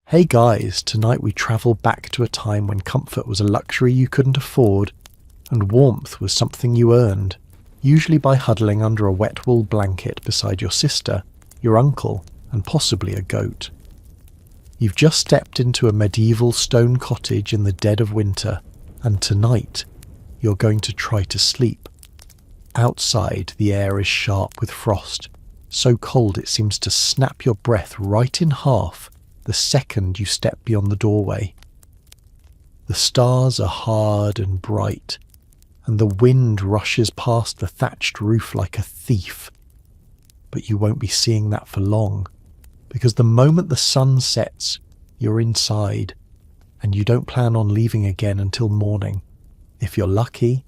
Hey guys, tonight we travel back to a time when comfort was a luxury you couldn't afford, and warmth was something you earned, usually by huddling under a wet wool blanket beside your sister, your uncle, and possibly a goat. You've just stepped into a medieval stone cottage in the dead of winter, and tonight you're going to try to sleep. Outside, the air is sharp with frost, so cold it seems to snap your breath right in half the second you step beyond the doorway. The stars are hard and bright, and the wind rushes past the thatched roof like a thief. But you won't be seeing that for long, because the moment the sun sets, you're inside, and you don't plan on leaving again until morning. If you're lucky.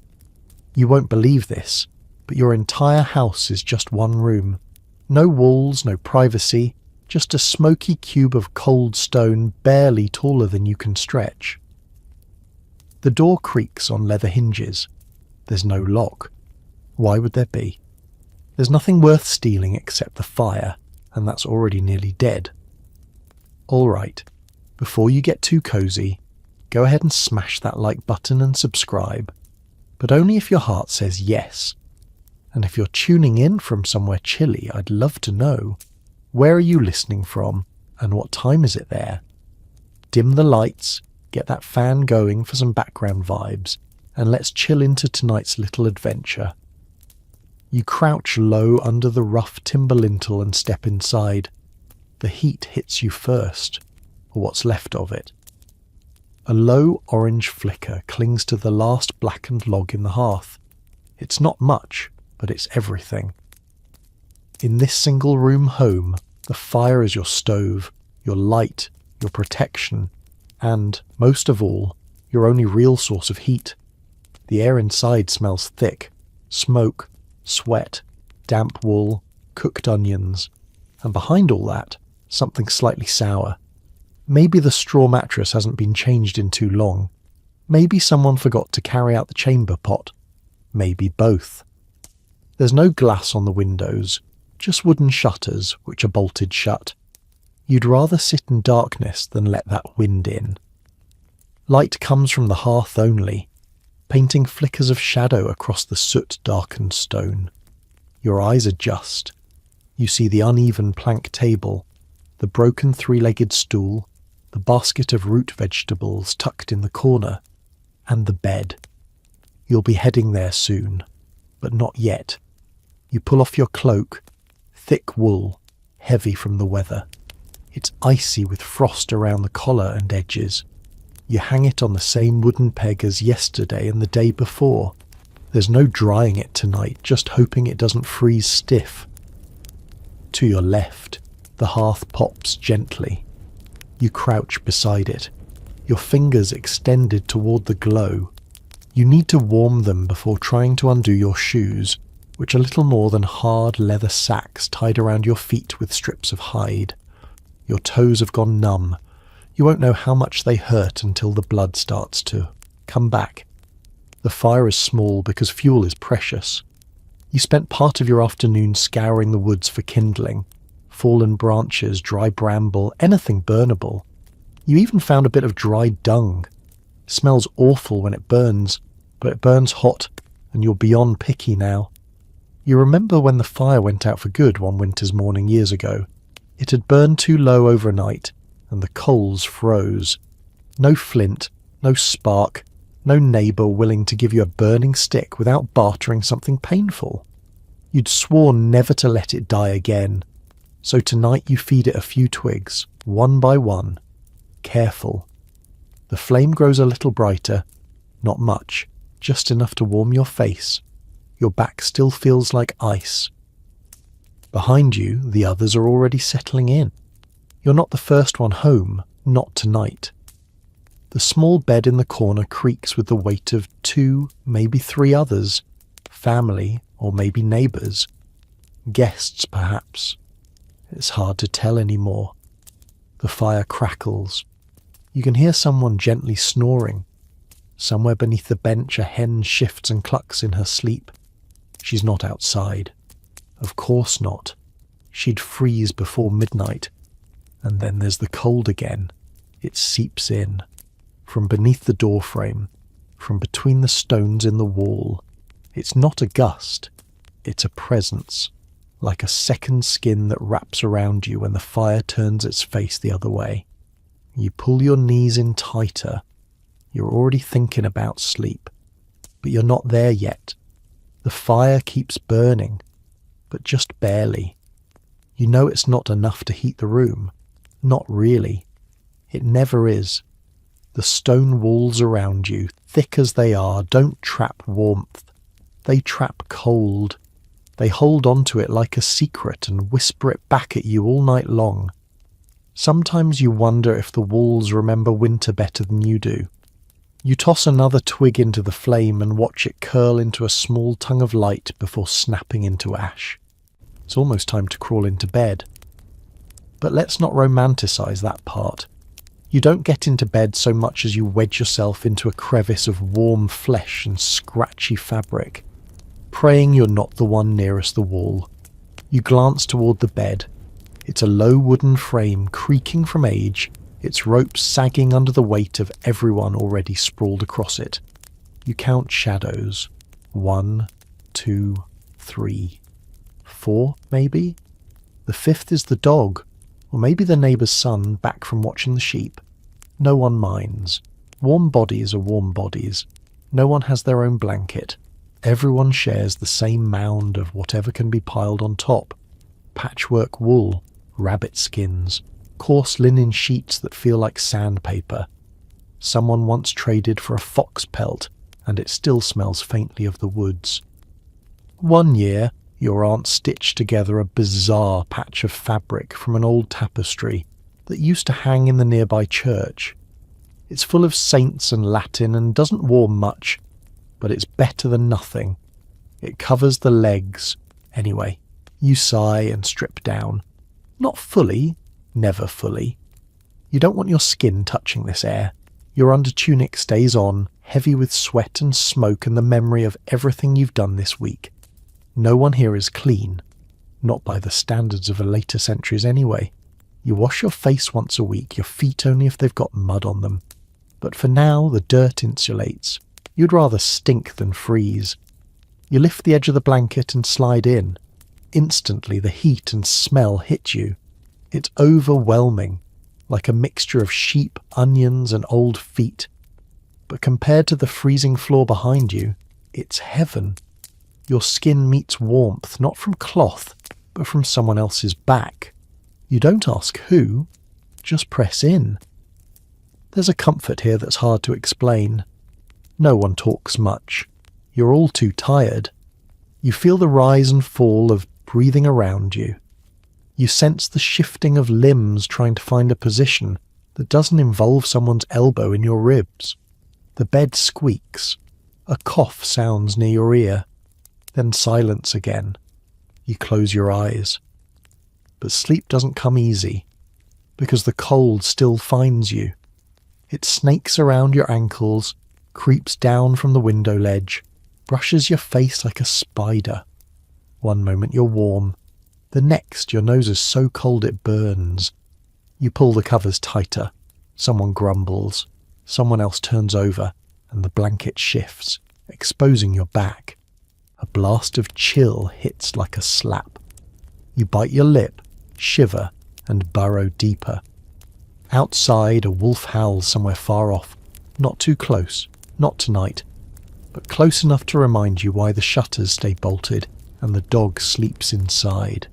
You won't believe this, but your entire house is just one room. No walls, no privacy, just a smoky cube of cold stone barely taller than you can stretch. The door creaks on leather hinges. There's no lock. Why would there be? There's nothing worth stealing except the fire, and that's already nearly dead. All right, before you get too cozy, go ahead and smash that like button and subscribe, but only if your heart says yes. And if you're tuning in from somewhere chilly, I'd love to know, where are you listening from, and what time is it there? Dim the lights, get that fan going for some background vibes, and let's chill into tonight's little adventure. You crouch low under the rough timber lintel and step inside. The heat hits you first, or what's left of it. A low orange flicker clings to the last blackened log in the hearth. It's not much, but it's everything. In this single-room home, the fire is your stove, your light, your protection, and, most of all, your only real source of heat. The air inside smells thick, smoke, sweat, damp wool, cooked onions, and behind all that, something slightly sour. Maybe the straw mattress hasn't been changed in too long. Maybe someone forgot to carry out the chamber pot. Maybe both. There's no glass on the windows, just wooden shutters which are bolted shut. You'd rather sit in darkness than let that wind in. Light comes from the hearth only, painting flickers of shadow across the soot-darkened stone. Your eyes adjust. You see the uneven plank table, the broken three-legged stool, the basket of root vegetables tucked in the corner, and the bed. You'll be heading there soon, but not yet. You pull off your cloak, thick wool, heavy from the weather. It's icy with frost around the collar and edges. You hang it on the same wooden peg as yesterday and the day before. There's no drying it tonight, just hoping it doesn't freeze stiff. To your left, the hearth pops gently. You crouch beside it, your fingers extended toward the glow. You need to warm them before trying to undo your shoes, which are little more than hard leather sacks tied around your feet with strips of hide. Your toes have gone numb. You won't know how much they hurt until the blood starts to come back. The fire is small because fuel is precious. You spent part of your afternoon scouring the woods for kindling. Fallen branches, dry bramble, anything burnable. You even found a bit of dried dung. It smells awful when it burns, but it burns hot, and you're beyond picky now. You remember when the fire went out for good one winter's morning years ago. It had burned too low overnight, and the coals froze. No flint, no spark, no neighbour willing to give you a burning stick without bartering something painful. You'd sworn never to let it die again, so tonight you feed it a few twigs, one by one. Careful. The flame grows a little brighter, not much, just enough to warm your face. Your back still feels like ice. Behind you, the others are already settling in. You're not the first one home, not tonight. The small bed in the corner creaks with the weight of 2, maybe 3 others. Family, or maybe neighbours. Guests, perhaps. It's hard to tell anymore. The fire crackles. You can hear someone gently snoring. Somewhere beneath the bench a hen shifts and clucks in her sleep. She's not outside. Of course not. She'd freeze before midnight. And then there's the cold again. It seeps in, from beneath the doorframe, from between the stones in the wall. It's not a gust, it's a presence, like a second skin that wraps around you when the fire turns its face the other way. You pull your knees in tighter. You're already thinking about sleep, but you're not there yet. The fire keeps burning, but just barely. You know it's not enough to heat the room. Not really. It never is. The stone walls around you, thick as they are, don't trap warmth. They trap cold. They hold on to it like a secret and whisper it back at you all night long. Sometimes you wonder if the walls remember winter better than you do. You toss another twig into the flame and watch it curl into a small tongue of light before snapping into ash. It's almost time to crawl into bed. But let's not romanticize that part. You don't get into bed so much as you wedge yourself into a crevice of warm flesh and scratchy fabric, praying you're not the one nearest the wall. You glance toward the bed. It's a low wooden frame creaking from age, its ropes sagging under the weight of everyone already sprawled across it. You count shadows. 1, 2, 3, 4, maybe? The fifth is the dog, or maybe the neighbour's son back from watching the sheep. No one minds. Warm bodies are warm bodies. No one has their own blanket. Everyone shares the same mound of whatever can be piled on top. Patchwork wool, rabbit skins, coarse linen sheets that feel like sandpaper. Someone once traded for a fox pelt, and it still smells faintly of the woods. One year, your aunt stitched together a bizarre patch of fabric from an old tapestry that used to hang in the nearby church. It's full of saints and Latin and doesn't warm much, but it's better than nothing. It covers the legs. Anyway, you sigh and strip down. Not fully, never fully. You don't want your skin touching this air. Your undertunic stays on, heavy with sweat and smoke and the memory of everything you've done this week. No one here is clean. Not by the standards of the later centuries anyway. You wash your face once a week, your feet only if they've got mud on them. But for now, the dirt insulates. You'd rather stink than freeze. You lift the edge of the blanket and slide in. Instantly, the heat and smell hit you. It's overwhelming, like a mixture of sheep, onions, and old feet. But compared to the freezing floor behind you, it's heaven. Your skin meets warmth, not from cloth, but from someone else's back. You don't ask who, just press in. There's a comfort here that's hard to explain. No one talks much. You're all too tired. You feel the rise and fall of breathing around you. You sense the shifting of limbs trying to find a position that doesn't involve someone's elbow in your ribs. The bed squeaks. A cough sounds near your ear. Then silence again. You close your eyes. But sleep doesn't come easy, because the cold still finds you. It snakes around your ankles, creeps down from the window ledge, brushes your face like a spider. One moment you're warm, the next your nose is so cold it burns. You pull the covers tighter. Someone grumbles. Someone else turns over, and the blanket shifts, exposing your back. A blast of chill hits like a slap. You bite your lip, shiver, and burrow deeper. Outside, a wolf howls somewhere far off. Not too close, not tonight, but close enough to remind you why the shutters stay bolted and the dog sleeps inside.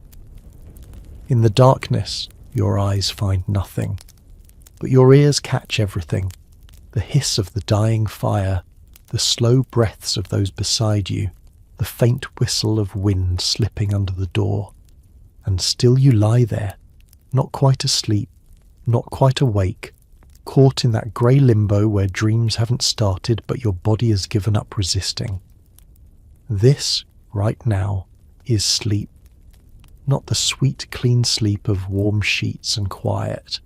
In the darkness, your eyes find nothing, but your ears catch everything. The hiss of the dying fire, the slow breaths of those beside you, the faint whistle of wind slipping under the door. And still you lie there, not quite asleep, not quite awake, caught in that grey limbo where dreams haven't started but your body has given up resisting. This, right now, is sleep. Not the sweet, clean sleep of warm sheets and quiet,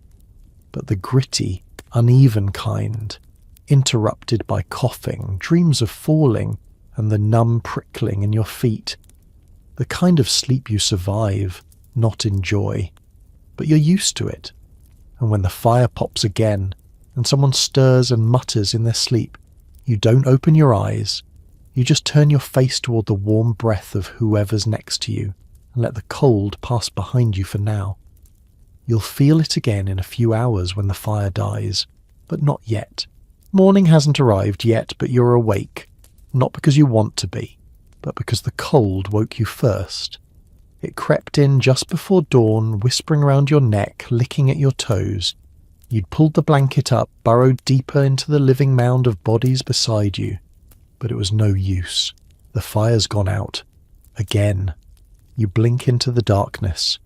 but the gritty, uneven kind, interrupted by coughing, dreams of falling, and the numb prickling in your feet. The kind of sleep you survive, not enjoy, but you're used to it. And when the fire pops again, and someone stirs and mutters in their sleep, you don't open your eyes. You just turn your face toward the warm breath of whoever's next to you and let the cold pass behind you for now. You'll feel it again in a few hours when the fire dies, but not yet. Morning hasn't arrived yet, but you're awake, not because you want to be, but because the cold woke you first. It crept in just before dawn, whispering around your neck, licking at your toes. You'd pulled the blanket up, burrowed deeper into the living mound of bodies beside you. But it was no use. The fire's gone out. Again. You blink into the darkness.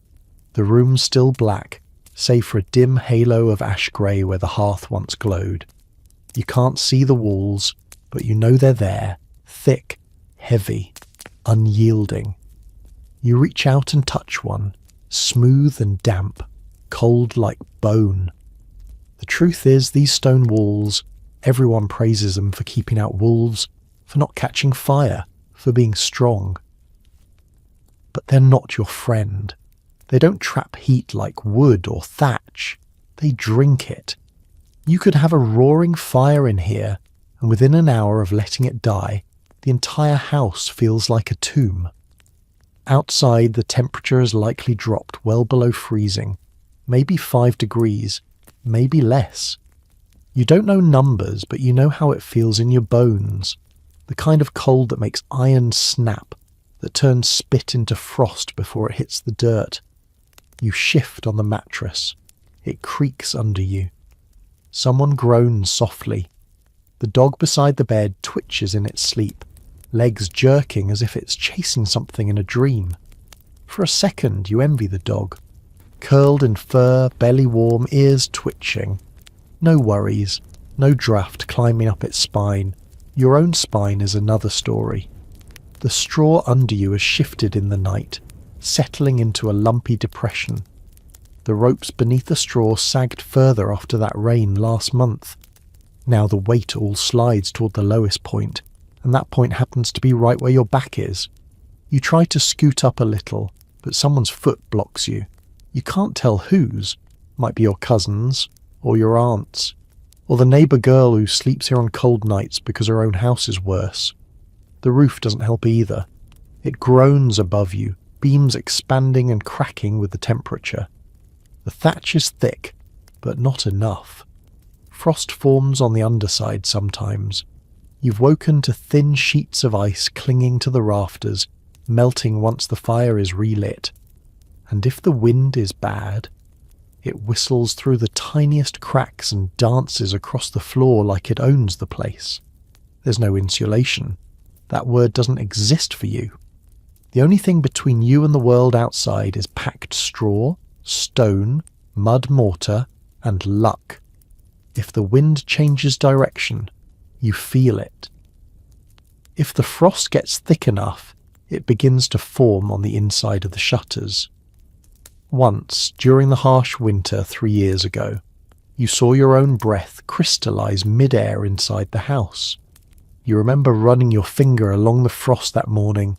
The room's still black, save for a dim halo of ash grey where the hearth once glowed. You can't see the walls, but you know they're there, thick, heavy, unyielding. You reach out and touch one, smooth and damp, cold like bone. The truth is, these stone walls, everyone praises them for keeping out wolves, for not catching fire, for being strong. But they're not your friend. They don't trap heat like wood or thatch. They drink it. You could have a roaring fire in here, and within an hour of letting it die, the entire house feels like a tomb. Outside, the temperature has likely dropped well below freezing, maybe 5 degrees, maybe less. You don't know numbers, but you know how it feels in your bones, the kind of cold that makes iron snap, that turns spit into frost before it hits the dirt. You shift on the mattress. It creaks under you. Someone groans softly. The dog beside the bed twitches in its sleep, legs jerking as if it's chasing something in a dream. For a second, you envy the dog. Curled in fur, belly warm, ears twitching. No worries, no draft climbing up its spine. Your own spine is another story. The straw under you has shifted in the night, settling into a lumpy depression. The ropes beneath the straw sagged further after that rain last month. Now the weight all slides toward the lowest point, and that point happens to be right where your back is. You try to scoot up a little, but someone's foot blocks you. You can't tell whose. Might be your cousin's, or your aunt's, or the neighbour girl who sleeps here on cold nights because her own house is worse. The roof doesn't help either. It groans above you, beams expanding and cracking with the temperature. The thatch is thick, but not enough. Frost forms on the underside sometimes. You've woken to thin sheets of ice clinging to the rafters, melting once the fire is relit. And if the wind is bad, it whistles through the tiniest cracks and dances across the floor like it owns the place. There's no insulation. That word doesn't exist for you. The only thing between you and the world outside is packed straw, stone, mud mortar, and luck. If the wind changes direction, you feel it. If the frost gets thick enough, it begins to form on the inside of the shutters. Once, during the harsh winter 3 years ago, you saw your own breath crystallize mid-air inside the house. You remember running your finger along the frost that morning,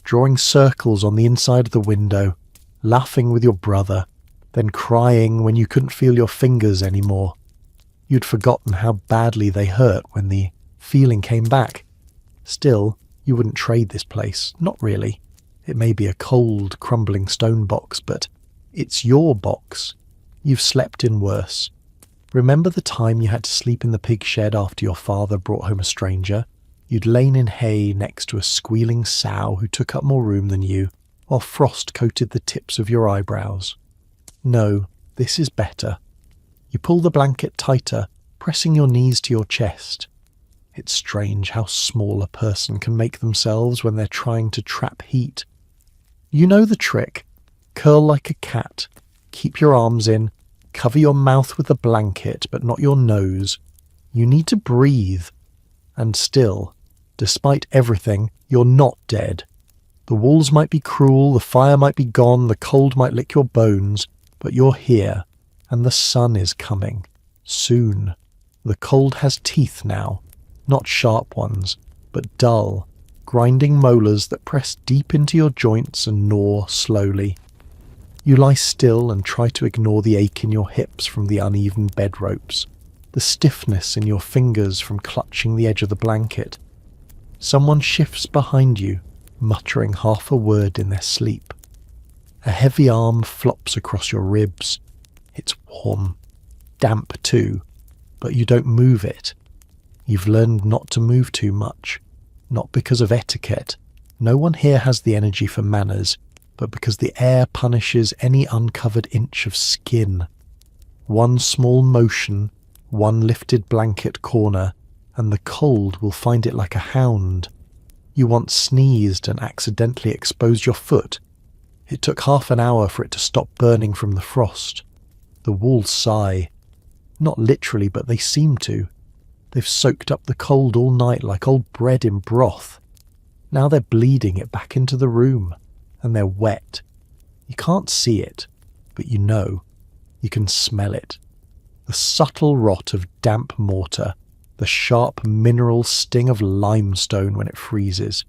drawing circles on the inside of the window, laughing with your brother, then crying when you couldn't feel your fingers anymore. You'd forgotten how badly they hurt when the feeling came back. Still, you wouldn't trade this place, not really. It may be a cold, crumbling stone box, but it's your box. You've slept in worse. Remember the time you had to sleep in the pig shed after your father brought home a stranger? You'd lain in hay next to a squealing sow who took up more room than you, while frost coated the tips of your eyebrows. No, this is better. You pull the blanket tighter, pressing your knees to your chest. It's strange how small a person can make themselves when they're trying to trap heat. You know the trick. Curl like a cat. Keep your arms in. Cover your mouth with the blanket, but not your nose. You need to breathe. And still, despite everything, you're not dead. The walls might be cruel, the fire might be gone, the cold might lick your bones, but you're here, and the sun is coming. Soon. The cold has teeth now. Not sharp ones, but dull, grinding molars that press deep into your joints and gnaw slowly. You lie still and try to ignore the ache in your hips from the uneven bed ropes, the stiffness in your fingers from clutching the edge of the blanket. Someone shifts behind you, muttering half a word in their sleep. A heavy arm flops across your ribs. It's warm, damp too, but you don't move it. You've learned not to move too much, not because of etiquette. No one here has the energy for manners, but because the air punishes any uncovered inch of skin. One small motion, one lifted blanket corner, and the cold will find it like a hound. You once sneezed and accidentally exposed your foot. It took half an hour for it to stop burning from the frost. The walls sigh. Not literally, but they seem to. They've soaked up the cold all night like old bread in broth. Now they're bleeding it back into the room, and they're wet. You can't see it, but you know. You can smell it. The subtle rot of damp mortar, the sharp mineral sting of limestone when it freezes.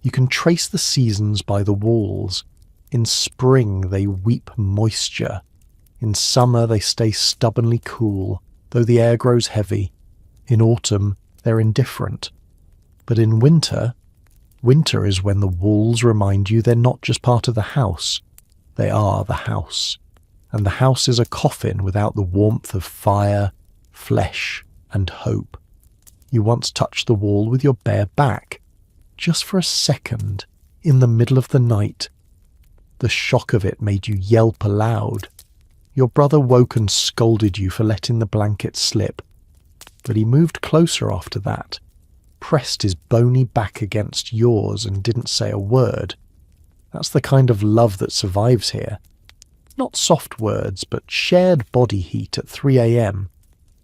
You can trace the seasons by the walls. In spring they weep moisture. In summer they stay stubbornly cool, though the air grows heavy. In autumn they're indifferent. But in winter is when the walls remind you they're not just part of the house. They are the house. And the house is a coffin without the warmth of fire, flesh, and hope. You once touched the wall with your bare back, just for a second, in the middle of the night. The shock of it made you yelp aloud. Your brother woke and scolded you for letting the blanket slip, but he moved closer after that, pressed his bony back against yours and didn't say a word. That's the kind of love that survives here. Not soft words, but shared body heat at 3 a.m.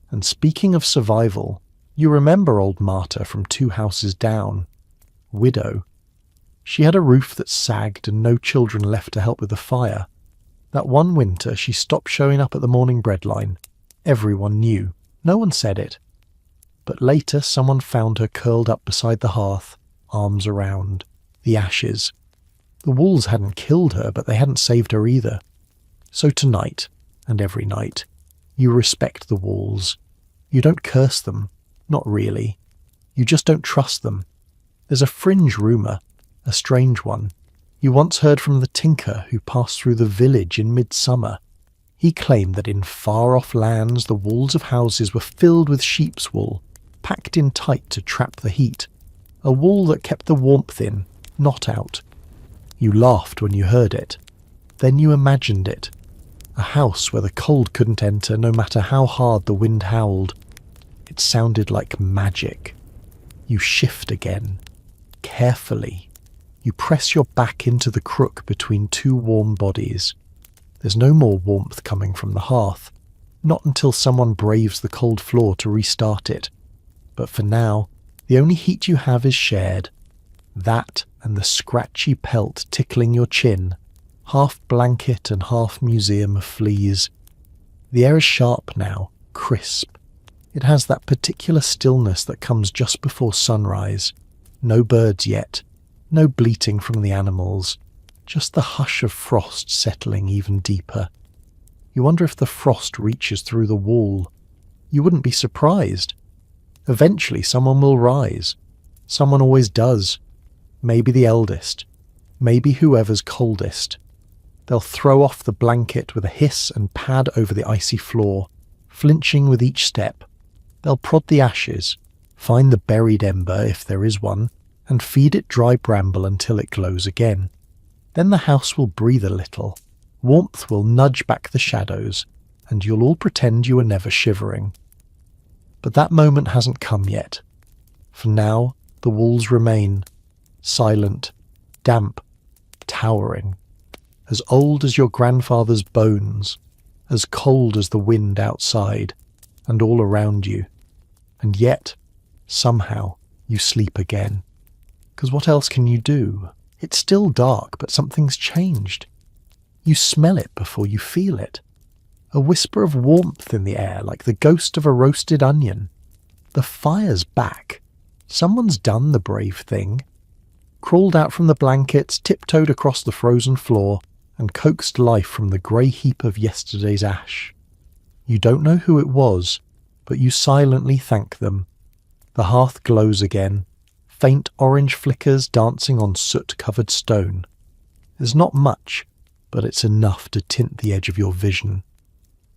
And speaking of survival, you remember old Marta from 2 houses down. Widow. She had a roof that sagged and no children left to help with the fire. That one winter she stopped showing up at the morning bread line. Everyone knew. No one said it. But later someone found her curled up beside the hearth, arms around, the ashes. The wolves hadn't killed her, but they hadn't saved her either. So tonight, and every night, you respect the walls. You don't curse them, not really. You just don't trust them. There's a fringe rumour, a strange one. You once heard from the tinker who passed through the village in midsummer. He claimed that in far-off lands the walls of houses were filled with sheep's wool, packed in tight to trap the heat. A wool that kept the warmth in, not out. You laughed when you heard it. Then you imagined it. A house where the cold couldn't enter no matter how hard the wind howled. It sounded like magic. You shift again. Carefully. You press your back into the crook between 2 warm bodies. There's no more warmth coming from the hearth. Not until someone braves the cold floor to restart it. But for now, the only heat you have is shared. That and the scratchy pelt tickling your chin. Half blanket and half museum of fleas. The air is sharp now, crisp. It has that particular stillness that comes just before sunrise. No birds yet, no bleating from the animals, just the hush of frost settling even deeper. You wonder if the frost reaches through the wall. You wouldn't be surprised. Eventually someone will rise. Someone always does. Maybe the eldest. Maybe whoever's coldest. They'll throw off the blanket with a hiss and pad over the icy floor, flinching with each step. They'll prod the ashes, find the buried ember if there is one, and feed it dry bramble until it glows again. Then the house will breathe a little. Warmth will nudge back the shadows, and you'll all pretend you were never shivering. But that moment hasn't come yet. For now, the walls remain, silent, damp, towering. As old as your grandfather's bones, as cold as the wind outside, and all around you. And yet, somehow, you sleep again. 'Cause what else can you do? It's still dark, but something's changed. You smell it before you feel it. A whisper of warmth in the air, like the ghost of a roasted onion. The fire's back. Someone's done the brave thing. Crawled out from the blankets, tiptoed across the frozen floor, and coaxed life from the grey heap of yesterday's ash. You don't know who it was, but you silently thank them. The hearth glows again, faint orange flickers dancing on soot-covered stone. There's not much, but it's enough to tint the edge of your vision.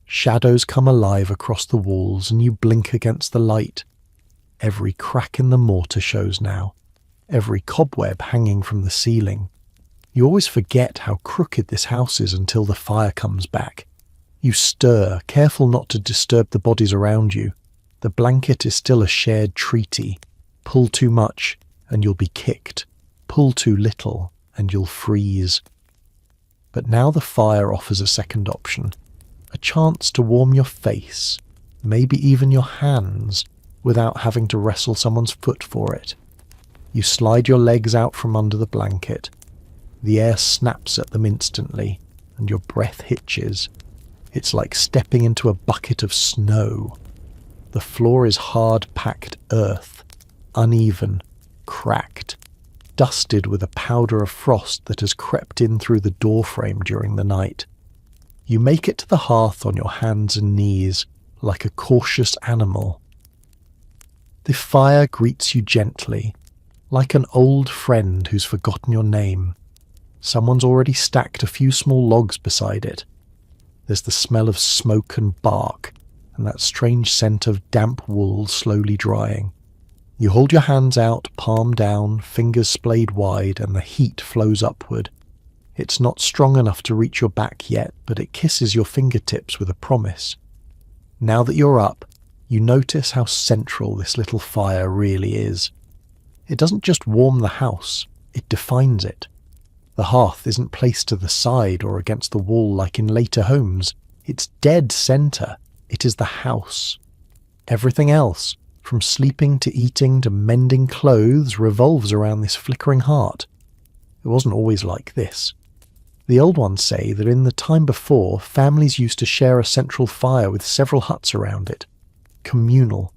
Shadows come alive across the walls and you blink against the light. Every crack in the mortar shows now, every cobweb hanging from the ceiling. You always forget how crooked this house is until the fire comes back. You stir, careful not to disturb the bodies around you. The blanket is still a shared treaty. Pull too much and you'll be kicked. Pull too little and you'll freeze. But now the fire offers a second option. A chance to warm your face, maybe even your hands, without having to wrestle someone's foot for it. You slide your legs out from under the blanket. The air snaps at them instantly, and your breath hitches. It's like stepping into a bucket of snow. The floor is hard-packed earth, uneven, cracked, dusted with a powder of frost that has crept in through the doorframe during the night. You make it to the hearth on your hands and knees, like a cautious animal. The fire greets you gently, like an old friend who's forgotten your name. Someone's already stacked a few small logs beside it. There's the smell of smoke and bark, and that strange scent of damp wool slowly drying. You hold your hands out, palm down, fingers splayed wide, and the heat flows upward. It's not strong enough to reach your back yet, but it kisses your fingertips with a promise. Now that you're up, you notice how central this little fire really is. It doesn't just warm the house, it defines it. The hearth isn't placed to the side or against the wall like in later homes. It's dead center. It is the house. Everything else, from sleeping to eating to mending clothes, revolves around this flickering heart. It wasn't always like this. The old ones say that in the time before, families used to share a central fire with several huts around it. Communal.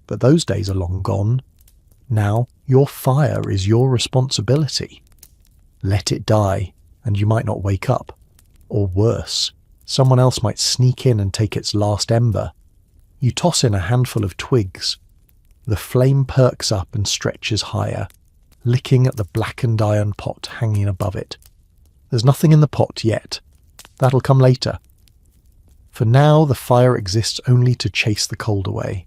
But those days are long gone. Now, your fire is your responsibility. Let it die, and you might not wake up. Or worse, someone else might sneak in and take its last ember. You toss in a handful of twigs. The flame perks up and stretches higher, licking at the blackened iron pot hanging above it. There's nothing in the pot yet. That'll come later. For now, the fire exists only to chase the cold away.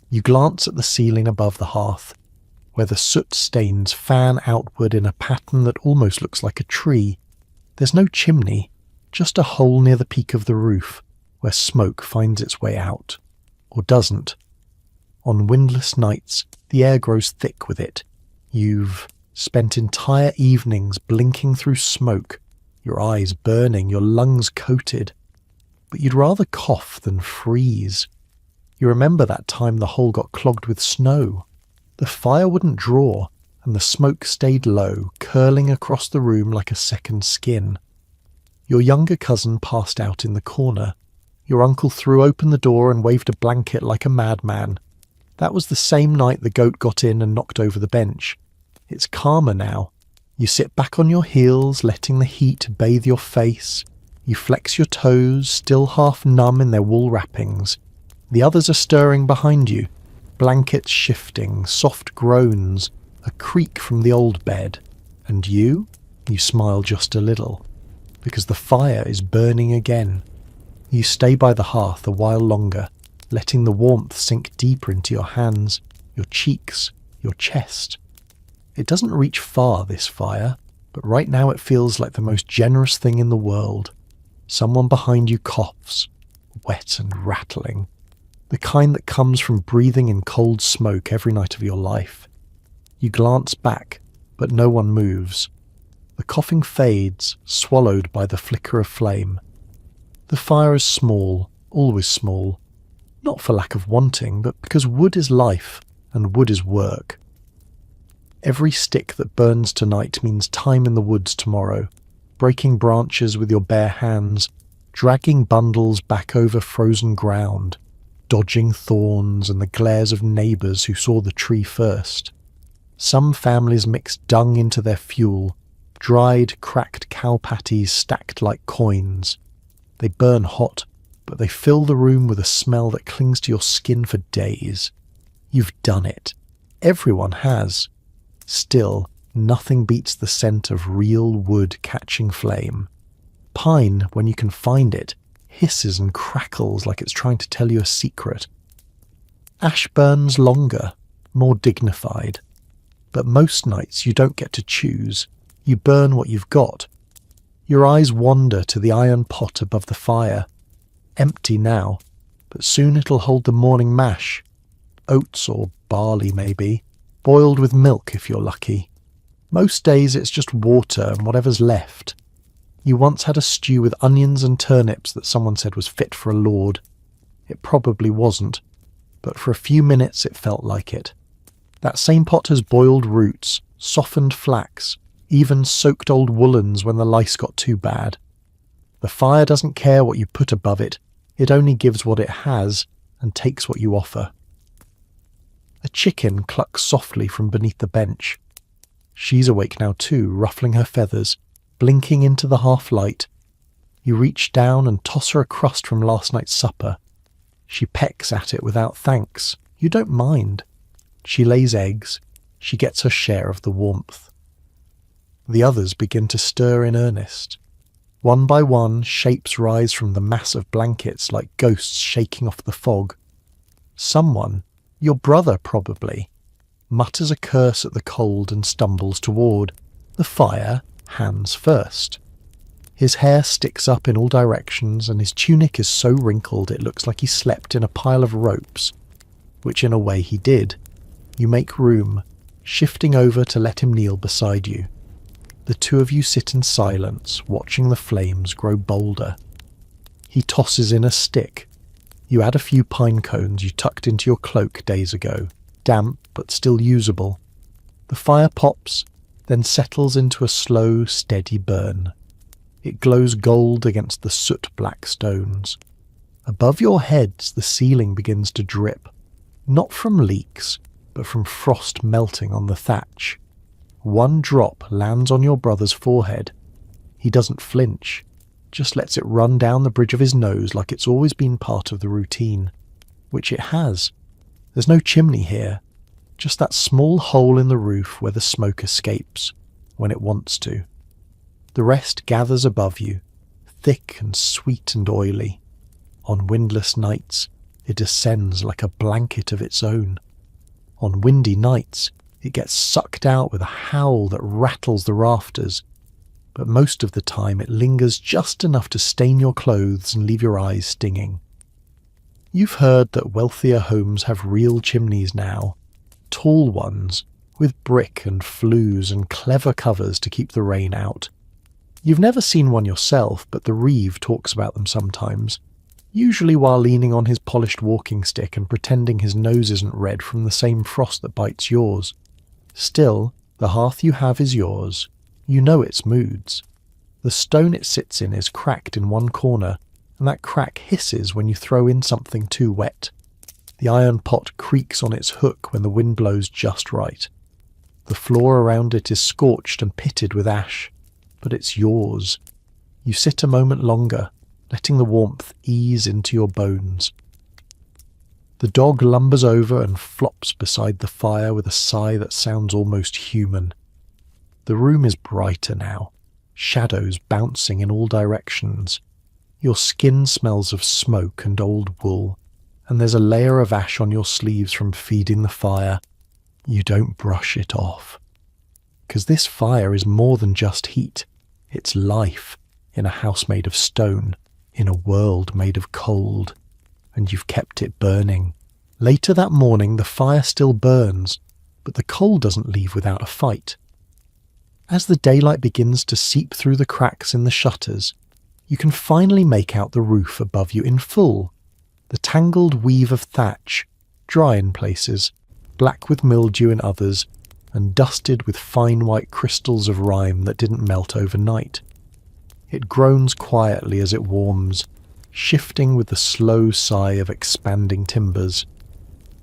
You glance at the ceiling above the hearth, where the soot stains fan outward in a pattern that almost looks like a tree. There's no chimney, just a hole near the peak of the roof, where smoke finds its way out. Or doesn't. On windless nights, the air grows thick with it. You've spent entire evenings blinking through smoke, your eyes burning, your lungs coated. But you'd rather cough than freeze. You remember that time the hole got clogged with snow. The fire wouldn't draw, and the smoke stayed low, curling across the room like a second skin. Your younger cousin passed out in the corner. Your uncle threw open the door and waved a blanket like a madman. That was the same night the goat got in and knocked over the bench. It's calmer now. You sit back on your heels, letting the heat bathe your face. You flex your toes, still half numb in their wool wrappings. The others are stirring behind you. Blankets shifting, soft groans, a creak from the old bed. And you smile just a little, because the fire is burning again. You stay by the hearth a while longer, letting the warmth sink deeper into your hands, your cheeks, your chest. It doesn't reach far, this fire, but right now it feels like the most generous thing in the world. Someone behind you coughs, wet and rattling, the kind that comes from breathing in cold smoke every night of your life. You glance back, but no one moves. The coughing fades, swallowed by the flicker of flame. The fire is small, always small, not for lack of wanting, but because wood is life and wood is work. Every stick that burns tonight means time in the woods tomorrow, breaking branches with your bare hands, dragging bundles back over frozen ground, dodging thorns and the glares of neighbours who saw the tree first. Some families mix dung into their fuel, Dried, cracked cow patties stacked like coins. They burn hot, but they fill the room with a smell that clings to your skin for days. You've done it. Everyone has. Still, nothing beats the scent of real wood catching flame. Pine, when you can find it, hisses and crackles like it's trying to tell you a secret. Ash burns longer, more dignified. But most nights you don't get to choose. You burn what you've got. Your eyes wander to the iron pot above the fire. Empty now, but soon it'll hold the morning mash. Oats or barley maybe, boiled with milk if you're lucky. Most days it's just water and whatever's left. You once had a stew with onions and turnips that someone said was fit for a lord. It probably wasn't, but for a few minutes it felt like it. That same pot has boiled roots, softened flax, even soaked old woolens when the lice got too bad. The fire doesn't care what you put above it, it only gives what it has and takes what you offer. A chicken clucks softly from beneath the bench. She's awake now too, ruffling her feathers, blinking into the half-light. You reach down and toss her a crust from last night's supper. She pecks at it without thanks. You don't mind. She lays eggs. She gets her share of the warmth. The others begin to stir in earnest. One by one, shapes rise from the mass of blankets like ghosts shaking off the fog. Someone, your brother probably, mutters a curse at the cold and stumbles toward the fire, hands first. His hair sticks up in all directions and his tunic is so wrinkled it looks like he slept in a pile of ropes, which in a way he did. You make room, shifting over to let him kneel beside you. The two of you sit in silence, watching the flames grow bolder. He tosses in a stick. You add a few pine cones you tucked into your cloak days ago, damp but still usable. The fire pops, then settles into a slow, steady burn. It glows gold against the soot-black stones. Above your heads the ceiling begins to drip, not from leaks, but from frost melting on the thatch. One drop lands on your brother's forehead. He doesn't flinch, just lets it run down the bridge of his nose like it's always been part of the routine, which it has. There's no chimney here, just that small hole in the roof where the smoke escapes, when it wants to. The rest gathers above you, thick and sweet and oily. On windless nights, it descends like a blanket of its own. On windy nights, it gets sucked out with a howl that rattles the rafters, but most of the time it lingers just enough to stain your clothes and leave your eyes stinging. You've heard that wealthier homes have real chimneys now, tall ones, with brick and flues and clever covers to keep the rain out. You've never seen one yourself, but the Reeve talks about them sometimes, usually while leaning on his polished walking stick and pretending his nose isn't red from the same frost that bites yours. Still, the hearth you have is yours. You know its moods. The stone it sits in is cracked in one corner, and that crack hisses when you throw in something too wet. The iron pot creaks on its hook when the wind blows just right. The floor around it is scorched and pitted with ash, but it's yours. You sit a moment longer, letting the warmth ease into your bones. The dog lumbers over and flops beside the fire with a sigh that sounds almost human. The room is brighter now, shadows bouncing in all directions. Your skin smells of smoke and old wool, and there's a layer of ash on your sleeves from feeding the fire. You don't brush it off. 'Cause this fire is more than just heat. It's life, in a house made of stone, in a world made of cold. And you've kept it burning. Later that morning the fire still burns, but the coal doesn't leave without a fight. As the daylight begins to seep through the cracks in the shutters, you can finally make out the roof above you in full. The tangled weave of thatch, dry in places, black with mildew in others, and dusted with fine white crystals of rime that didn't melt overnight. It groans quietly as it warms, shifting with the slow sigh of expanding timbers.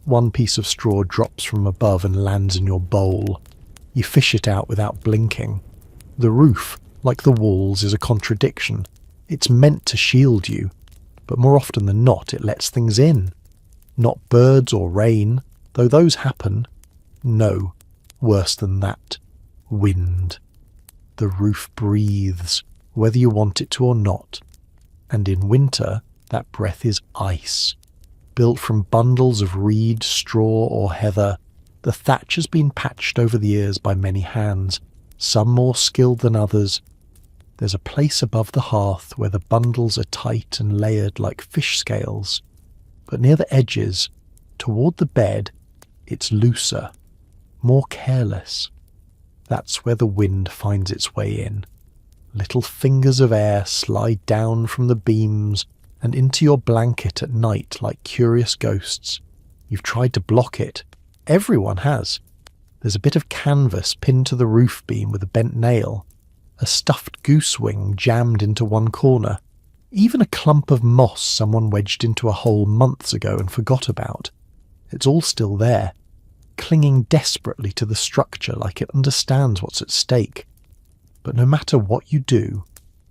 One piece of straw drops from above and lands in your bowl. You fish it out without blinking. The roof, like the walls, is a contradiction. It's meant to shield you, but more often than not it lets things in. Not birds or rain, though those happen. No, worse than that. Wind. The roof breathes, whether you want it to or not. And in winter, that breath is ice. Built from bundles of reed, straw or heather, the thatch has been patched over the years by many hands, some more skilled than others. There's a place above the hearth where the bundles are tight and layered like fish scales, but near the edges, toward the bed, it's looser, more careless. That's where the wind finds its way in. Little fingers of air slide down from the beams and into your blanket at night like curious ghosts. You've tried to block it. Everyone has. There's a bit of canvas pinned to the roof beam with a bent nail, a stuffed goose wing jammed into one corner, even a clump of moss someone wedged into a hole months ago and forgot about. It's all still there, clinging desperately to the structure like it understands what's at stake. But no matter what you do,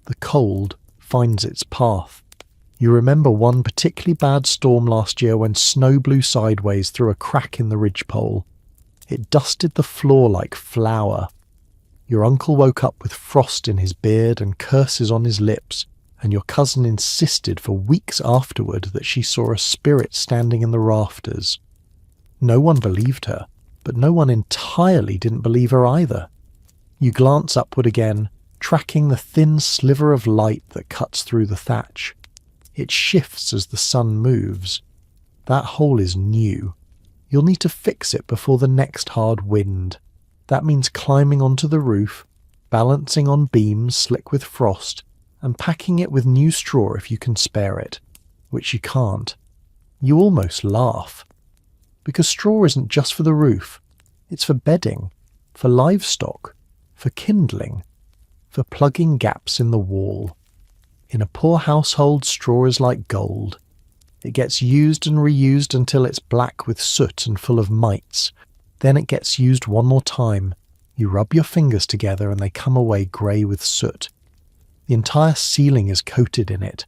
the cold finds its path. You remember one particularly bad storm last year when snow blew sideways through a crack in the ridgepole. It dusted the floor like flour. Your uncle woke up with frost in his beard and curses on his lips, and your cousin insisted for weeks afterward that she saw a spirit standing in the rafters. No one believed her, but no one entirely didn't believe her either. You glance upward again, tracking the thin sliver of light that cuts through the thatch. It shifts as the sun moves. That hole is new. You'll need to fix it before the next hard wind. That means climbing onto the roof, balancing on beams slick with frost, and packing it with new straw if you can spare it, which you can't. You almost laugh. Because straw isn't just for the roof. It's for bedding, for livestock, for kindling, for plugging gaps in the wall. In a poor household, straw is like gold. It gets used and reused until it's black with soot and full of mites. Then it gets used one more time. You rub your fingers together and they come away grey with soot. The entire ceiling is coated in it,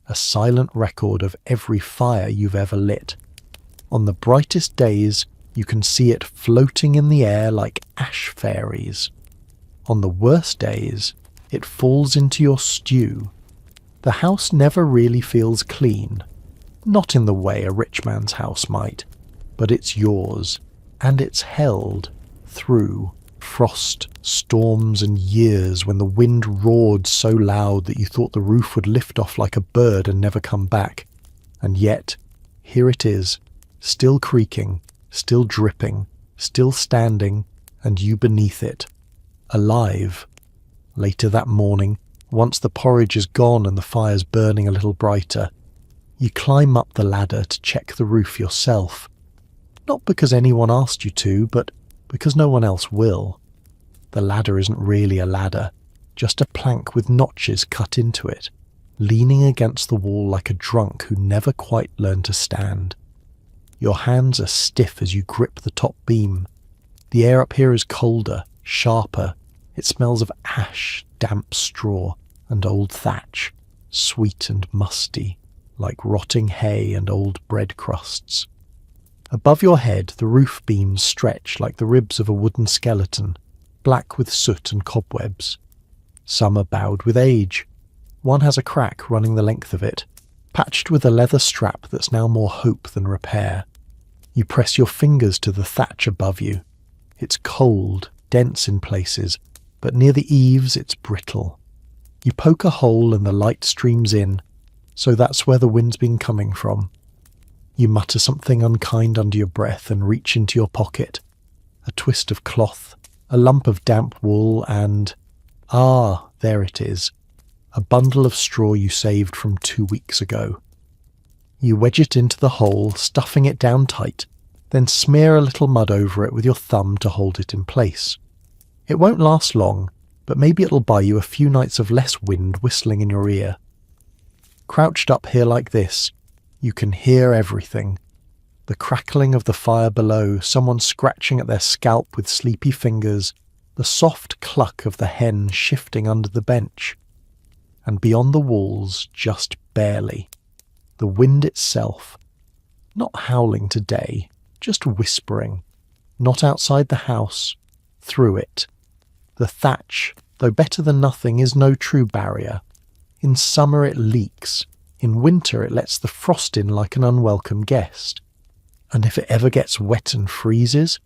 a silent record of every fire you've ever lit. On the brightest days, you can see it floating in the air like ash fairies. On the worst days, it falls into your stew. The house never really feels clean. Not in the way a rich man's house might, but it's yours, and it's held through frost, storms and years when the wind roared so loud that you thought the roof would lift off like a bird and never come back. And yet, here it is, still creaking, still dripping, still standing, and you beneath it, alive. Later that morning, once the porridge is gone and the fire's burning a little brighter, you climb up the ladder to check the roof yourself. Not because anyone asked you to, but because no one else will. The ladder isn't really a ladder, just a plank with notches cut into it, leaning against the wall like a drunk who never quite learned to stand. Your hands are stiff as you grip the top beam. The air up here is colder, sharper. It smells of ash, damp straw, and old thatch, sweet and musty, like rotting hay and old bread crusts. Above your head, the roof beams stretch like the ribs of a wooden skeleton, black with soot and cobwebs. Some are bowed with age. One has a crack running the length of it, patched with a leather strap that's now more hope than repair. You press your fingers to the thatch above you. It's cold, dense in places, but near the eaves it's brittle. You poke a hole and the light streams in, so that's where the wind's been coming from. You mutter something unkind under your breath and reach into your pocket. A twist of cloth, a lump of damp wool, and there it is, a bundle of straw you saved from 2 weeks ago. You wedge it into the hole, stuffing it down tight, then smear a little mud over it with your thumb to hold it in place. It won't last long, but maybe it'll buy you a few nights of less wind whistling in your ear. Crouched up here like this, you can hear everything. The crackling of the fire below, someone scratching at their scalp with sleepy fingers, the soft cluck of the hen shifting under the bench. And beyond the walls, just barely, the wind itself, not howling today, just whispering, not outside the house, through it. The thatch, though better than nothing, is no true barrier. In summer it leaks, in winter it lets the frost in like an unwelcome guest. And if it ever gets wet and freezes,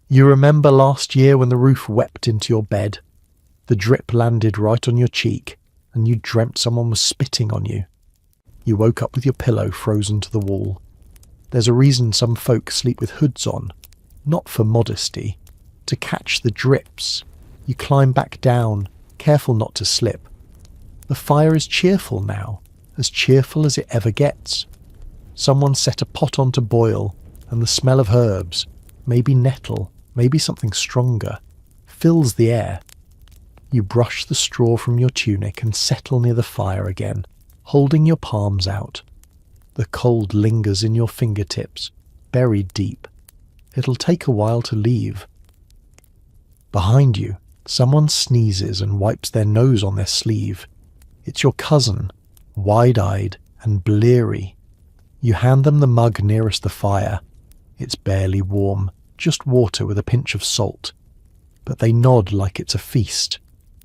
you remember last year when the roof wept into your bed, the drip landed right on your cheek, and you dreamt someone was spitting on you. You woke up with your pillow frozen to the wall. There's a reason some folk sleep with hoods on, not for modesty. To catch the drips, you climb back down, careful not to slip. The fire is cheerful now, as cheerful as it ever gets. Someone set a pot on to boil, and the smell of herbs, maybe nettle, maybe something stronger, fills the air. You brush the straw from your tunic and settle near the fire again, holding your palms out. The cold lingers in your fingertips, buried deep. It'll take a while to leave. Behind you, someone sneezes and wipes their nose on their sleeve. It's your cousin, wide-eyed and bleary. You hand them the mug nearest the fire. It's barely warm, just water with a pinch of salt. But they nod like it's a feast.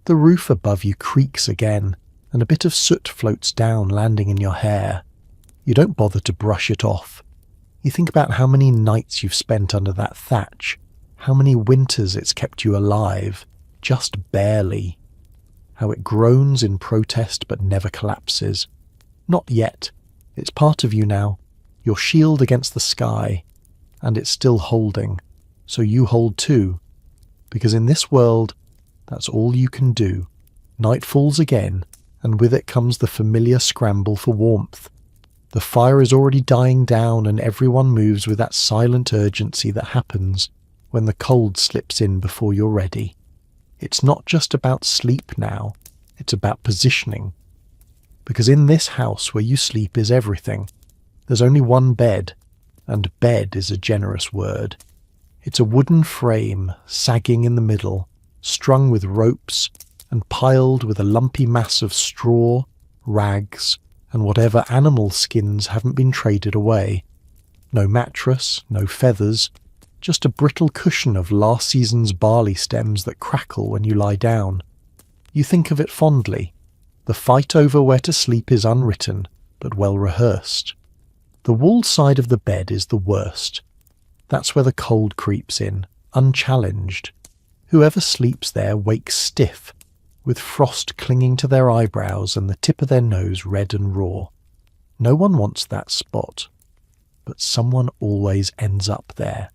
The roof above you creaks again, and a bit of soot floats down, landing in your hair. You don't bother to brush it off. You think about how many nights you've spent under that thatch, how many winters it's kept you alive, just barely. How it groans in protest but never collapses. Not yet. It's part of you now, your shield against the sky, and it's still holding, so you hold too, because in this world, that's all you can do. Night falls again, and with it comes the familiar scramble for warmth. The fire is already dying down, and everyone moves with that silent urgency that happens when the cold slips in before you're ready. It's not just about sleep now, it's about positioning. Because in this house where you sleep is everything. There's only one bed, and bed is a generous word. It's a wooden frame, sagging in the middle, strung with ropes, and piled with a lumpy mass of straw, rags, and whatever animal skins haven't been traded away. No mattress, no feathers, just a brittle cushion of last season's barley stems that crackle when you lie down. You think of it fondly. The fight over where to sleep is unwritten, but well rehearsed. The wall side of the bed is the worst. That's where the cold creeps in, unchallenged. Whoever sleeps there wakes stiff, with frost clinging to their eyebrows and the tip of their nose red and raw. No one wants that spot, but someone always ends up there.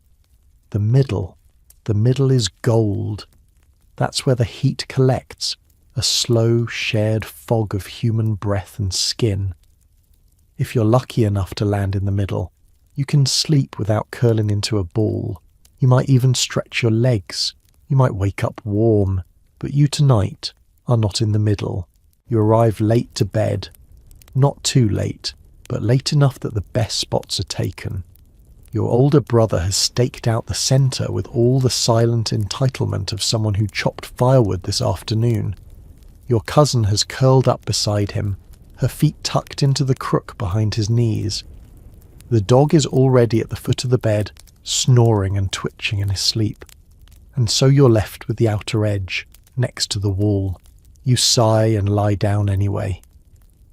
The middle is gold. That's where the heat collects, a slow, shared fog of human breath and skin. If you're lucky enough to land in the middle, you can sleep without curling into a ball. You might even stretch your legs. You might wake up warm, but you tonight are not in the middle. You arrive late to bed. Not too late, but late enough that the best spots are taken. Your older brother has staked out the centre with all the silent entitlement of someone who chopped firewood this afternoon. Your cousin has curled up beside him, her feet tucked into the crook behind his knees. The dog is already at the foot of the bed, snoring and twitching in his sleep. And so you're left with the outer edge, next to the wall. You sigh and lie down anyway.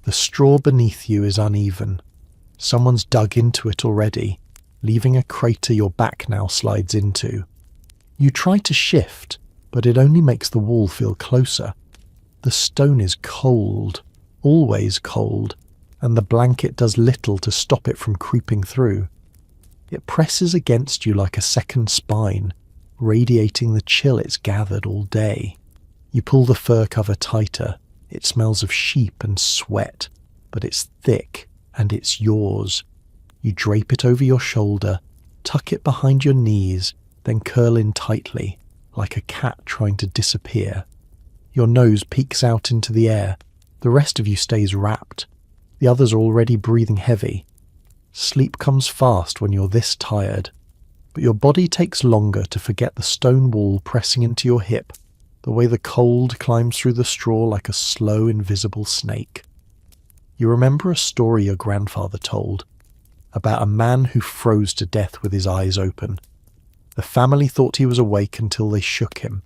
The straw beneath you is uneven. Someone's dug into it already, leaving a crater your back now slides into. You try to shift, but it only makes the wall feel closer. The stone is cold, always cold, and the blanket does little to stop it from creeping through. It presses against you like a second spine, radiating the chill it's gathered all day. You pull the fur cover tighter. It smells of sheep and sweat, but it's thick and it's yours. You drape it over your shoulder, tuck it behind your knees, then curl in tightly, like a cat trying to disappear. Your nose peeks out into the air. The rest of you stays wrapped. The others are already breathing heavy. Sleep comes fast when you're this tired. but your body takes longer to forget the stone wall pressing into your hip, the way the cold climbs through the straw like a slow, invisible snake. You remember a story your grandfather told, about a man who froze to death with his eyes open. The family thought he was awake until they shook him.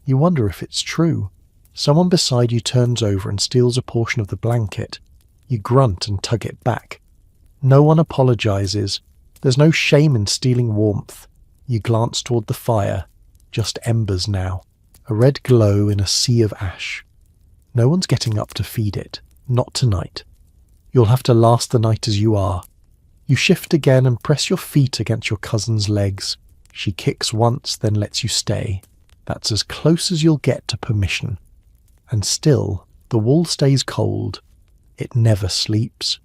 You wonder if it's true. Someone beside you turns over and steals a portion of the blanket. You grunt and tug it back. No one apologizes. There's no shame in stealing warmth. You glance toward the fire. Just embers now. A red glow in a sea of ash. No one's getting up to feed it. Not tonight. You'll have to last the night as you are. You shift again and press your feet against your cousin's legs. She kicks once, then lets you stay. That's as close as you'll get to permission. And still, the wall stays cold. It never sleeps.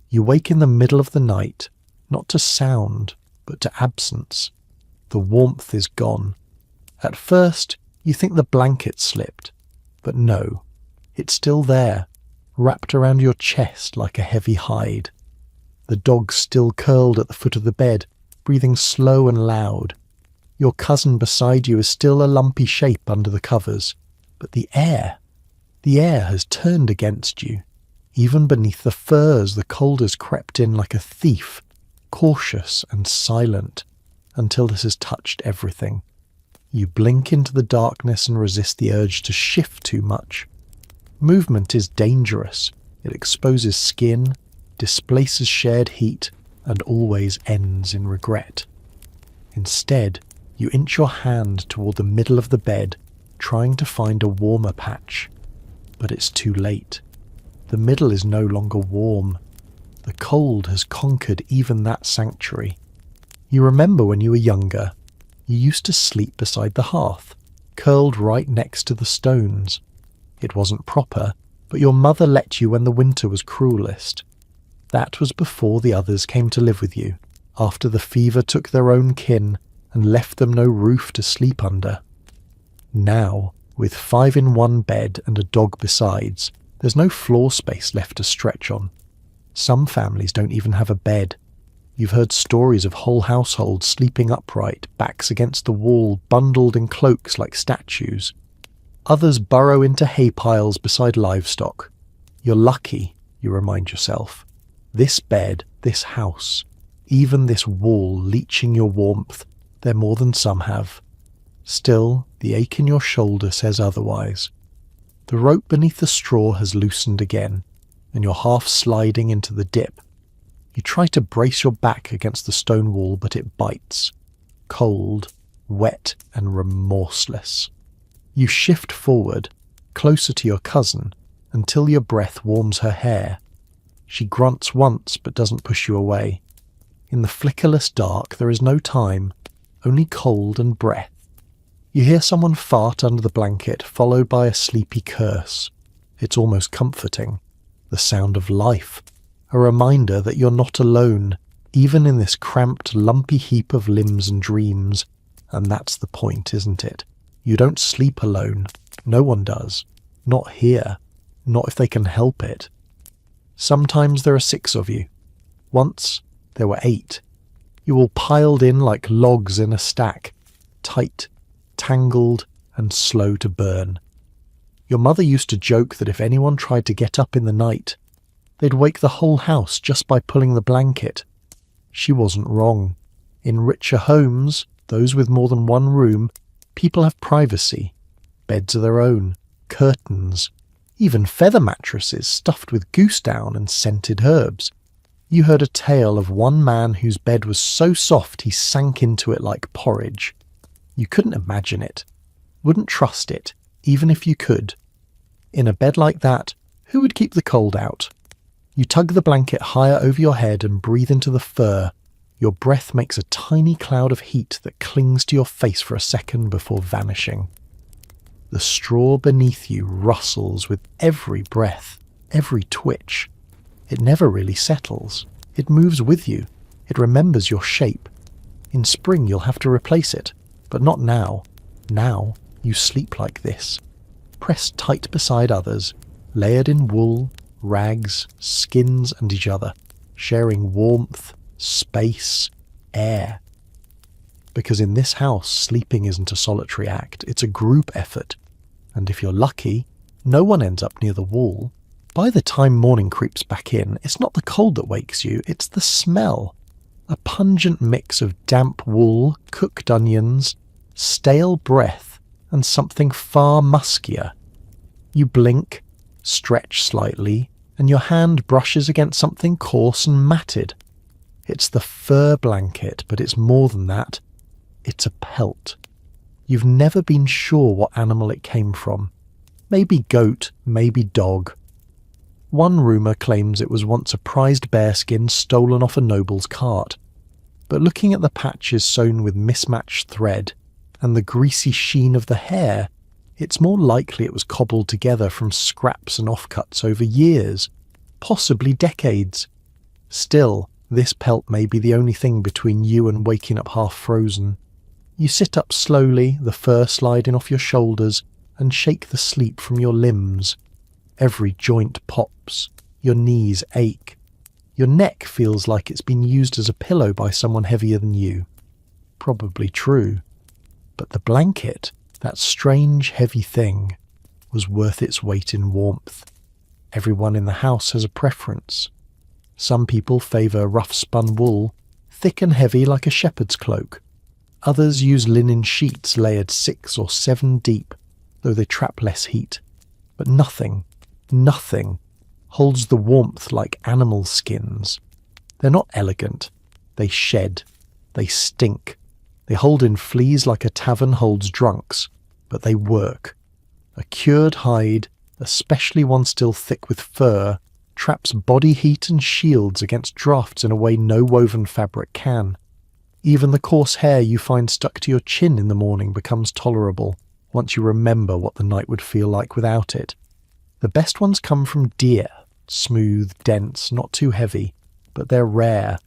You wake in the middle of the night, not to sound, but to absence. The warmth is gone. At first, you think the blanket slipped. But no, it's still there, wrapped around your chest like a heavy hide. The dog's still curled at the foot of the bed, breathing slow and loud. Your cousin beside you is still a lumpy shape under the covers, but the air has turned against you. Even beneath the furs, the cold has crept in like a thief, cautious and silent, until this has touched everything. You blink into the darkness and resist the urge to shift too much. Movement is dangerous. It exposes skin, displaces shared heat, and always ends in regret. Instead, you inch your hand toward the middle of the bed, trying to find a warmer patch. But it's too late. The middle is no longer warm. The cold has conquered even that sanctuary. You remember when you were younger, you used to sleep beside the hearth, curled right next to the stones. It wasn't proper, but your mother let you when the winter was cruelest. That was before the others came to live with you, after the fever took their own kin and left them no roof to sleep under. Now, with 5 in one bed and a dog besides, there's no floor space left to stretch on. Some families don't even have a bed. You've heard stories of whole households sleeping upright, backs against the wall, bundled in cloaks like statues. Others burrow into hay piles beside livestock. You're lucky, you remind yourself. This bed, this house, even this wall leeching your warmth, they're more than some have. Still, the ache in your shoulder says otherwise. The rope beneath the straw has loosened again, and you're half sliding into the dip. You try to brace your back against the stone wall, but it bites. Cold, wet, and remorseless. You shift forward, closer to your cousin, until your breath warms her hair. She grunts once, but doesn't push you away. In the flickerless dark, there is no time, only cold and breath. You hear someone fart under the blanket, followed by a sleepy curse. It's almost comforting. The sound of life. A reminder that you're not alone, even in this cramped, lumpy heap of limbs and dreams. And that's the point, isn't it? You don't sleep alone. No one does. Not here. Not if they can help it. Sometimes there are 6 of you. Once, there were 8. You all piled in like logs in a stack, tight, tangled, and slow to burn. Your mother used to joke that if anyone tried to get up in the night, they'd wake the whole house just by pulling the blanket. She wasn't wrong. In richer homes, those with more than one room, people have privacy. Beds of their own, curtains, even feather mattresses stuffed with goose down and scented herbs. You heard a tale of one man whose bed was so soft he sank into it like porridge. You couldn't imagine it. Wouldn't trust it, even if you could. In a bed like that, who would keep the cold out? You tug the blanket higher over your head and breathe into the fur. Your breath makes a tiny cloud of heat that clings to your face for a second before vanishing. The straw beneath you rustles with every breath, every twitch. It never really settles. It moves with you. It remembers your shape. In spring you'll have to replace it, but not now. Now you sleep like this, pressed tight beside others, layered in wool, rags, skins and each other, sharing warmth, space, air. because in this house, sleeping isn't a solitary act, it's a group effort. And if you're lucky, no one ends up near the wall. By the time morning creeps back in, it's not the cold that wakes you, it's the smell. A pungent mix of damp wool, cooked onions, stale breath, and something far muskier. You blink, stretch slightly, and your hand brushes against something coarse and matted. It's the fur blanket, but it's more than that. It's a pelt. You've never been sure what animal it came from. Maybe goat, maybe dog. One rumour claims it was once a prized bearskin stolen off a noble's cart. But looking at the patches sewn with mismatched thread and the greasy sheen of the hair, it's more likely it was cobbled together from scraps and offcuts over years, possibly decades. Still, this pelt may be the only thing between you and waking up half frozen. You sit up slowly, the fur sliding off your shoulders, and shake the sleep from your limbs. Every joint pops. Your knees ache. Your neck feels like it's been used as a pillow by someone heavier than you. Probably true. But the blanket, that strange heavy thing, was worth its weight in warmth. Everyone in the house has a preference. Some people favour rough-spun wool, thick and heavy like a shepherd's cloak. Others use linen sheets layered 6 or 7 deep, though they trap less heat. But nothing holds the warmth like animal skins. They're not elegant. They shed. They stink. They hold in fleas like a tavern holds drunks, but they work. A cured hide, especially one still thick with fur, traps body heat and shields against drafts in a way no woven fabric can. Even the coarse hair you find stuck to your chin in the morning becomes tolerable once you remember what the night would feel like without it. The best ones come from deer, smooth, dense, not too heavy, but they're rare,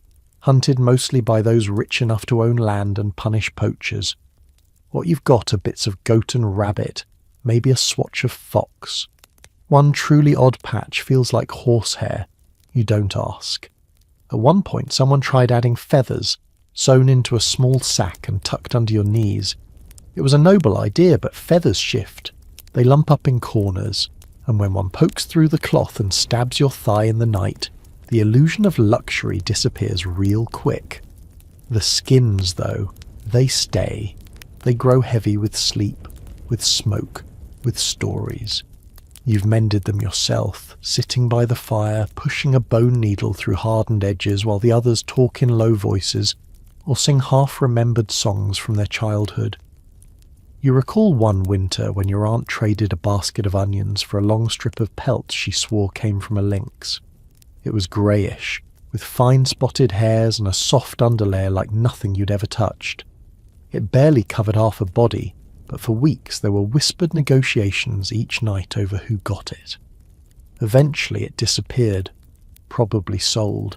hunted mostly by those rich enough to own land and punish poachers. What you've got are bits of goat and rabbit, maybe a swatch of fox. One truly odd patch feels like horsehair. You don't ask. At one point someone tried adding feathers, sewn into a small sack and tucked under your knees. It was a noble idea, but feathers shift. They lump up in corners, and when one pokes through the cloth and stabs your thigh in the night, the illusion of luxury disappears real quick. The skins, though, they stay. They grow heavy with sleep, with smoke, with stories. You've mended them yourself, sitting by the fire, pushing a bone needle through hardened edges while the others talk in low voices or sing half-remembered songs from their childhood. You recall one winter when your aunt traded a basket of onions for a long strip of pelt she swore came from a lynx. It was greyish, with fine spotted hairs and a soft underlayer like nothing you'd ever touched. It barely covered half a body, but for weeks there were whispered negotiations each night over who got it. Eventually it disappeared, probably sold,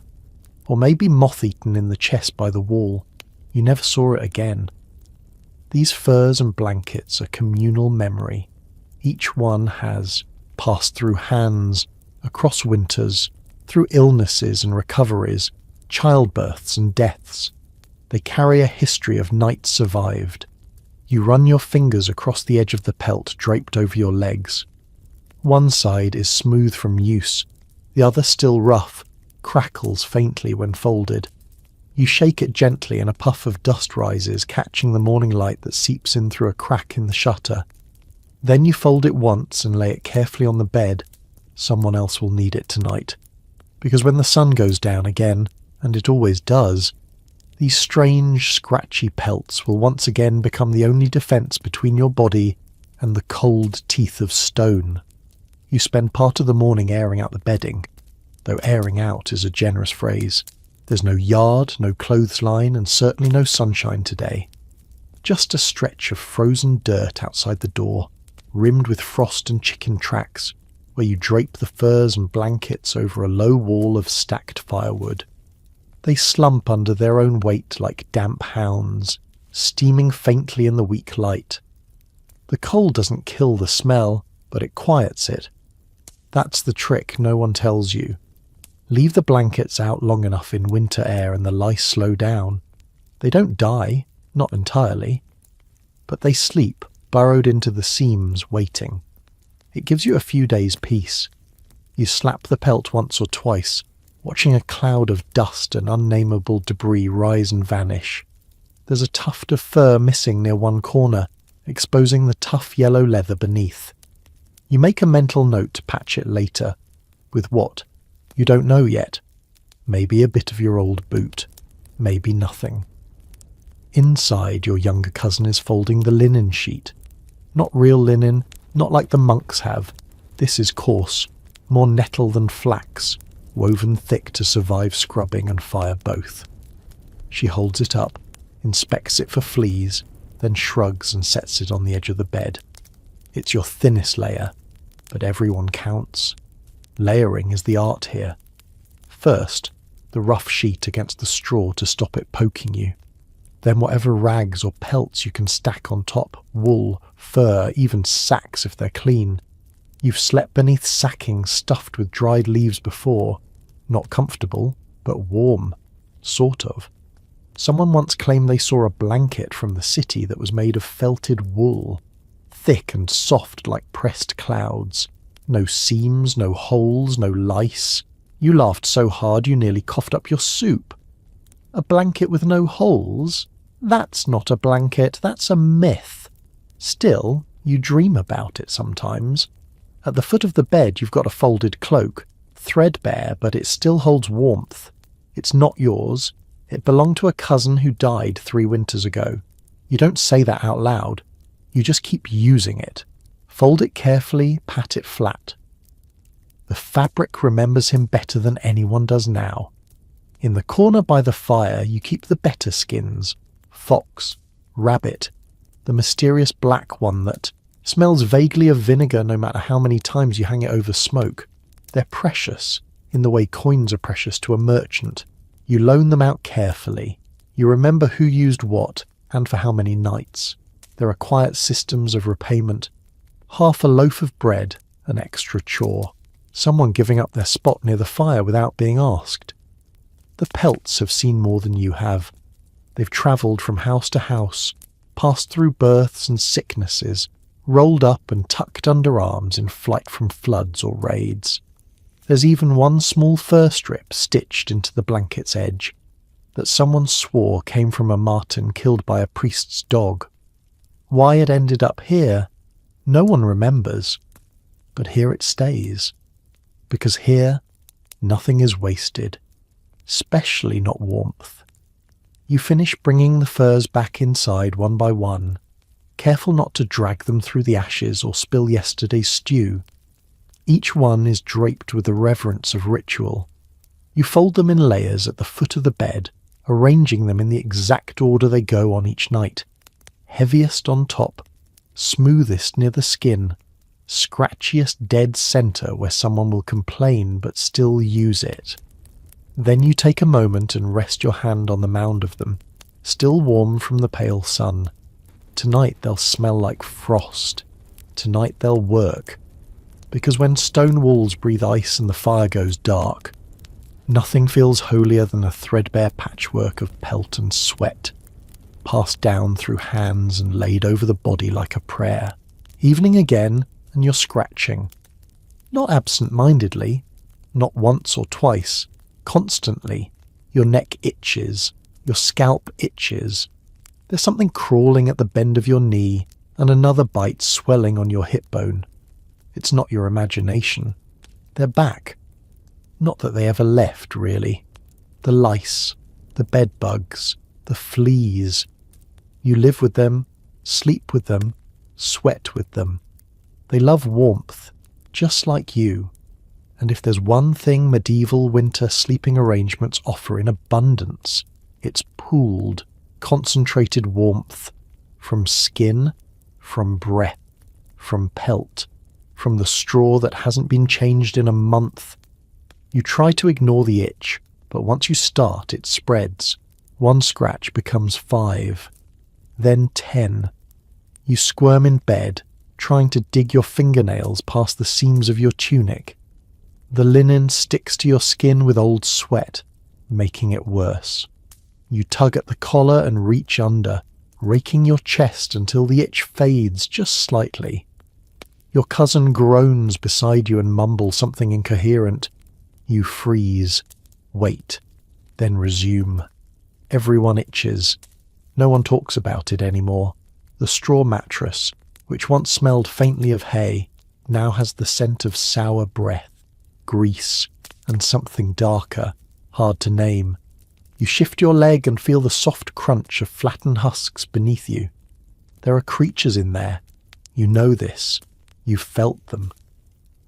or maybe moth-eaten in the chest by the wall. You never saw it again. These furs and blankets are communal memory. Each one has passed through hands, across winters, through illnesses and recoveries, childbirths and deaths. They carry a history of nights survived. You run your fingers across the edge of the pelt draped over your legs. One side is smooth from use, the other still rough, crackles faintly when folded. You shake it gently and a puff of dust rises, catching the morning light that seeps in through a crack in the shutter. Then you fold it once and lay it carefully on the bed. Someone else will need it tonight. Because when the sun goes down again, and it always does, these strange, scratchy pelts will once again become the only defence between your body and the cold teeth of stone. You spend part of the morning airing out the bedding, though airing out is a generous phrase. There's no yard, no clothesline, and certainly no sunshine today. Just a stretch of frozen dirt outside the door, rimmed with frost and chicken tracks, where you drape the furs and blankets over a low wall of stacked firewood. They slump under their own weight like damp hounds, steaming faintly in the weak light. The cold doesn't kill the smell, but it quiets it. That's the trick no one tells you. Leave the blankets out long enough in winter air and the lice slow down. They don't die, Not entirely. But they sleep, burrowed into the seams, waiting. It gives you a few days' peace. You slap the pelt once or twice, watching a cloud of dust and unnameable debris rise and vanish. There's a tuft of fur missing near one corner, exposing the tough yellow leather beneath. You make a mental note to patch it later. With what? You don't know yet. Maybe a bit of your old boot. Maybe nothing. Inside, your younger cousin is folding the linen sheet. Not real linen, not like the monks have. This is coarse, more nettle than flax, woven thick to survive scrubbing and fire both. She holds it up, inspects it for fleas, then shrugs and sets it on the edge of the bed. It's your thinnest layer, but everyone counts. Layering is the art here. First, the rough sheet against the straw to stop it poking you. Then whatever rags or pelts you can stack on top, wool, fur, even sacks if they're clean. You've slept beneath sacking stuffed with dried leaves before. Not comfortable, but warm. Sort of. Someone once claimed they saw a blanket from the city that was made of felted wool. Thick and soft like pressed clouds. No seams, no holes, no lice. You laughed so hard you nearly coughed up your soup. A blanket with no holes? That's not a blanket, that's a myth. Still, you dream about it sometimes. At the foot of the bed you've got a folded cloak, threadbare, but it still holds warmth. It's not yours. It belonged to a cousin who died 3 winters ago. You don't say that out loud. You just keep using it. Fold it carefully, pat it flat. The fabric remembers him better than anyone does now. In the corner by the fire you keep the better skins. Fox, rabbit, the mysterious black one that smells vaguely of vinegar no matter how many times you hang it over smoke. They're precious, in the way coins are precious to a merchant. You loan them out carefully. You remember who used what, and for how many nights. There are quiet systems of repayment. Half a loaf of bread, an extra chore. Someone giving up their spot near the fire without being asked. The pelts have seen more than you have. They've travelled from house to house, passed through births and sicknesses, rolled up and tucked under arms in flight from floods or raids. There's even one small fur strip stitched into the blanket's edge that someone swore came from a marten killed by a priest's dog. Why it ended up here, no one remembers, but here it stays. Because here, nothing is wasted, especially not warmth. You finish bringing the furs back inside one by one, careful not to drag them through the ashes or spill yesterday's stew. Each one is draped with the reverence of ritual. You fold them in layers at the foot of the bed, arranging them in the exact order they go on each night. Heaviest on top, smoothest near the skin, scratchiest dead centre where someone will complain but still use it. Then you take a moment and rest your hand on the mound of them, still warm from the pale sun. Tonight they'll smell like frost. Tonight they'll work. Because when stone walls breathe ice and the fire goes dark, nothing feels holier than a threadbare patchwork of pelt and sweat, passed down through hands and laid over the body like a prayer. Evening again, and you're scratching. Not absent-mindedly, not once or twice, constantly. Your neck itches, your scalp itches. There's something crawling at the bend of your knee, and another bite swelling on your hip bone. It's not your imagination. They're back. Not that they ever left, really. The lice, the bed bugs, the fleas. You live with them, sleep with them, sweat with them. They love warmth, just like you. And if there's one thing medieval winter sleeping arrangements offer in abundance, it's pooled, concentrated warmth. From skin, from breath, from pelt, from the straw that hasn't been changed in a month. You try to ignore the itch, but once you start, it spreads. 1 scratch becomes 5, then 10. You squirm in bed, trying to dig your fingernails past the seams of your tunic. The linen sticks to your skin with old sweat, making it worse. You tug at the collar and reach under, raking your chest until the itch fades just slightly. Your cousin groans beside you and mumbles something incoherent. You freeze, wait, then resume. Everyone itches. No one talks about it anymore. The straw mattress, which once smelled faintly of hay, now has the scent of sour breath, grease, and something darker, hard to name. You shift your leg and feel the soft crunch of flattened husks beneath you. There are creatures in there. You know this. You've felt them.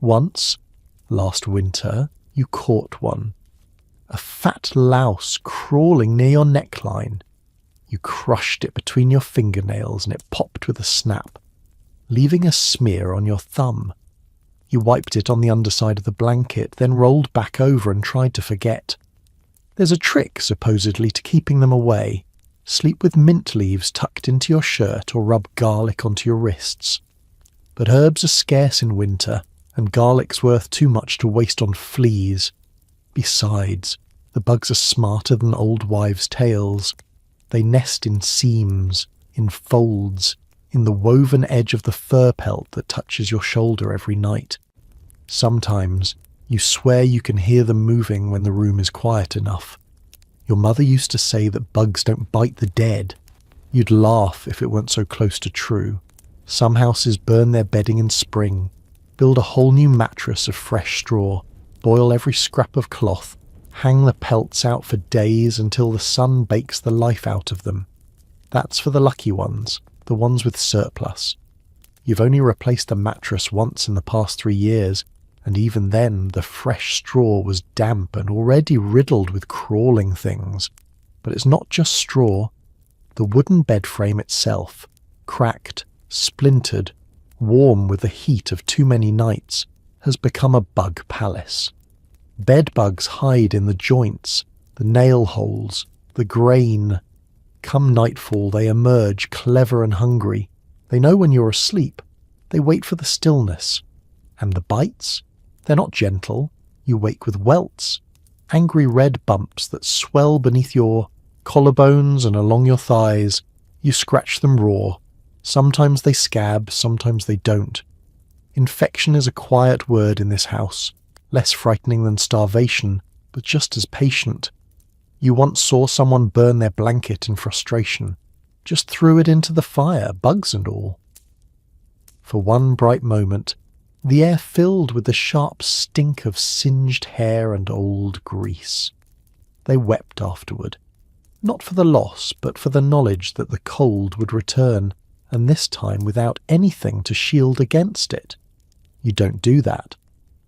Once, last winter, you caught one. A fat louse crawling near your neckline. You crushed it between your fingernails and it popped with a snap, leaving a smear on your thumb. You wiped it on the underside of the blanket, then rolled back over and tried to forget. There's a trick, supposedly, to keeping them away. Sleep with mint leaves tucked into your shirt or rub garlic onto your wrists. But herbs are scarce in winter, and garlic's worth too much to waste on fleas. Besides, the bugs are smarter than old wives' tales. They nest in seams, in folds, in the woven edge of the fur pelt that touches your shoulder every night. Sometimes you swear you can hear them moving when the room is quiet enough. Your mother used to say that bugs don't bite the dead. You'd laugh if it weren't so close to true. Some houses burn their bedding in spring, build a whole new mattress of fresh straw, boil every scrap of cloth, hang the pelts out for days until the sun bakes the life out of them. That's for the lucky ones, the ones with surplus. You've only replaced the mattress once in the past 3 years, and even then the fresh straw was damp and already riddled with crawling things. But it's not just straw. The wooden bed frame itself, cracked, splintered, warm with the heat of too many nights, has become a bug palace. Bed bugs hide in the joints, the nail holes, the grain. Come nightfall they emerge clever and hungry. They know when you're asleep. They wait for the stillness. And the bites? They're not gentle. You wake with welts, angry red bumps that swell beneath your collarbones and along your thighs. You scratch them raw. Sometimes they scab, sometimes they don't. Infection is a quiet word in this house, less frightening than starvation, but just as patient. You once saw someone burn their blanket in frustration, just threw it into the fire, bugs and all. For one bright moment, the air filled with the sharp stink of singed hair and old grease. They wept afterward, not for the loss, but for the knowledge that the cold would return, and this time without anything to shield against it. You don't do that.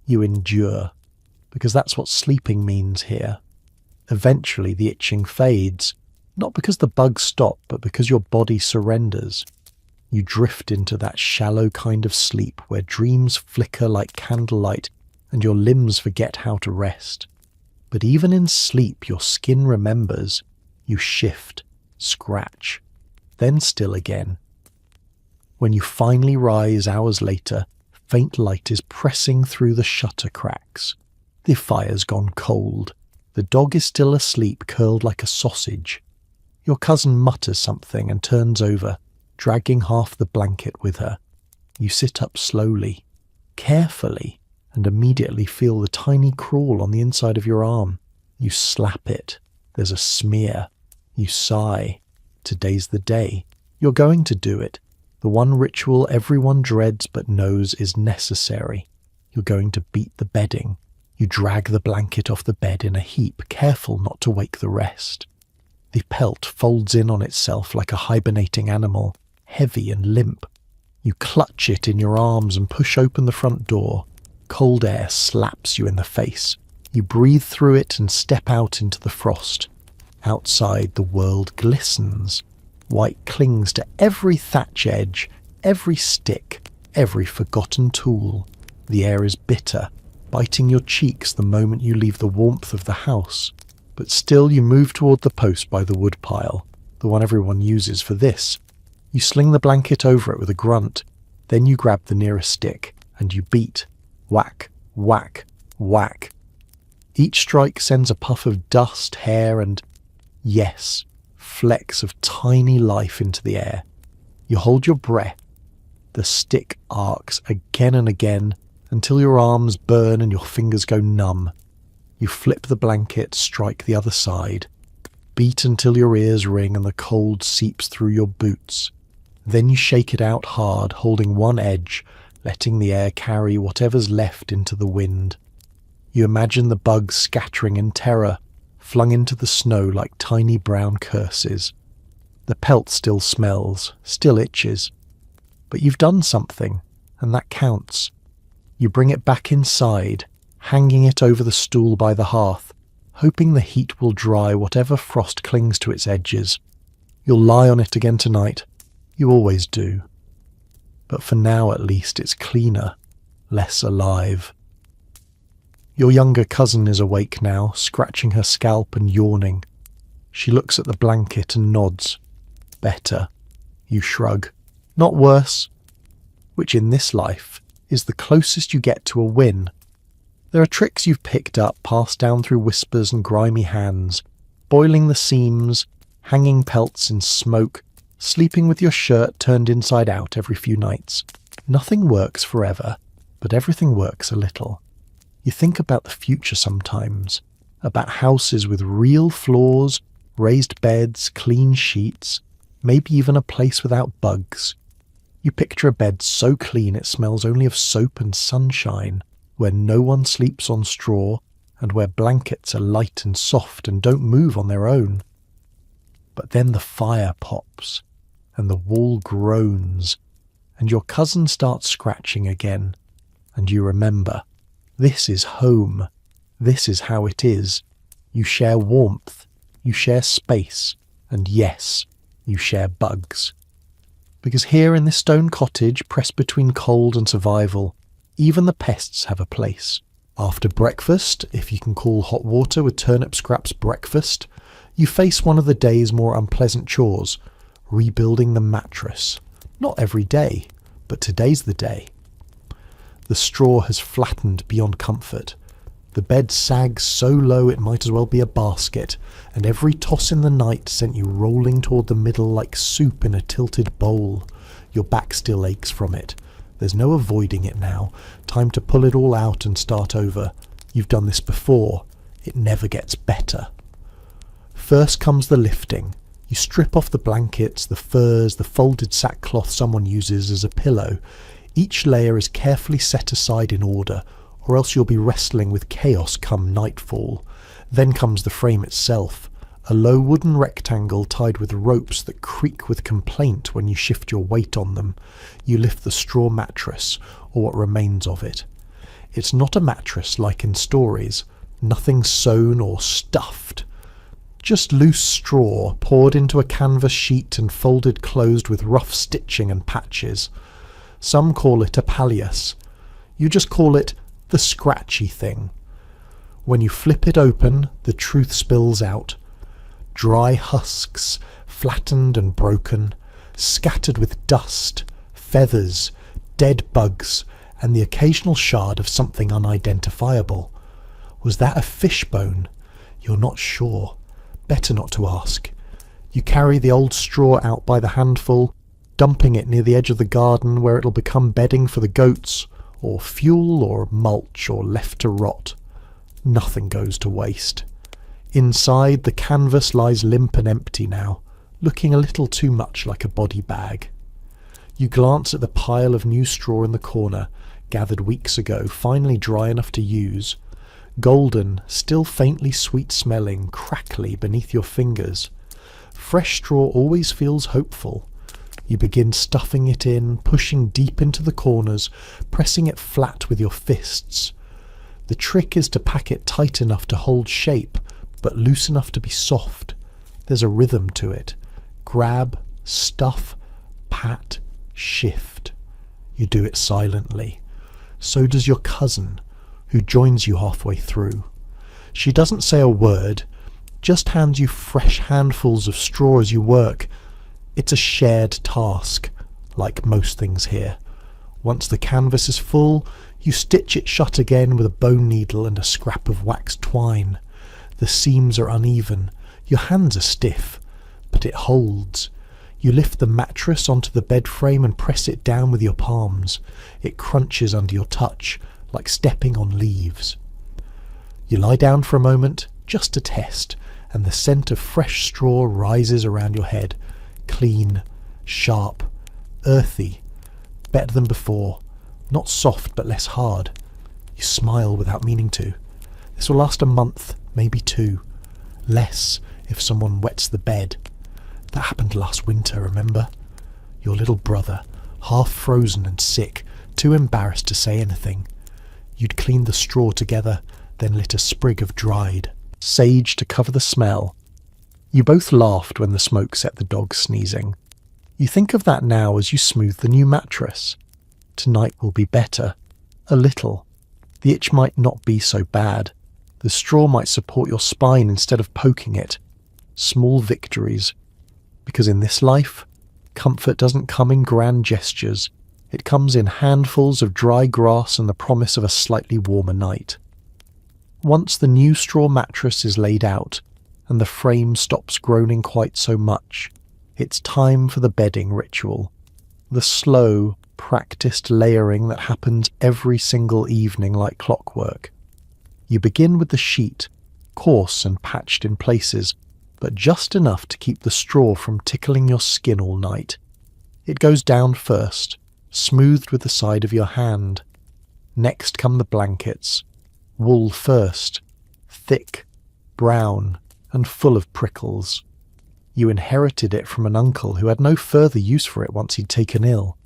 You endure, because that's what sleeping means here. Eventually the itching fades, not because the bugs stop, but because your body surrenders. You drift into that shallow kind of sleep where dreams flicker like candlelight and your limbs forget how to rest. But even in sleep your skin remembers. You shift, scratch, then still again. When you finally rise hours later, faint light is pressing through the shutter cracks. The fire's gone cold. The dog is still asleep, curled like a sausage. Your cousin mutters something and turns over, dragging half the blanket with her. You sit up slowly, carefully, and immediately feel the tiny crawl on the inside of your arm. You slap it. There's a smear. You sigh. Today's the day. You're going to do it. The one ritual everyone dreads but knows is necessary. You're going to beat the bedding. You drag the blanket off the bed in a heap, careful not to wake the rest. The pelt folds in on itself like a hibernating animal, heavy and limp. You clutch it in your arms and push open the front door. Cold air slaps you in the face. You breathe through it and step out into the frost. Outside, the world glistens. White clings to every thatch edge, every stick, every forgotten tool. The air is bitter, biting your cheeks the moment you leave the warmth of the house. But still you move toward the post by the woodpile, the one everyone uses for this. You sling the blanket over it with a grunt. Then you grab the nearest stick, and you beat. Whack, whack, whack. Each strike sends a puff of dust, hair, and, yes, flecks of tiny life into the air. You hold your breath. The stick arcs again and again until your arms burn and your fingers go numb. You flip the blanket, strike the other side, beat until your ears ring and the cold seeps through your boots. Then you shake it out hard, holding one edge, letting the air carry whatever's left into the wind. You imagine the bugs scattering in terror, flung into the snow like tiny brown curses. The pelt still smells, still itches. But you've done something, and that counts. You bring it back inside, hanging it over the stool by the hearth, hoping the heat will dry whatever frost clings to its edges. You'll lie on it again tonight. You always do. But for now at least it's cleaner, less alive. Your younger cousin is awake now, scratching her scalp and yawning. She looks at the blanket and nods. Better. You shrug. Not worse. Which in this life is the closest you get to a win. There are tricks you've picked up, passed down through whispers and grimy hands, boiling the seams, hanging pelts in smoke, sleeping with your shirt turned inside out every few nights. Nothing works forever, but everything works a little. You think about the future sometimes, about houses with real floors, raised beds, clean sheets, maybe even a place without bugs. You picture a bed so clean it smells only of soap and sunshine, where no one sleeps on straw, and where blankets are light and soft and don't move on their own. But then the fire pops, and the wall groans, and your cousin starts scratching again, and you remember. This is home. This is how it is. You share warmth, you share space, and yes, you share bugs. Because here in this stone cottage, pressed between cold and survival, even the pests have a place. After breakfast, if you can call hot water with turnip scraps breakfast, you face one of the day's more unpleasant chores, rebuilding the mattress. Not every day, but today's the day. The straw has flattened beyond comfort. The bed sags so low it might as well be a basket, and every toss in the night sent you rolling toward the middle like soup in a tilted bowl. Your back still aches from it. There's no avoiding it now. Time to pull it all out and start over. You've done this before. It never gets better. First comes the lifting. You strip off the blankets, the furs, the folded sackcloth someone uses as a pillow. Each layer is carefully set aside in order, or else you'll be wrestling with chaos come nightfall. Then comes the frame itself, a low wooden rectangle tied with ropes that creak with complaint when you shift your weight on them. You lift the straw mattress, or what remains of it. It's not a mattress like in stories, nothing sewn or stuffed. Just loose straw poured into a canvas sheet and folded closed with rough stitching and patches. Some call it a palliasse. You just call it the scratchy thing. When you flip it open, the truth spills out. Dry husks, flattened and broken, scattered with dust, feathers, dead bugs, and the occasional shard of something unidentifiable. Was that a fish bone? You're not sure. Better not to ask. You carry the old straw out by the handful, dumping it near the edge of the garden where it'll become bedding for the goats, or fuel or mulch or left to rot. Nothing goes to waste. Inside, the canvas lies limp and empty now, looking a little too much like a body bag. You glance at the pile of new straw in the corner, gathered weeks ago, finally dry enough to use. Golden, still faintly sweet-smelling, crackly beneath your fingers. Fresh straw always feels hopeful. You begin stuffing it in, pushing deep into the corners, pressing it flat with your fists. The trick is to pack it tight enough to hold shape, but loose enough to be soft. There's a rhythm to it. Grab, stuff, pat, shift. You do it silently. So does your cousin, who joins you halfway through. She doesn't say a word, just hands you fresh handfuls of straw as you work. It's a shared task, like most things here. Once the canvas is full, you stitch it shut again with a bone needle and a scrap of waxed twine. The seams are uneven, your hands are stiff, but it holds. You lift the mattress onto the bed frame and press it down with your palms. It crunches under your touch, like stepping on leaves. You lie down for a moment, just to test, and the scent of fresh straw rises around your head. Clean, sharp, earthy, better than before. Not soft, but less hard. You smile without meaning to. This will last a month, maybe 2. Less if someone wets the bed. That happened last winter, remember? Your little brother, half frozen and sick, too embarrassed to say anything. You'd cleaned the straw together, then lit a sprig of dried sage to cover the smell. You both laughed when the smoke set the dog sneezing. You think of that now as you smooth the new mattress. Tonight will be better. A little. The itch might not be so bad. The straw might support your spine instead of poking it. Small victories. Because in this life, comfort doesn't come in grand gestures. It comes in handfuls of dry grass and the promise of a slightly warmer night. Once the new straw mattress is laid out, and the frame stops groaning quite so much, it's time for the bedding ritual. The slow, practiced layering that happens every single evening like clockwork. You begin with the sheet, coarse and patched in places, but just enough to keep the straw from tickling your skin all night. It goes down first, smoothed with the side of your hand. Next come the blankets. Wool first, thick, brown, and full of prickles. You inherited it from an uncle who had no further use for it once he'd taken ill.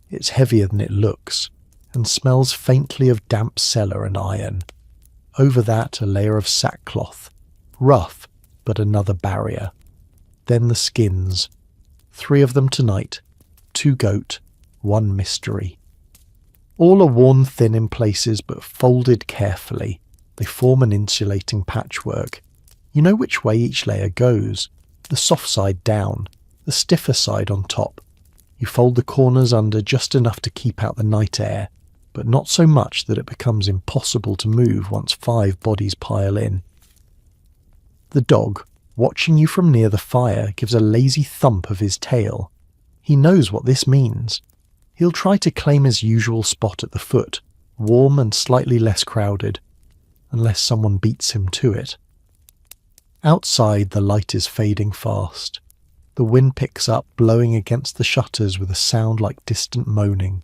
It's heavier than it looks, and smells faintly of damp cellar and iron. Over that a layer of sackcloth, rough, but another barrier. Then the skins. 3 of them tonight, 2 goat, 1 mystery. All are worn thin in places but folded carefully. They form an insulating patchwork. You know which way each layer goes. The soft side down, the stiffer side on top. You fold the corners under just enough to keep out the night air, but not so much that it becomes impossible to move once 5 bodies pile in. The dog, watching you from near the fire, gives a lazy thump of his tail. He knows what this means. He'll try to claim his usual spot at the foot, warm and slightly less crowded, unless someone beats him to it. Outside, the light is fading fast. The wind picks up, blowing against the shutters with a sound like distant moaning.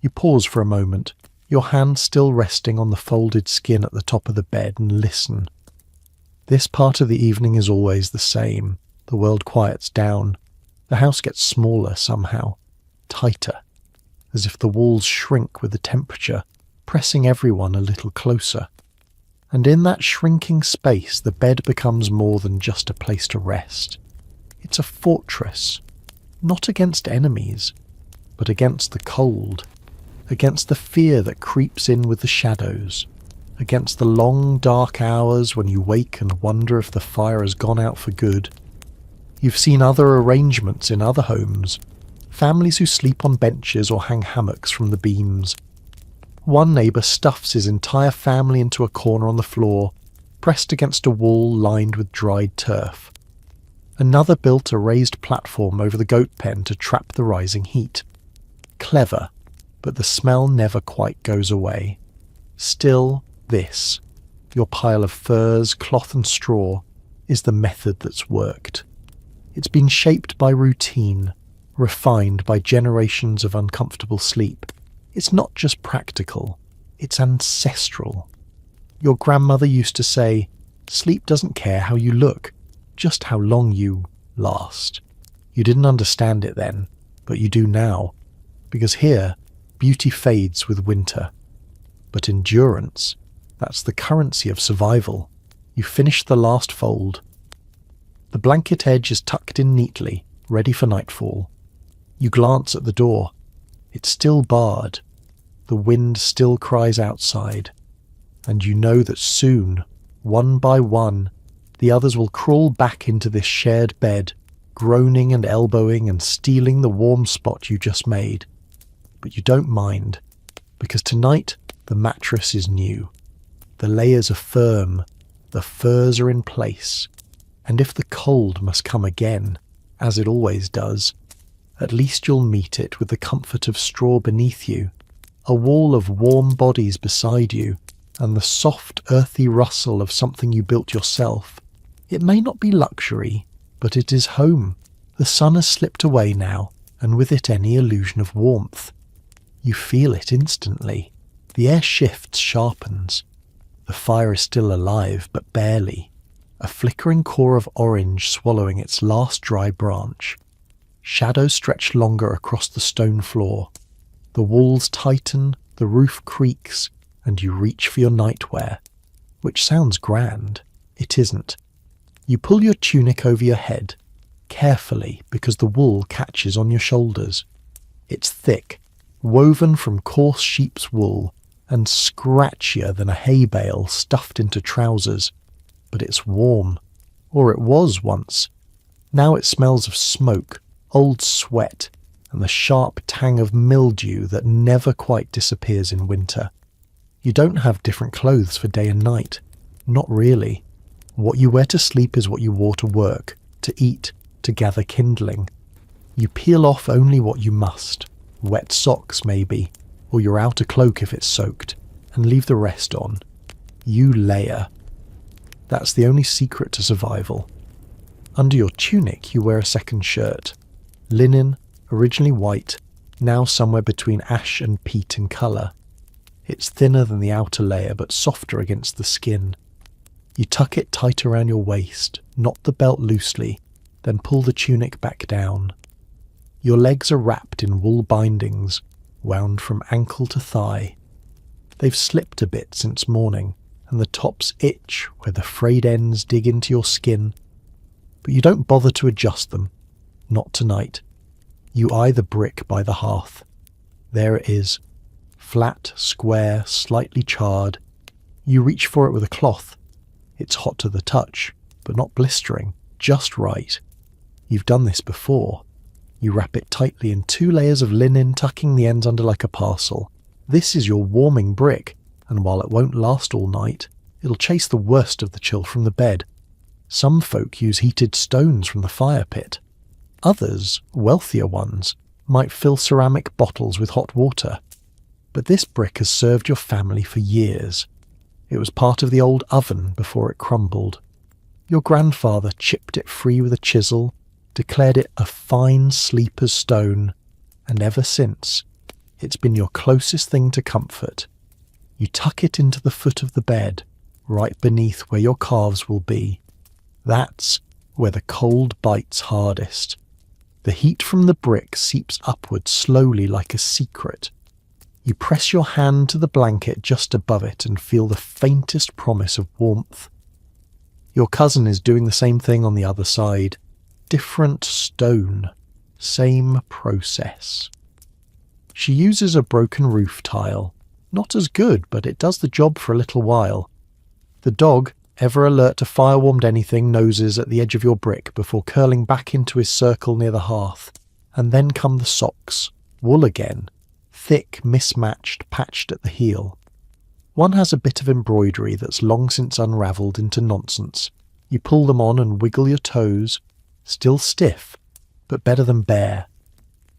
You pause for a moment, your hand still resting on the folded skin at the top of the bed, and listen. This part of the evening is always the same. The world quiets down. The house gets smaller somehow, tighter, as if the walls shrink with the temperature, pressing everyone a little closer. And in that shrinking space, the bed becomes more than just a place to rest. It's a fortress, not against enemies, but against the cold, against the fear that creeps in with the shadows, against the long dark hours when you wake and wonder if the fire has gone out for good. You've seen other arrangements in other homes, families who sleep on benches or hang hammocks from the beams. One neighbour stuffs his entire family into a corner on the floor, pressed against a wall lined with dried turf. Another built a raised platform over the goat pen to trap the rising heat. Clever, but the smell never quite goes away. Still, this, your pile of furs, cloth and straw, is the method that's worked. It's been shaped by routine, refined by generations of uncomfortable sleep. It's not just practical, it's ancestral. Your grandmother used to say, sleep doesn't care how you look, just how long you last. You didn't understand it then, but you do now, because here, beauty fades with winter. But endurance, that's the currency of survival. You finish the last fold. The blanket edge is tucked in neatly, ready for nightfall. You glance at the door. It's still barred. The wind still cries outside. And you know that soon, one by one, the others will crawl back into this shared bed, groaning and elbowing and stealing the warm spot you just made. But you don't mind, because tonight the mattress is new. The layers are firm, the furs are in place, And if the cold must come again, as it always does, at least you'll meet it with the comfort of straw beneath you, a wall of warm bodies beside you, and the soft, earthy rustle of something you built yourself. It may not be luxury, but it is home. The sun has slipped away now, and with it any illusion of warmth. You feel it instantly. The air shifts, sharpens. The fire is still alive, but barely. A flickering core of orange swallowing its last dry branch. Shadows stretch longer across the stone floor. The walls tighten, the roof creaks, and you reach for your nightwear. Which sounds grand. It isn't. You pull your tunic over your head, carefully because the wool catches on your shoulders. It's thick, woven from coarse sheep's wool, and scratchier than a hay bale stuffed into trousers. But it's warm. Or it was once. Now it smells of smoke, old sweat, and the sharp tang of mildew that never quite disappears in winter. You don't have different clothes for day and night. Not really. What you wear to sleep is what you wore to work, to eat, to gather kindling. You peel off only what you must. Wet socks, maybe, or your outer cloak if it's soaked, and leave the rest on. You layer. That's the only secret to survival. Under your tunic you wear a second shirt. Linen, originally white, now somewhere between ash and peat in colour. It's thinner than the outer layer, but softer against the skin. You tuck it tight around your waist, knot the belt loosely, then pull the tunic back down. Your legs are wrapped in wool bindings, wound from ankle to thigh. They've slipped a bit since morning, and the tops itch where the frayed ends dig into your skin. But you don't bother to adjust them. Not tonight. You eye the brick by the hearth. There it is. Flat, square, slightly charred. You reach for it with a cloth. It's hot to the touch, but not blistering, just right. You've done this before. You wrap it tightly in 2 layers of linen, tucking the ends under like a parcel. This is your warming brick, and while it won't last all night, it'll chase the worst of the chill from the bed. Some folk use heated stones from the fire pit. Others, wealthier ones, might fill ceramic bottles with hot water. But this brick has served your family for years. It was part of the old oven before it crumbled. Your grandfather chipped it free with a chisel, declared it a fine sleeper's stone, and ever since, it's been your closest thing to comfort. You tuck it into the foot of the bed, right beneath where your calves will be. That's where the cold bites hardest. The heat from the brick seeps upward slowly like a secret. You press your hand to the blanket just above it and feel the faintest promise of warmth. Your cousin is doing the same thing on the other side. Different stone, same process. She uses a broken roof tile. Not as good, but it does the job for a little while. The dog, ever alert to fire-warmed anything, noses at the edge of your brick before curling back into his circle near the hearth. And then come the socks, wool again, thick, mismatched, patched at the heel. One has a bit of embroidery that's long since unravelled into nonsense. You pull them on and wiggle your toes, still stiff, but better than bare.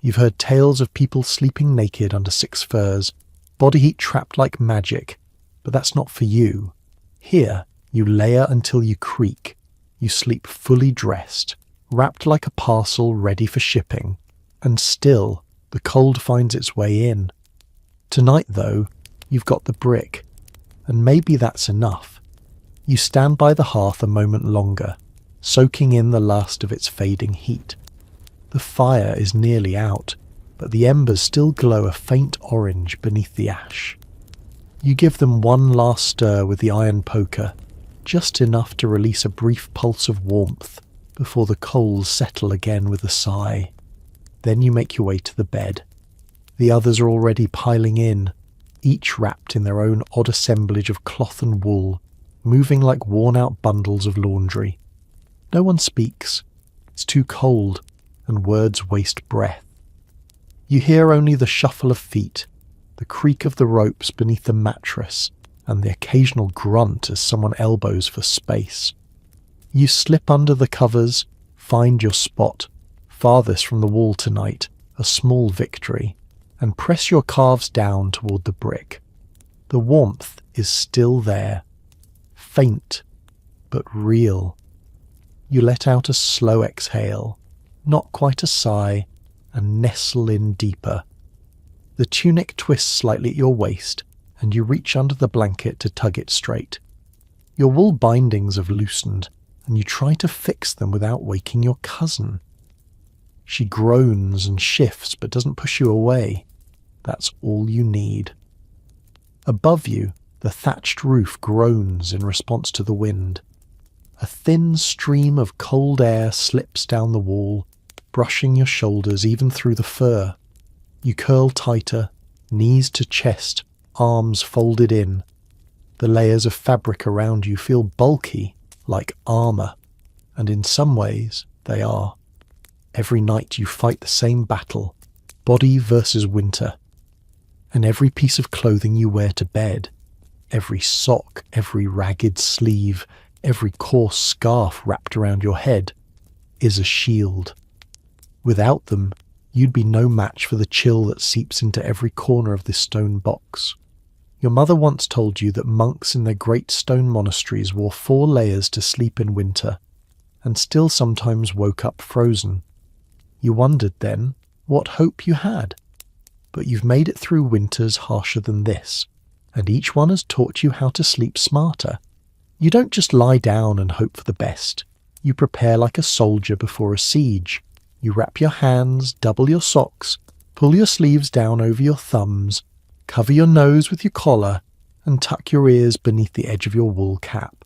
You've heard tales of people sleeping naked under 6 furs, body heat trapped like magic, but that's not for you. Here, you layer until you creak. You sleep fully dressed, wrapped like a parcel ready for shipping, and still the cold finds its way in. Tonight, though, you've got the brick, and maybe that's enough. You stand by the hearth a moment longer, soaking in the last of its fading heat. The fire is nearly out, but the embers still glow a faint orange beneath the ash. You give them one last stir with the iron poker, just enough to release a brief pulse of warmth before the coals settle again with a sigh. Then you make your way to the bed. The others are already piling in, each wrapped in their own odd assemblage of cloth and wool, moving like worn-out bundles of laundry. No one speaks. It's too cold, and words waste breath. You hear only the shuffle of feet, the creak of the ropes beneath the mattress, and the occasional grunt as someone elbows for space. You slip under the covers, find your spot, farthest from the wall tonight, a small victory, and press your calves down toward the brick. The warmth is still there, faint but real. You let out a slow exhale, not quite a sigh, and nestle in deeper. The tunic twists slightly at your waist, and you reach under the blanket to tug it straight. Your wool bindings have loosened, and you try to fix them without waking your cousin. She groans and shifts but doesn't push you away. That's all you need. Above you, the thatched roof groans in response to the wind. A thin stream of cold air slips down the wall, brushing your shoulders even through the fur. You curl tighter, knees to chest, arms folded in. The layers of fabric around you feel bulky, like armour, and in some ways they are. Every night you fight the same battle, body versus winter. And every piece of clothing you wear to bed, every sock, every ragged sleeve, every coarse scarf wrapped around your head, is a shield. Without them, you'd be no match for the chill that seeps into every corner of this stone box. Your mother once told you that monks in their great stone monasteries wore 4 layers to sleep in winter, and still sometimes woke up frozen. You wondered then what hope you had. But you've made it through winters harsher than this, and each one has taught you how to sleep smarter. You don't just lie down and hope for the best. You prepare like a soldier before a siege. You wrap your hands, double your socks, pull your sleeves down over your thumbs, cover your nose with your collar, and tuck your ears beneath the edge of your wool cap.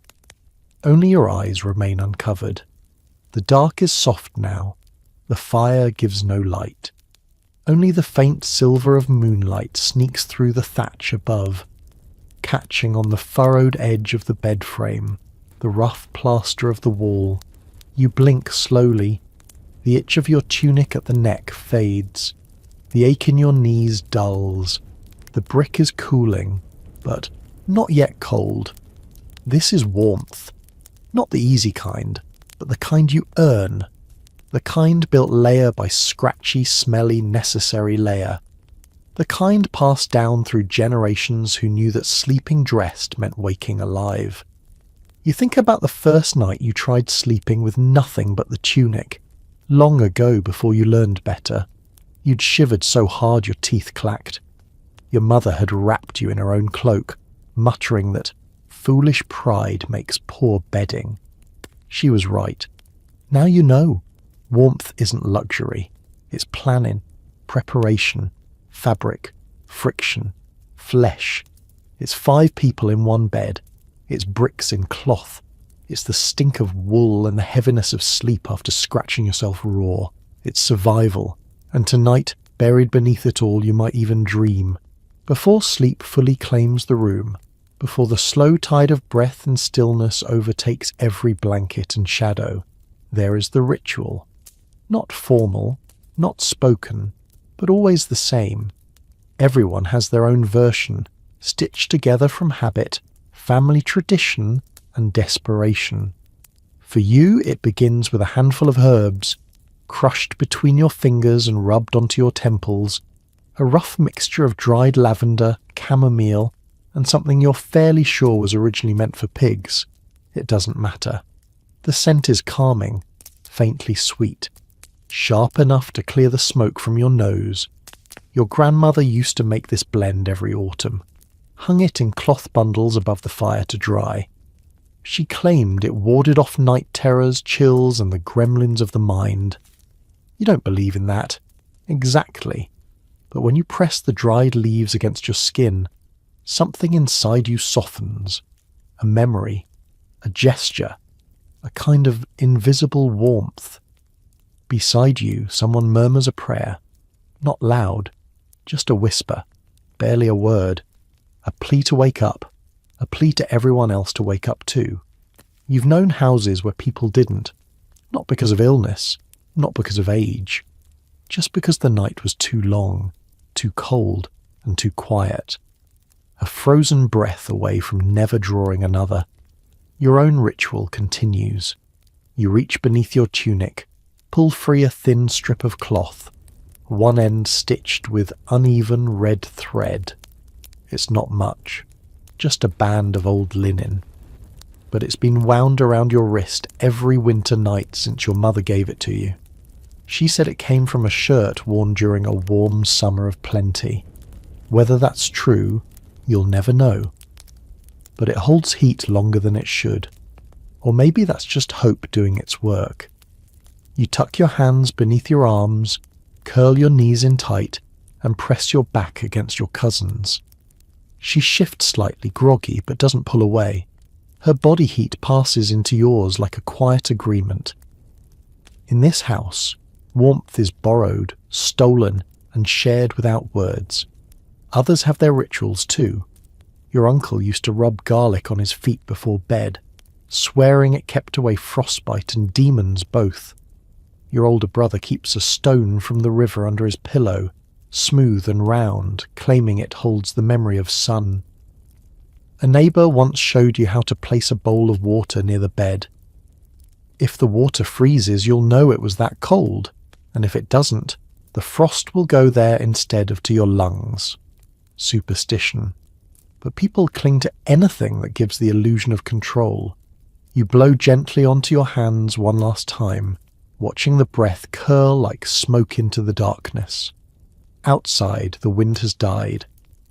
Only your eyes remain uncovered. The dark is soft now. The fire gives no light. Only the faint silver of moonlight sneaks through the thatch above, catching on the furrowed edge of the bed frame, the rough plaster of the wall. You blink slowly. The itch of your tunic at the neck fades. The ache in your knees dulls. The brick is cooling, but not yet cold. This is warmth. Not the easy kind, but the kind you earn. The kind built layer by scratchy, smelly, necessary layer. The kind passed down through generations who knew that sleeping dressed meant waking alive. You think about the first night you tried sleeping with nothing but the tunic, long ago before you learned better. You'd shivered so hard your teeth clacked. Your mother had wrapped you in her own cloak, muttering that foolish pride makes poor bedding. She was right. Now you know. Warmth isn't luxury. It's planning, preparation, fabric, friction, flesh. It's 5 people in one bed. It's bricks in cloth. It's the stink of wool and the heaviness of sleep after scratching yourself raw. It's survival. And tonight, buried beneath it all, you might even dream. Before sleep fully claims the room, before the slow tide of breath and stillness overtakes every blanket and shadow, there is the ritual. Not formal, not spoken, but always the same. Everyone has their own version, stitched together from habit, family tradition, and desperation. For you, it begins with a handful of herbs, crushed between your fingers and rubbed onto your temples, a rough mixture of dried lavender, chamomile, and something you're fairly sure was originally meant for pigs. It doesn't matter. The scent is calming, faintly sweet, sharp enough to clear the smoke from your nose. Your grandmother used to make this blend every autumn, hung it in cloth bundles above the fire to dry. She claimed it warded off night terrors, chills, and the gremlins of the mind. You don't believe in that. Exactly. But when you press the dried leaves against your skin, something inside you softens. A memory, a gesture, a kind of invisible warmth. Beside you, someone murmurs a prayer. Not loud, just a whisper, barely a word. A plea to wake up, a plea to everyone else to wake up too. You've known houses where people didn't, not because of illness, not because of age, just because the night was too long, too cold, and too quiet. A frozen breath away from never drawing another. Your own ritual continues. You reach beneath your tunic, pull free a thin strip of cloth, one end stitched with uneven red thread. It's not much, just a band of old linen. But it's been wound around your wrist every winter night since your mother gave it to you. She said it came from a shirt worn during a warm summer of plenty. Whether that's true, you'll never know. But it holds heat longer than it should. Or maybe that's just hope doing its work. You tuck your hands beneath your arms, curl your knees in tight, and press your back against your cousin's. She shifts slightly, groggy, but doesn't pull away. Her body heat passes into yours like a quiet agreement. In this house, warmth is borrowed, stolen, and shared without words. Others have their rituals too. Your uncle used to rub garlic on his feet before bed, swearing it kept away frostbite and demons both. Your older brother keeps a stone from the river under his pillow, smooth and round, claiming it holds the memory of sun. A neighbour once showed you how to place a bowl of water near the bed. If the water freezes, you'll know it was that cold, and if it doesn't, the frost will go there instead of to your lungs. Superstition. But people cling to anything that gives the illusion of control. You blow gently onto your hands one last time, watching the breath curl like smoke into the darkness. Outside, the wind has died.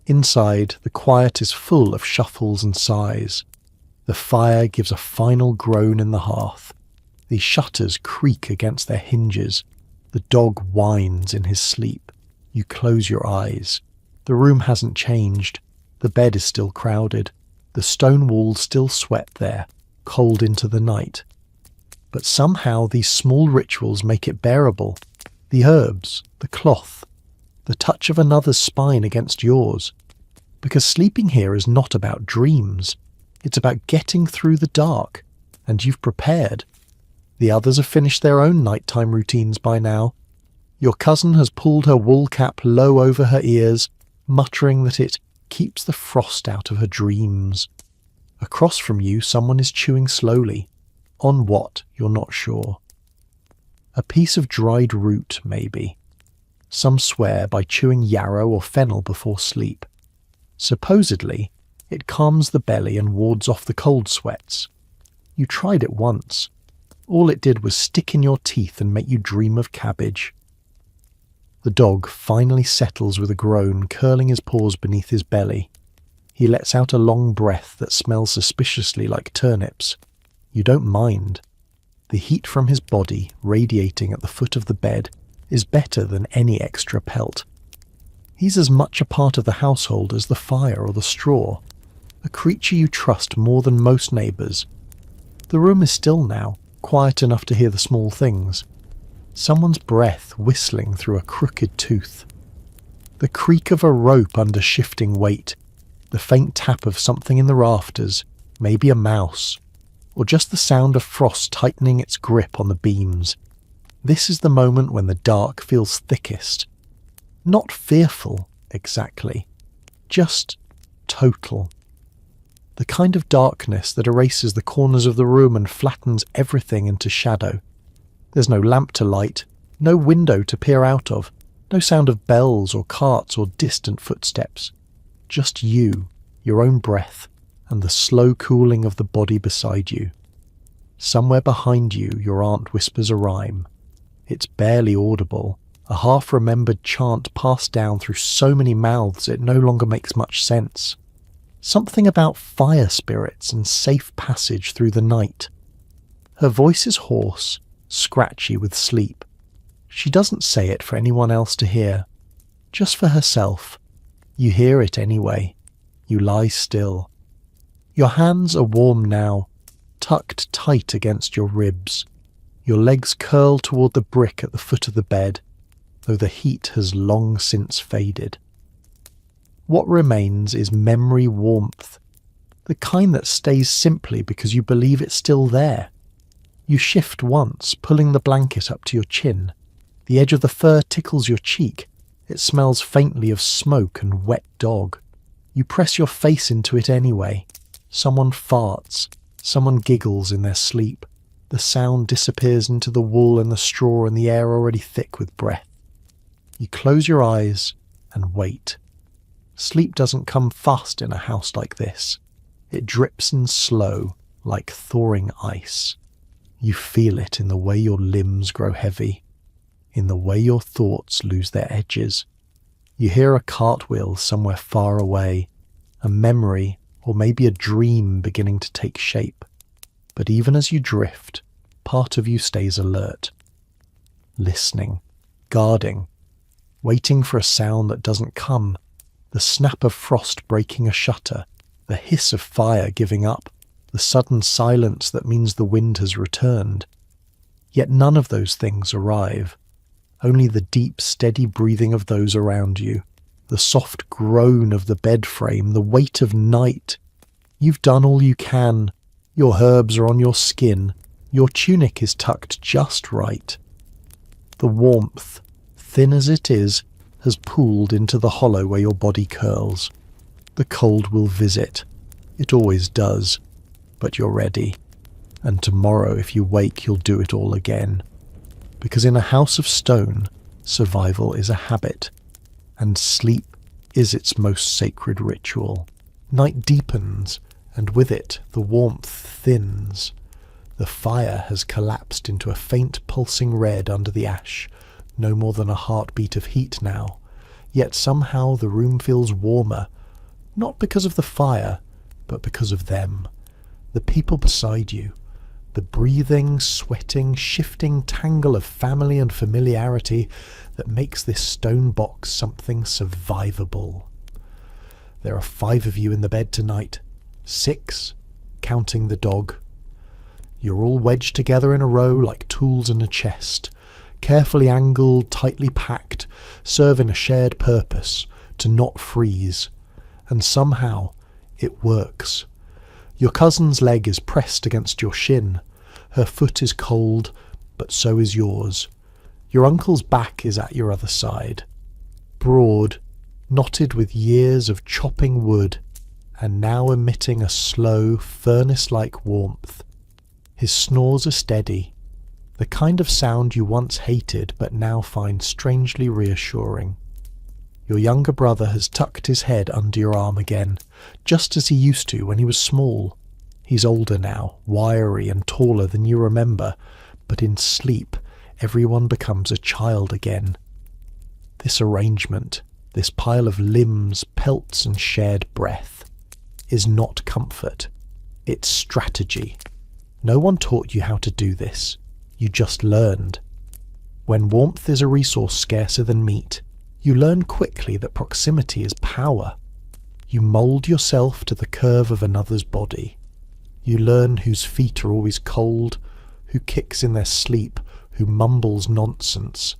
Inside, the quiet is full of shuffles and sighs. The fire gives a final groan in the hearth. The shutters creak against their hinges. The dog whines in his sleep. You close your eyes. The room hasn't changed. The bed is still crowded. The stone walls still sweat there, cold into the night. But somehow these small rituals make it bearable. The herbs, the cloth, the touch of another's spine against yours. Because sleeping here is not about dreams. It's about getting through the dark, and you've prepared. The others have finished their own nighttime routines by now. Your cousin has pulled her wool cap low over her ears, muttering that it keeps the frost out of her dreams. Across from you, someone is chewing slowly. On what, you're not sure. A piece of dried root, maybe. Some swear by chewing yarrow or fennel before sleep. Supposedly, it calms the belly and wards off the cold sweats. You tried it once. All it did was stick in your teeth and make you dream of cabbage. The dog finally settles with a groan, curling his paws beneath his belly. He lets out a long breath that smells suspiciously like turnips. You don't mind. The heat from his body, radiating at the foot of the bed, is better than any extra pelt. He's as much a part of the household as the fire or the straw, a creature you trust more than most neighbours. The room is still now, quiet enough to hear the small things. Someone's breath whistling through a crooked tooth. The creak of a rope under shifting weight, the faint tap of something in the rafters, maybe a mouse, or just the sound of frost tightening its grip on the beams. This is the moment when the dark feels thickest. Not fearful, exactly. Just total. The kind of darkness that erases the corners of the room and flattens everything into shadow. There's no lamp to light, no window to peer out of, no sound of bells or carts or distant footsteps. Just you, your own breath, and the slow cooling of the body beside you. Somewhere behind you, your aunt whispers a rhyme. It's barely audible, a half-remembered chant passed down through so many mouths it no longer makes much sense. Something about fire spirits and safe passage through the night. Her voice is hoarse, scratchy with sleep. She doesn't say it for anyone else to hear, just for herself. You hear it anyway. You lie still. Your hands are warm now, tucked tight against your ribs. Your legs curl toward the brick at the foot of the bed, though the heat has long since faded. What remains is memory warmth, the kind that stays simply because you believe it's still there. You shift once, pulling the blanket up to your chin. The edge of the fur tickles your cheek. It smells faintly of smoke and wet dog. You press your face into it anyway. Someone farts. Someone giggles in their sleep. The sound disappears into the wool and the straw and the air already thick with breath. You close your eyes and wait. Sleep doesn't come fast in a house like this. It drips in slow, like thawing ice. You feel it in the way your limbs grow heavy, in the way your thoughts lose their edges. You hear a cartwheel somewhere far away, a memory or maybe a dream beginning to take shape. But even as you drift, part of you stays alert, listening, guarding, waiting for a sound that doesn't come, the snap of frost breaking a shutter, the hiss of fire giving up, the sudden silence that means the wind has returned. Yet none of those things arrive. Only the deep, steady breathing of those around you, the soft groan of the bed frame, the weight of night. You've done all you can. Your herbs are on your skin. Your tunic is tucked just right. The warmth, thin as it is, has pooled into the hollow where your body curls. The cold will visit. It always does. But you're ready. And tomorrow, if you wake, you'll do it all again. Because in a house of stone, survival is a habit, and sleep is its most sacred ritual. Night deepens, and with it the warmth thins. The fire has collapsed into a faint pulsing red under the ash, no more than a heartbeat of heat now, yet somehow the room feels warmer, not because of the fire, but because of them, the people beside you. The breathing, sweating, shifting tangle of family and familiarity that makes this stone box something survivable. There are 5 of you in the bed tonight, 6, counting the dog. You're all wedged together in a row like tools in a chest, carefully angled, tightly packed, serving a shared purpose, to not freeze. And somehow it works. Your cousin's leg is pressed against your shin. Her foot is cold, but so is yours. Your uncle's back is at your other side. Broad, knotted with years of chopping wood, and now emitting a slow, furnace-like warmth. His snores are steady, the kind of sound you once hated but now find strangely reassuring. Your younger brother has tucked his head under your arm again, just as he used to when he was small. He's older now, wiry and taller than you remember, but in sleep everyone becomes a child again. This arrangement, this pile of limbs, pelts and shared breath, is not comfort. It's strategy. No one taught you how to do this. You just learned. When warmth is a resource scarcer than meat, you learn quickly that proximity is power. You mould yourself to the curve of another's body. You learn whose feet are always cold, who kicks in their sleep, who mumbles nonsense.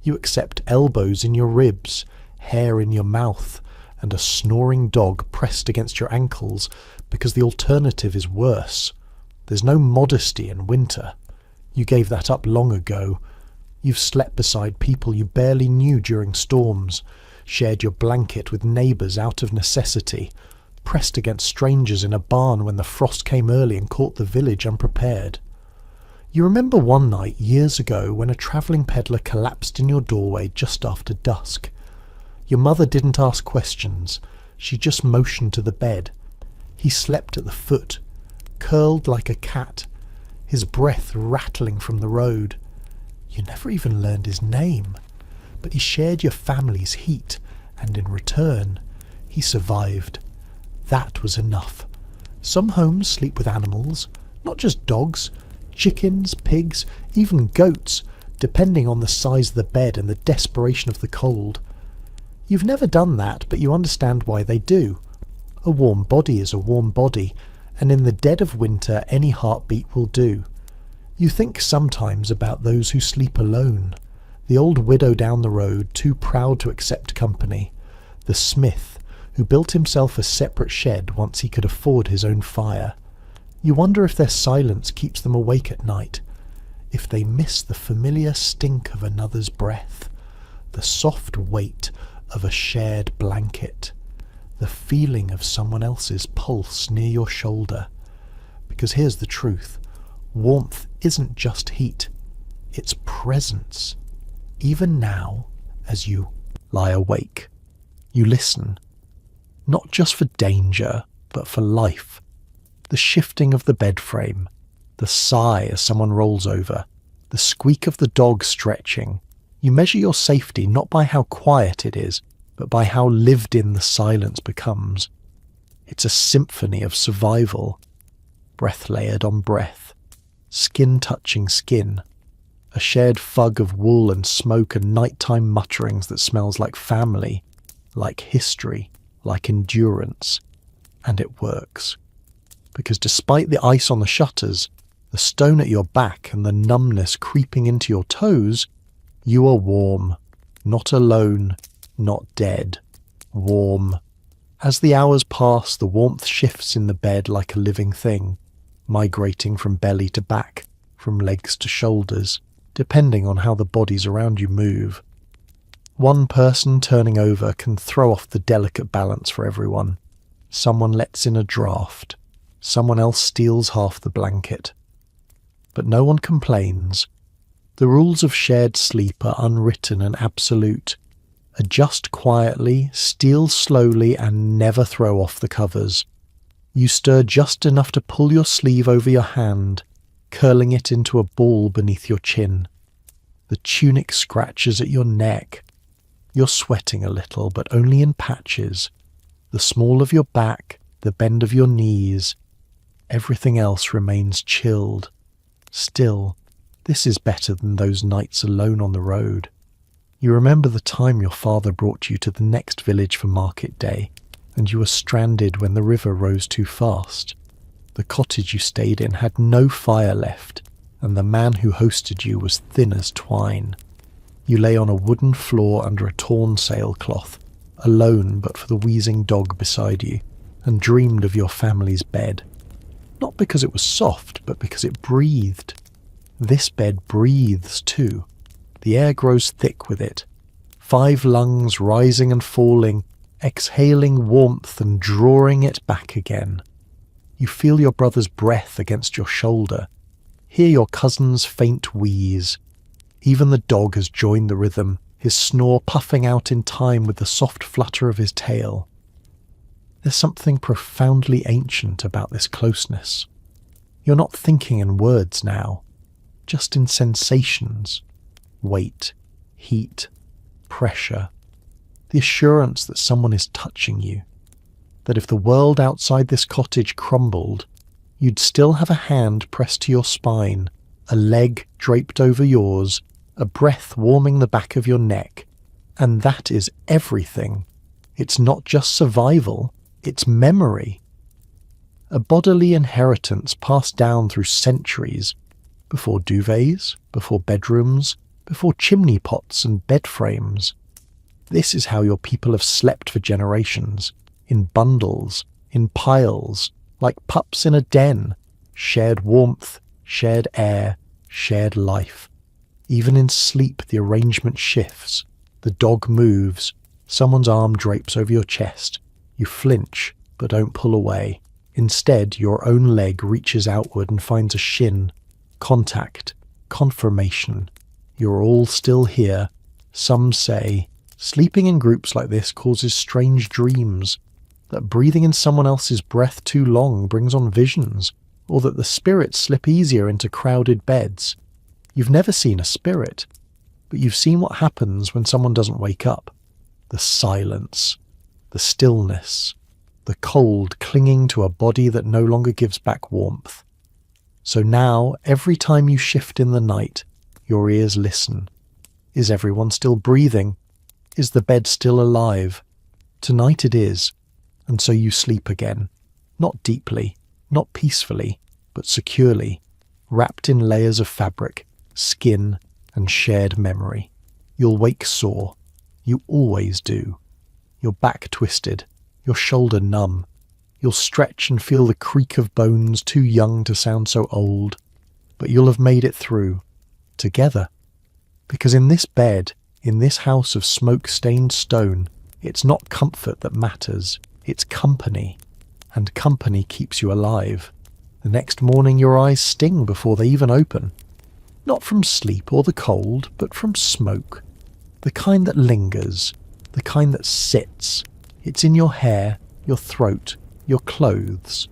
You accept elbows in your ribs, hair in your mouth, and a snoring dog pressed against your ankles because the alternative is worse. There's no modesty in winter. You gave that up long ago. You've slept beside people you barely knew during storms, shared your blanket with neighbours out of necessity, pressed against strangers in a barn when the frost came early and caught the village unprepared. You remember one night years ago when a travelling peddler collapsed in your doorway just after dusk. Your mother didn't ask questions. She just motioned to the bed. He slept at the foot, curled like a cat, his breath rattling from the road. You never even learned his name, but he shared your family's heat, and in return, he survived. That was enough. Some homes sleep with animals, not just dogs, chickens, pigs, even goats, depending on the size of the bed and the desperation of the cold. You've never done that, but you understand why they do. A warm body is a warm body, and in the dead of winter any heartbeat will do. You think sometimes about those who sleep alone, the old widow down the road too proud to accept company, the smith who built himself a separate shed once he could afford his own fire. You wonder if their silence keeps them awake at night, if they miss the familiar stink of another's breath, the soft weight of a shared blanket, the feeling of someone else's pulse near your shoulder. Because here's the truth. Warmth isn't just heat, it's presence. Even now, as you lie awake, you listen, not just for danger, but for life. The shifting of the bed frame, the sigh as someone rolls over, the squeak of the dog stretching. You measure your safety not by how quiet it is, but by how lived in the silence becomes. It's a symphony of survival, breath layered on breath, skin touching skin, a shared fug of wool and smoke and nighttime mutterings that smells like family, like history, like endurance. And it works. Because despite the ice on the shutters, the stone at your back and the numbness creeping into your toes, you are warm, not alone, not dead, warm. As the hours pass, the warmth shifts in the bed like a living thing, migrating from belly to back, from legs to shoulders, depending on how the bodies around you move. One person turning over can throw off the delicate balance for everyone. Someone lets in a draft. Someone else steals half the blanket. But no one complains. The rules of shared sleep are unwritten and absolute. Adjust quietly, steal slowly, and never throw off the covers. You stir just enough to pull your sleeve over your hand, curling it into a ball beneath your chin. The tunic scratches at your neck. You're sweating a little, but only in patches. The small of your back, the bend of your knees. Everything else remains chilled. Still, this is better than those nights alone on the road. You remember the time your father brought you to the next village for market day, and you were stranded when the river rose too fast. The cottage you stayed in had no fire left, and the man who hosted you was thin as twine. You lay on a wooden floor under a torn sailcloth, alone but for the wheezing dog beside you, and dreamed of your family's bed. Not because it was soft, but because it breathed. This bed breathes too. The air grows thick with it. 5 lungs rising and falling, exhaling warmth and drawing it back again. You feel your brother's breath against your shoulder. Hear your cousin's faint wheeze. Even the dog has joined the rhythm, his snore puffing out in time with the soft flutter of his tail. There's something profoundly ancient about this closeness. You're not thinking in words now, just in sensations. Weight, heat, pressure. The assurance that someone is touching you. That if the world outside this cottage crumbled, you'd still have a hand pressed to your spine, a leg draped over yours, a breath warming the back of your neck. And that is everything. It's not just survival, it's memory. A bodily inheritance passed down through centuries, before duvets, before bedrooms, before chimney pots and bed frames. This is how your people have slept for generations, in bundles, in piles, like pups in a den, shared warmth, shared air, shared life. Even in sleep the arrangement shifts, the dog moves, someone's arm drapes over your chest. You flinch, but don't pull away. Instead, your own leg reaches outward and finds a shin. Contact, confirmation. You're all still here. Some say, sleeping in groups like this causes strange dreams, that breathing in someone else's breath too long brings on visions, or that the spirits slip easier into crowded beds. You've never seen a spirit, but you've seen what happens when someone doesn't wake up. The silence, the stillness, the cold clinging to a body that no longer gives back warmth. So now, every time you shift in the night, your ears listen. Is everyone still breathing? Is the bed still alive? Tonight it is, and so you sleep again. Not deeply, not peacefully, but securely, wrapped in layers of fabric, skin, and shared memory. You'll wake sore. You always do. Your back twisted, your shoulder numb. You'll stretch and feel the creak of bones too young to sound so old. But you'll have made it through, together. Because in this bed, in this house of smoke-stained stone, it's not comfort that matters, it's company. And company keeps you alive. The next morning your eyes sting before they even open. Not from sleep or the cold, but from smoke. The kind that lingers, the kind that sits. It's in your hair, your throat, your clothes.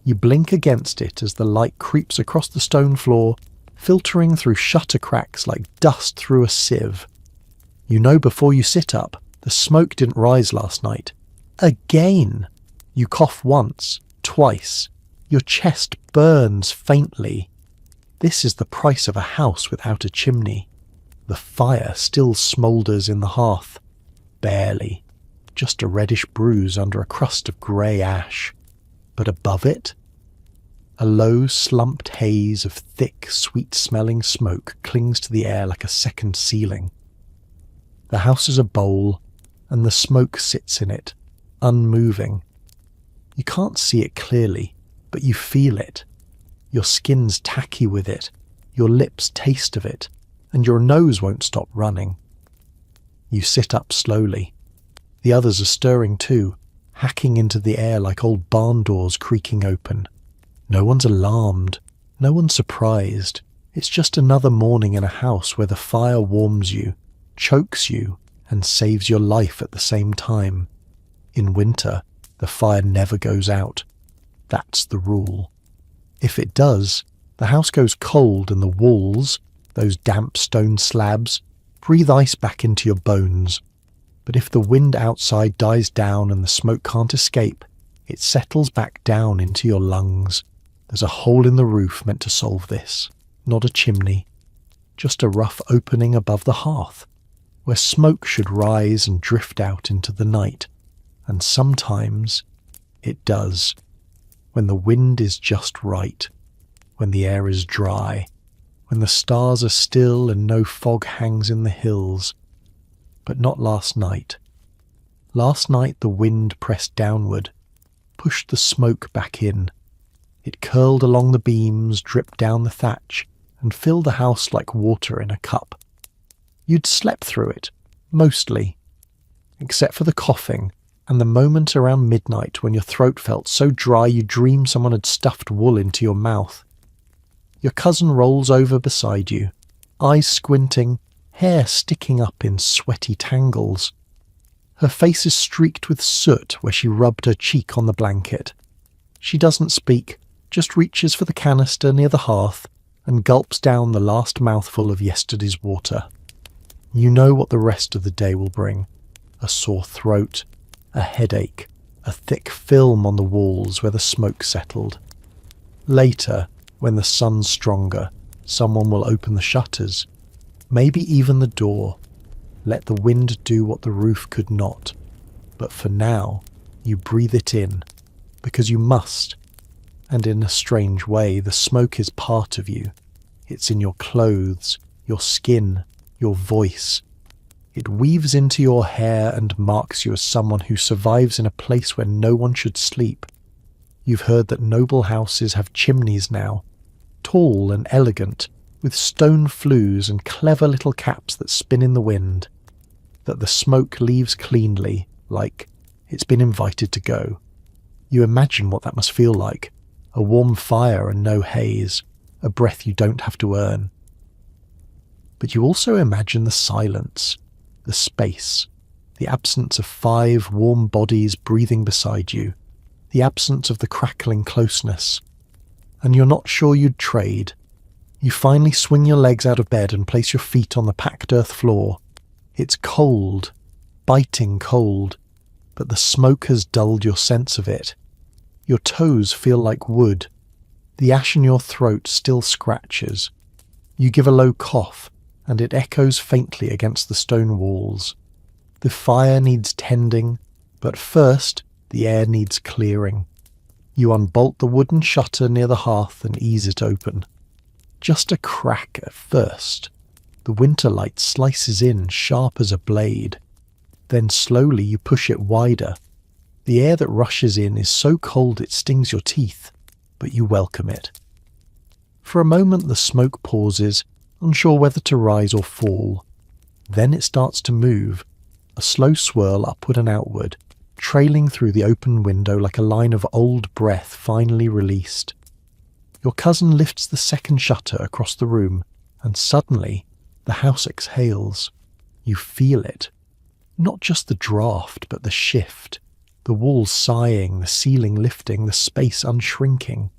You blink against it as the light creeps across the stone floor, filtering through shutter cracks like dust through a sieve. You know before you sit up, the smoke didn't rise last night. Again! You cough once, twice. Your chest burns faintly. This is the price of a house without a chimney. The fire still smoulders in the hearth. Barely. Just a reddish bruise under a crust of grey ash. But above it, a low slumped haze of thick, sweet-smelling smoke clings to the air like a second ceiling. The house is a bowl, and the smoke sits in it, unmoving. You can't see it clearly, but you feel it. Your skin's tacky with it, your lips taste of it, and your nose won't stop running. You sit up slowly. The others are stirring too, hacking into the air like old barn doors creaking open. No one's alarmed, no one's surprised. It's just another morning in a house where the fire warms you, chokes you, and saves your life at the same time. In winter, the fire never goes out. That's the rule. If it does, the house goes cold and the walls, those damp stone slabs, breathe ice back into your bones. But if the wind outside dies down and the smoke can't escape, it settles back down into your lungs. There's a hole in the roof meant to solve this, not a chimney, just a rough opening above the hearth, where smoke should rise and drift out into the night. And sometimes it does, when the wind is just right, when the air is dry, when the stars are still and no fog hangs in the hills. But not last night. Last night the wind pressed downward, pushed the smoke back in. It curled along the beams, dripped down the thatch, and filled the house like water in a cup. You'd slept through it, mostly, except for the coughing and the moment around midnight when your throat felt so dry you dreamed someone had stuffed wool into your mouth. Your cousin rolls over beside you, eyes squinting, hair sticking up in sweaty tangles. Her face is streaked with soot where she rubbed her cheek on the blanket. She doesn't speak, just reaches for the canister near the hearth and gulps down the last mouthful of yesterday's water. You know what the rest of the day will bring. A sore throat, a headache, a thick film on the walls where the smoke settled. Later, when the sun's stronger, someone will open the shutters, maybe even the door. Let the wind do what the roof could not. But for now, you breathe it in, because you must. And in a strange way, the smoke is part of you. It's in your clothes, your skin, your voice. It weaves into your hair and marks you as someone who survives in a place where no one should sleep. You've heard that noble houses have chimneys now, tall and elegant, with stone flues and clever little caps that spin in the wind, that the smoke leaves cleanly, like it's been invited to go. You imagine what that must feel like, a warm fire and no haze, a breath you don't have to earn. But you also imagine the silence, the space, the absence of 5 warm bodies breathing beside you, the absence of the crackling closeness. And you're not sure you'd trade. You finally swing your legs out of bed and place your feet on the packed earth floor. It's cold, biting cold, but the smoke has dulled your sense of it. Your toes feel like wood. The ash in your throat still scratches. You give a low cough, and it echoes faintly against the stone walls. The fire needs tending, but first the air needs clearing. You unbolt the wooden shutter near the hearth and ease it open. Just a crack at first. The winter light slices in sharp as a blade. Then slowly you push it wider. The air that rushes in is so cold it stings your teeth, but you welcome it. For a moment the smoke pauses, unsure whether to rise or fall. Then it starts to move, a slow swirl upward and outward, trailing through the open window like a line of old breath finally released. Your cousin lifts the second shutter across the room, and suddenly the house exhales. You feel it. Not just the draft, but the shift. The walls sighing, the ceiling lifting, the space unshrinking.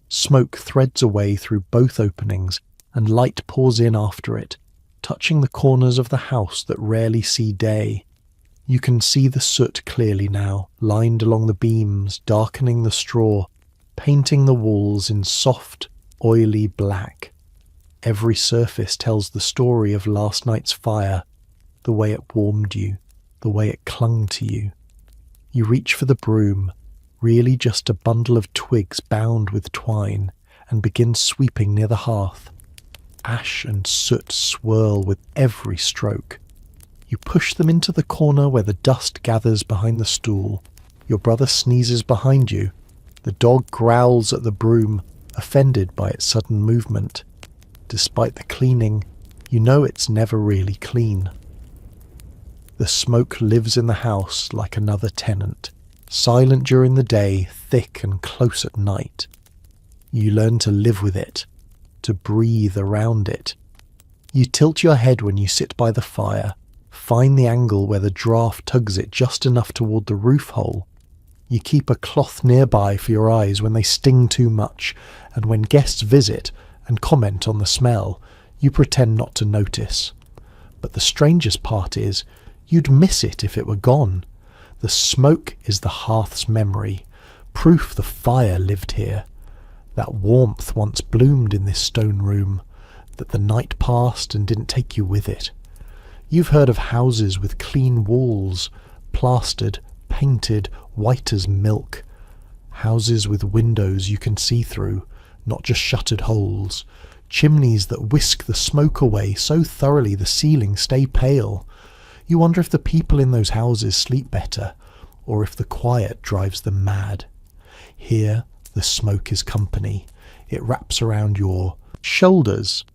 Smoke threads away through both openings, and light pours in after it, touching the corners of the house that rarely see day. You can see the soot clearly now, lined along the beams, darkening the straw, painting the walls in soft, oily black. Every surface tells the story of last night's fire, the way it warmed you, the way it clung to you. You reach for the broom, really just a bundle of twigs bound with twine, and begin sweeping near the hearth. Ash and soot swirl with every stroke. You push them into the corner where the dust gathers behind the stool. Your brother sneezes behind you. The dog growls at the broom, offended by its sudden movement. Despite the cleaning, you know it's never really clean. The smoke lives in the house like another tenant, silent during the day, thick and close at night. You learn to live with it, to breathe around it. You tilt your head when you sit by the fire, find the angle where the draft tugs it just enough toward the roof hole. You keep a cloth nearby for your eyes when they sting too much, and when guests visit and comment on the smell, you pretend not to notice. But the strangest part is, you'd miss it if it were gone. The smoke is the hearth's memory, proof the fire lived here. That warmth once bloomed in this stone room, that the night passed and didn't take you with it. You've heard of houses with clean walls, plastered, painted, white as milk. Houses with windows you can see through, not just shuttered holes. Chimneys that whisk the smoke away so thoroughly the ceilings stay pale. You wonder if the people in those houses sleep better, or if the quiet drives them mad. Here, the smoke is company. It wraps around your shoulders.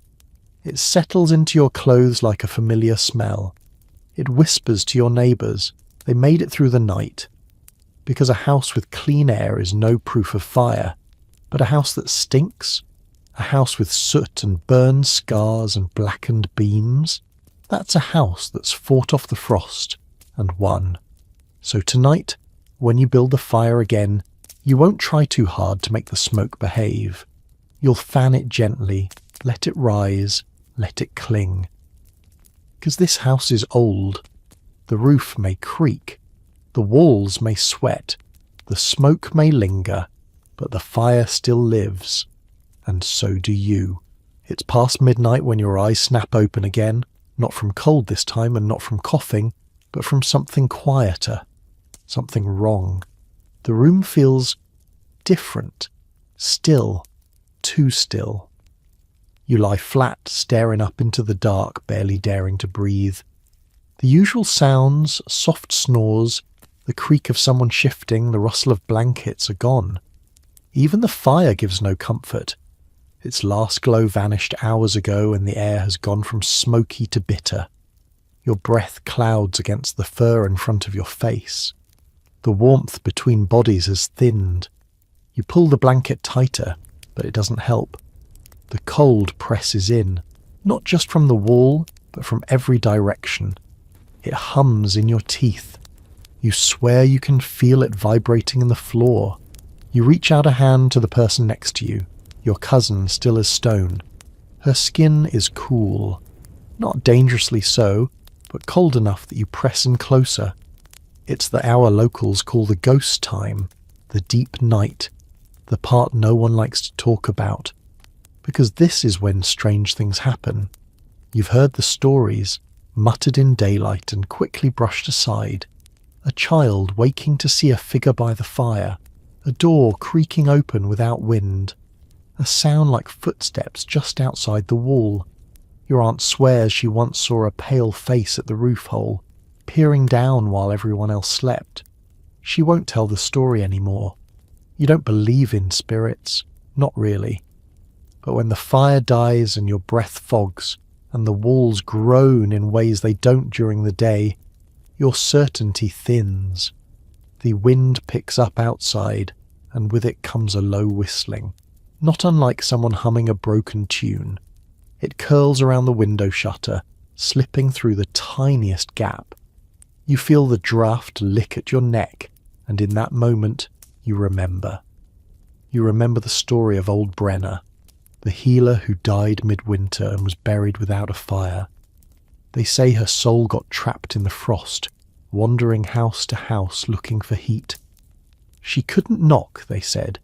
It settles into your clothes like a familiar smell. It whispers to your neighbours. They made it through the night. Because a house with clean air is no proof of fire, but a house that stinks, a house with soot and burned scars and blackened beams, that's a house that's fought off the frost and won. So tonight, when you build the fire again, you won't try too hard to make the smoke behave. You'll fan it gently, let it rise, let it cling. 'Cause this house is old. The roof may creak, the walls may sweat, the smoke may linger, but the fire still lives, and so do you. It's past midnight when your eyes snap open again, not from cold this time and not from coughing, but from something quieter, something wrong. The room feels different, still, too still. You lie flat, staring up into the dark, barely daring to breathe. The usual sounds, soft snores, the creak of someone shifting, the rustle of blankets are gone. Even the fire gives no comfort. Its last glow vanished hours ago and the air has gone from smoky to bitter. Your breath clouds against the fur in front of your face. The warmth between bodies has thinned. You pull the blanket tighter, but it doesn't help. The cold presses in, not just from the wall, but from every direction. It hums in your teeth. You swear you can feel it vibrating in the floor. You reach out a hand to the person next to you, your cousin still as stone. Her skin is cool. Not dangerously so, but cold enough that you press in closer. It's the hour locals call the ghost time, the deep night, the part no one likes to talk about. Because this is when strange things happen. You've heard the stories, muttered in daylight and quickly brushed aside. A child waking to see a figure by the fire, a door creaking open without wind, a sound like footsteps just outside the wall. Your aunt swears she once saw a pale face at the roof hole, peering down while everyone else slept. She won't tell the story anymore. You don't believe in spirits, not really. But when the fire dies and your breath fogs, and the walls groan in ways they don't during the day, your certainty thins. The wind picks up outside, and with it comes a low whistling. not unlike someone humming a broken tune. It curls around the window shutter, slipping through the tiniest gap. You feel the draft lick at your neck, and in that moment, you remember. You remember the story of old Brenna, the healer who died midwinter and was buried without a fire. They say her soul got trapped in the frost, wandering house to house looking for heat. She couldn't knock, they said,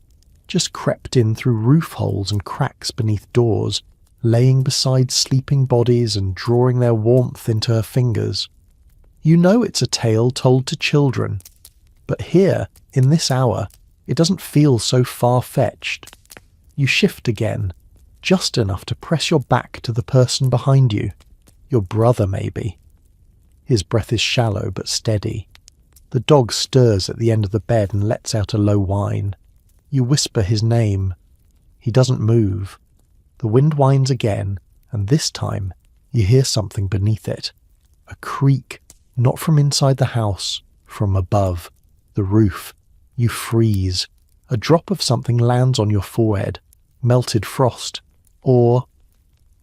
just crept in through roof holes and cracks beneath doors, laying beside sleeping bodies and drawing their warmth into her fingers. You know it's a tale told to children, but here, in this hour, it doesn't feel so far-fetched. You shift again, just enough to press your back to the person behind you. Your brother, maybe. His breath is shallow but steady. The dog stirs at the end of the bed and lets out a low whine. You whisper his name. He doesn't move. The wind whines again, and this time you hear something beneath it. A creak, not from inside the house, from above. The roof. You freeze. A drop of something lands on your forehead. Melted frost. Or...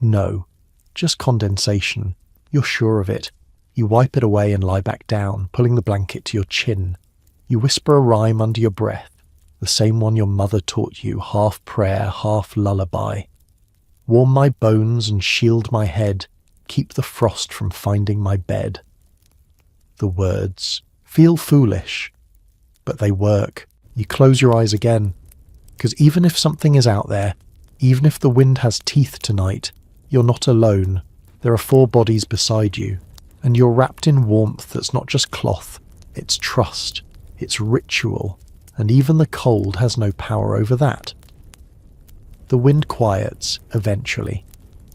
no. Just condensation. You're sure of it. You wipe it away and lie back down, pulling the blanket to your chin. You whisper a rhyme under your breath, the same one your mother taught you, half prayer, half lullaby. Warm my bones and shield my head, keep the frost from finding my bed. The words feel foolish, but they work. You close your eyes again, because even if something is out there, even if the wind has teeth tonight, you're not alone. There are 4 bodies beside you, and you're wrapped in warmth that's not just cloth, it's trust, it's ritual, and even the cold has no power over that. The wind quiets, eventually.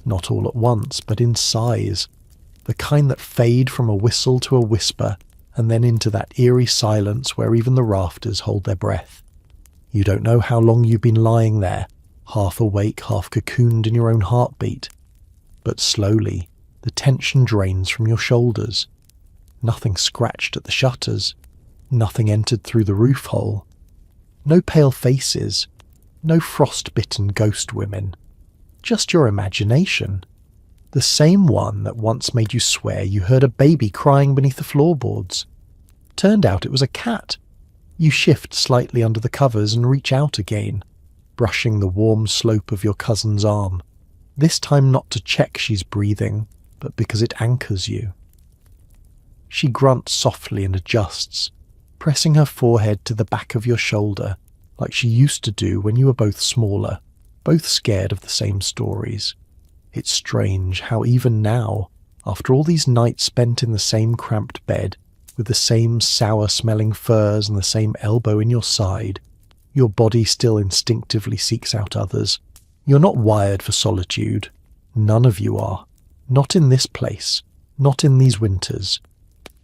Not all at once, but in sighs, the kind that fade from a whistle to a whisper, and then into that eerie silence where even the rafters hold their breath. You don't know how long you've been lying there, half awake, half cocooned in your own heartbeat. But slowly, the tension drains from your shoulders. Nothing scratched at the shutters. Nothing entered through the roof hole. No pale faces. No frost-bitten ghost women. Just your imagination. The same one that once made you swear you heard a baby crying beneath the floorboards. Turned out it was a cat. You shift slightly under the covers and reach out again, brushing the warm slope of your cousin's arm. This time not to check she's breathing, but because it anchors you. She grunts softly and adjusts, pressing her forehead to the back of your shoulder, like she used to do when you were both smaller, both scared of the same stories. It's strange how even now, after all these nights spent in the same cramped bed, with the same sour-smelling furs and the same elbow in your side, your body still instinctively seeks out others. You're not wired for solitude. None of you are. Not in this place. Not in these winters.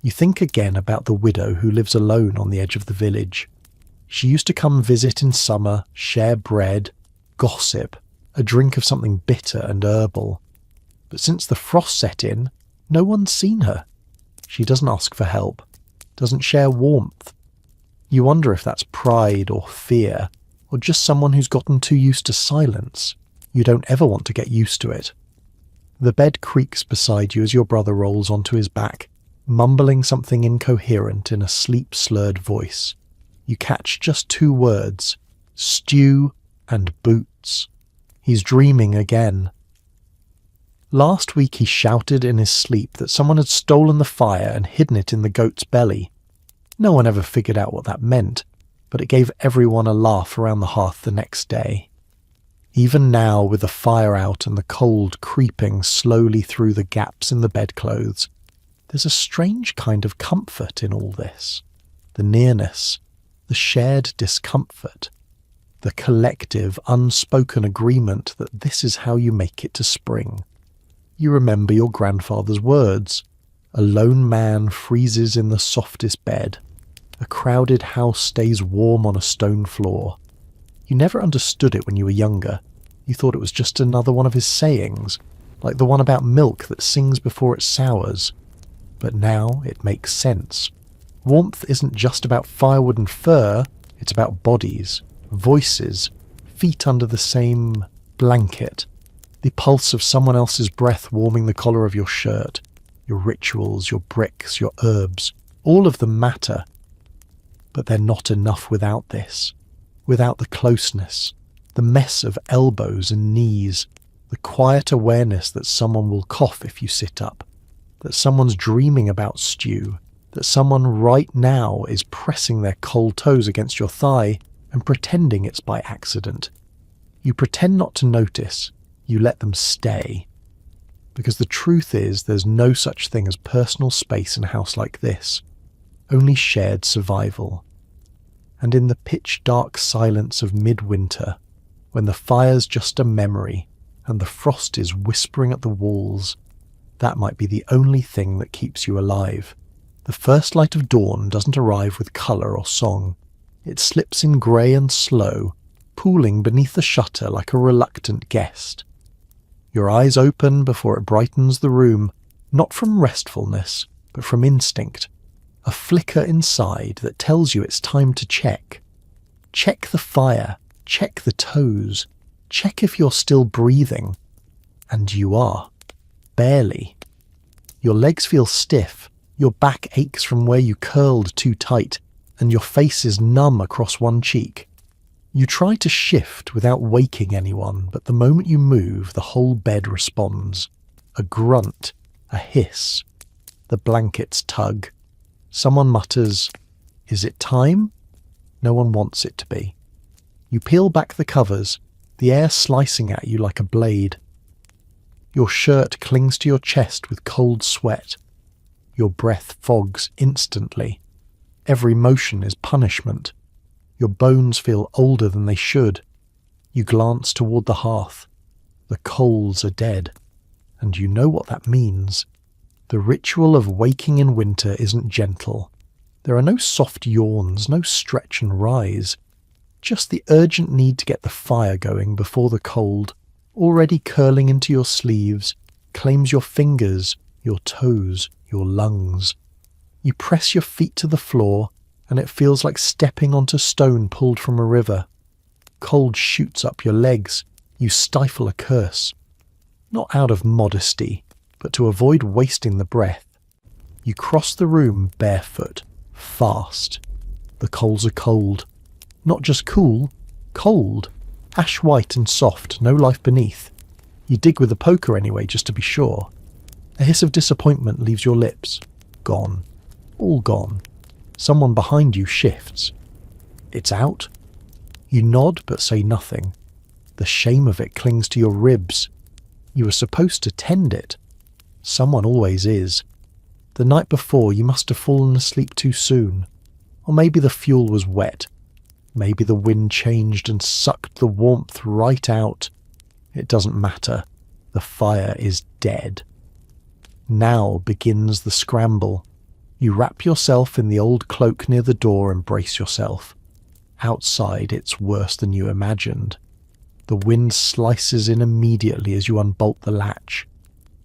You think again about the widow who lives alone on the edge of the village. She used to come visit in summer, share bread, gossip, a drink of something bitter and herbal. But since the frost set in, no one's seen her. She doesn't ask for help, doesn't share warmth. You wonder if that's pride or fear, or just someone who's gotten too used to silence. You don't ever want to get used to it. The bed creaks beside you as your brother rolls onto his back, mumbling something incoherent in a sleep-slurred voice. You catch just 2 words, stew and boots. He's dreaming again. Last week he shouted in his sleep that someone had stolen the fire and hidden it in the goat's belly. No one ever figured out what that meant, but it gave everyone a laugh around the hearth the next day. Even now, with the fire out and the cold creeping slowly through the gaps in the bedclothes, there's a strange kind of comfort in all this. The nearness, the shared discomfort, the collective, unspoken agreement that this is how you make it to spring. You remember your grandfather's words. A lone man freezes in the softest bed. A crowded house stays warm on a stone floor. You never understood it when you were younger. You thought it was just another one of his sayings, like the one about milk that sings before it sours. But now it makes sense. Warmth isn't just about firewood and fur, it's about bodies, voices, feet under the same blanket, the pulse of someone else's breath warming the collar of your shirt, your rituals, your bricks, your herbs, all of them matter. But they're not enough without this, without the closeness, the mess of elbows and knees, the quiet awareness that someone will cough if you sit up, that someone's dreaming about stew, that someone right now is pressing their cold toes against your thigh and pretending it's by accident. You pretend not to notice, you let them stay. Because the truth is there's no such thing as personal space in a house like this, only shared survival. And in the pitch-dark silence of midwinter, when the fire's just a memory and the frost is whispering at the walls, that might be the only thing that keeps you alive. The first light of dawn doesn't arrive with colour or song. It slips in grey and slow, pooling beneath the shutter like a reluctant guest. Your eyes open before it brightens the room, not from restfulness, but from instinct. A flicker inside that tells you it's time to check. Check the fire, check the toes, check if you're still breathing. And you are. Barely. Your legs feel stiff, your back aches from where you curled too tight, and your face is numb across one cheek. You try to shift without waking anyone, but the moment you move, the whole bed responds. A grunt, a hiss. The blankets tug. Someone mutters, "Is it time?" No one wants it to be. You peel back the covers, the air slicing at you like a blade. Your shirt clings to your chest with cold sweat. Your breath fogs instantly. Every motion is punishment. Your bones feel older than they should. You glance toward the hearth. The coals are dead. And you know what that means. The ritual of waking in winter isn't gentle. There are no soft yawns, no stretch and rise. Just the urgent need to get the fire going before the cold, already curling into your sleeves, claims your fingers, your toes, your lungs. You press your feet to the floor, and it feels like stepping onto stone pulled from a river. Cold shoots up your legs. You stifle a curse. Not out of modesty, but to avoid wasting the breath. You cross the room barefoot, fast. The coals are cold. Not just cool, cold. Ash white and soft, no life beneath. You dig with a poker anyway, just to be sure. A hiss of disappointment leaves your lips. Gone. All gone. Someone behind you shifts. It's out? You nod but say nothing. The shame of it clings to your ribs. You were supposed to tend it. Someone always is. The night before you must have fallen asleep too soon. Or maybe the fuel was wet. Maybe the wind changed and sucked the warmth right out. It doesn't matter. The fire is dead. Now begins the scramble. You wrap yourself in the old cloak near the door and brace yourself. Outside it's worse than you imagined. The wind slices in immediately as you unbolt the latch.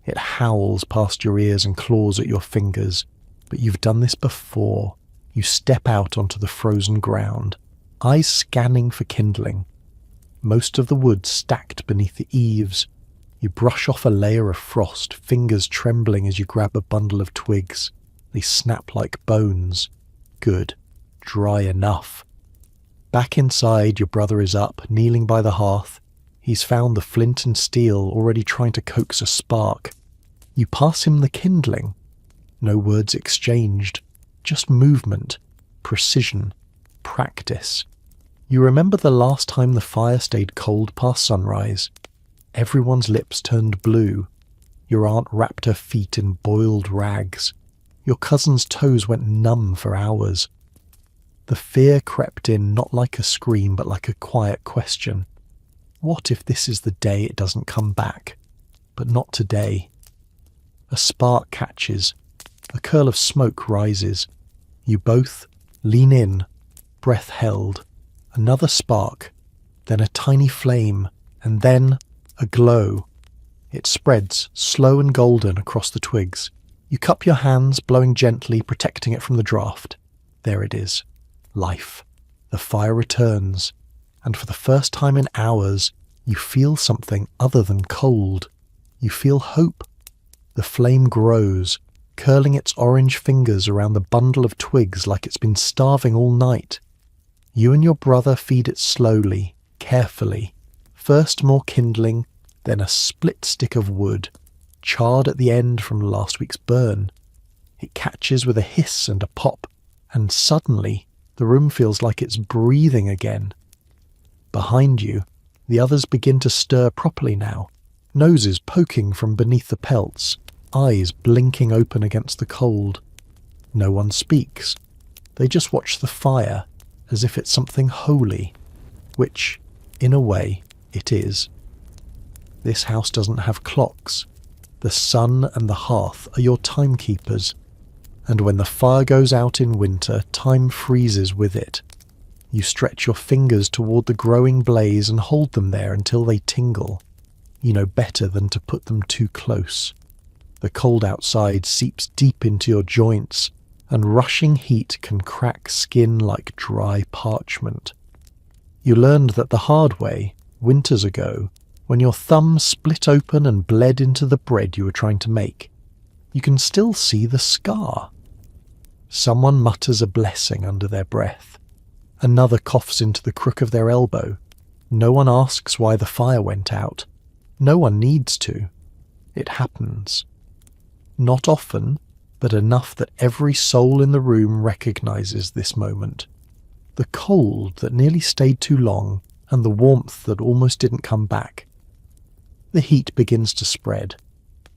It howls past your ears and claws at your fingers. But you've done this before. You step out onto the frozen ground, eyes scanning for kindling. Most of the wood stacked beneath the eaves. You brush off a layer of frost, fingers trembling as you grab a bundle of twigs. They snap like bones. Good. Dry enough. Back inside, your brother is up, kneeling by the hearth. He's found the flint and steel, already trying to coax a spark. You pass him the kindling. No words exchanged. Just movement. Precision. Practice. You remember the last time the fire stayed cold past sunrise. Everyone's lips turned blue. Your aunt wrapped her feet in boiled rags. Your cousin's toes went numb for hours. The fear crept in not like a scream but like a quiet question. What if this is the day it doesn't come back? But not today. A spark catches. A curl of smoke rises. You both lean in, breath held. Another spark, then a tiny flame, and then a glow. It spreads, slow and golden, across the twigs. You cup your hands, blowing gently, protecting it from the draft. There it is. Life. The fire returns. and for the first time in hours, you feel something other than cold. You feel hope. The flame grows, curling its orange fingers around the bundle of twigs like it's been starving all night. You and your brother feed it slowly, carefully. First more kindling, then a split stick of wood, charred at the end from last week's burn. It catches with a hiss and a pop, and suddenly the room feels like it's breathing again. Behind you, the others begin to stir properly now, noses poking from beneath the pelts, eyes blinking open against the cold. No one speaks. They just watch the fire as if it's something holy, which, in a way, it is. This house doesn't have clocks. The sun and the hearth are your timekeepers, and when the fire goes out in winter, time freezes with it. You stretch your fingers toward the growing blaze and hold them there until they tingle. You know better than to put them too close. The cold outside seeps deep into your joints, and rushing heat can crack skin like dry parchment. You learned that the hard way, winters ago, when your thumb split open and bled into the bread you were trying to make. You can still see the scar. Someone mutters a blessing under their breath. Another coughs into the crook of their elbow. No one asks why the fire went out. No one needs to. It happens. Not often, but enough that every soul in the room recognizes this moment. The cold that nearly stayed too long, and the warmth that almost didn't come back. The heat begins to spread.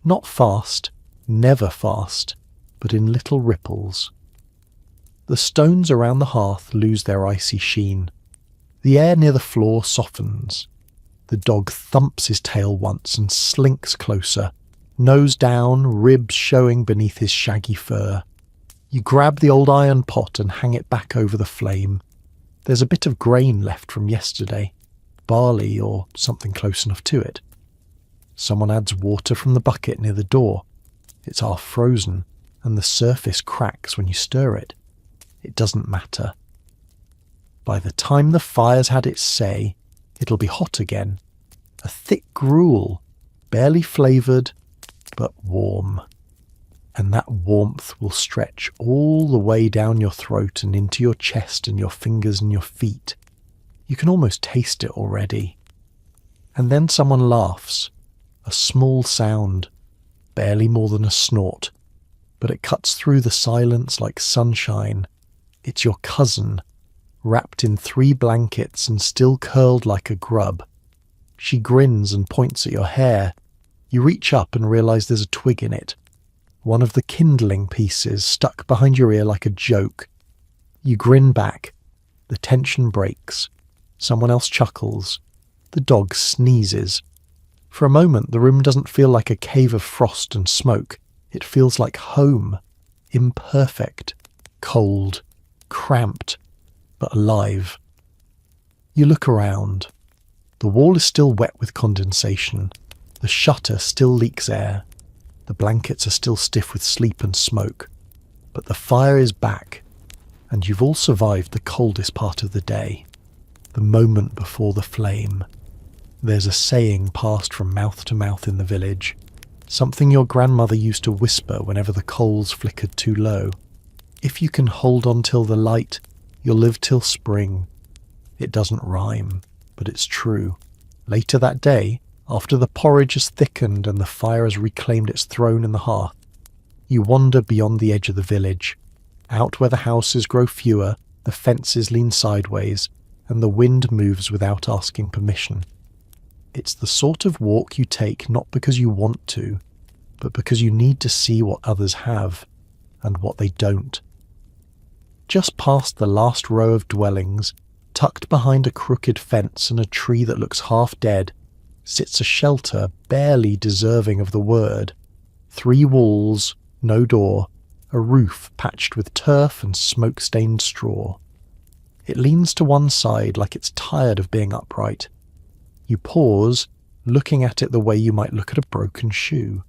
Not fast, never fast, but in little ripples. The stones around the hearth lose their icy sheen. The air near the floor softens. The dog thumps his tail once and slinks closer, nose down, ribs showing beneath his shaggy fur. You grab the old iron pot and hang it back over the flame. There's a bit of grain left from yesterday, barley or something close enough to it. Someone adds water from the bucket near the door. It's half frozen, and the surface cracks when you stir it. It doesn't matter. By the time the fire's had its say, it'll be hot again. A thick gruel, barely flavoured, but warm. And that warmth will stretch all the way down your throat and into your chest and your fingers and your feet. You can almost taste it already. And then someone laughs. A small sound, barely more than a snort, but it cuts through the silence like sunshine. It's your cousin, wrapped in 3 blankets and still curled like a grub. She grins and points at your hair. You reach up and realise there's a twig in it. One of the kindling pieces stuck behind your ear like a joke. You grin back. The tension breaks. Someone else chuckles. The dog sneezes. For a moment, the room doesn't feel like a cave of frost and smoke. It feels like home. Imperfect. Cold. Cramped. But alive. You look around. The wall is still wet with condensation. The shutter still leaks air. The blankets are still stiff with sleep and smoke. But the fire is back, and you've all survived the coldest part of the day. The moment before the flame. There's a saying passed from mouth to mouth in the village. Something your grandmother used to whisper whenever the coals flickered too low. If you can hold on till the light, you'll live till spring. It doesn't rhyme, but it's true. Later that day, after the porridge has thickened and the fire has reclaimed its throne in the hearth, you wander beyond the edge of the village, out where the houses grow fewer, the fences lean sideways, and the wind moves without asking permission. It's the sort of walk you take not because you want to, but because you need to see what others have, and what they don't. Just past the last row of dwellings, tucked behind a crooked fence and a tree that looks half dead, sits a shelter barely deserving of the word. 3 walls, no door, a roof patched with turf and smoke-stained straw. It leans to one side like it's tired of being upright. You pause, looking at it the way you might look at a broken shoe.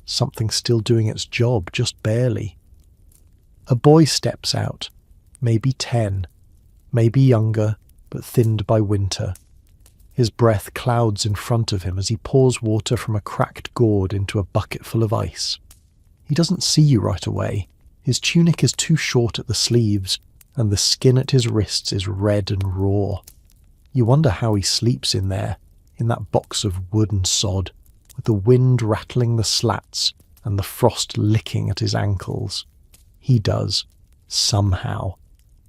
Something still doing its job, just barely. A boy steps out, maybe 10, maybe younger, but thinned by winter. His breath clouds in front of him as he pours water from a cracked gourd into a bucket full of ice. He doesn't see you right away. His tunic is too short at the sleeves, and the skin at his wrists is red and raw. You wonder how he sleeps in there, in that box of wood and sod, with the wind rattling the slats and the frost licking at his ankles. He does, somehow.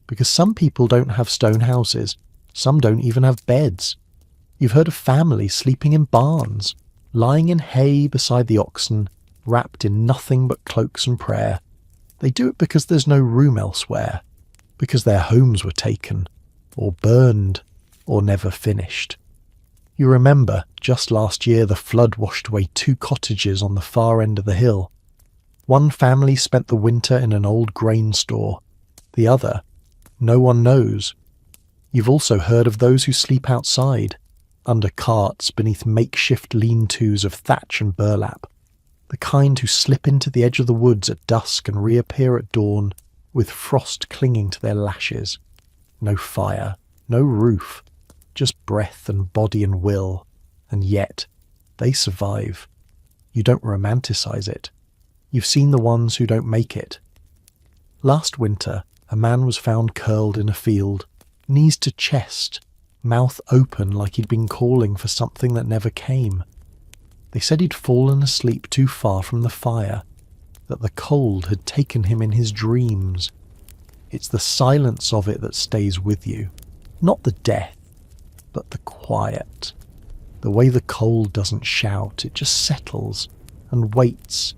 Because some people don't have stone houses, some don't even have beds. You've heard of families sleeping in barns, lying in hay beside the oxen, wrapped in nothing but cloaks and prayer. They do it because there's no room elsewhere, because their homes were taken, or burned, or never finished. You remember, just last year the flood washed away 2 cottages on the far end of the hill. One family spent the winter in an old grain store. The other, no one knows. You've also heard of those who sleep outside, under carts beneath makeshift lean-tos of thatch and burlap, the kind who slip into the edge of the woods at dusk and reappear at dawn with frost clinging to their lashes. No fire, no roof, just breath and body and will, and yet they survive. You don't romanticize it. You've seen the ones who don't make it. Last winter, a man was found curled in a field, knees to chest, mouth open like he'd been calling for something that never came. They said he'd fallen asleep too far from the fire, that the cold had taken him in his dreams. It's the silence of it that stays with you, not the death, but the quiet. The way the cold doesn't shout, it just settles and waits.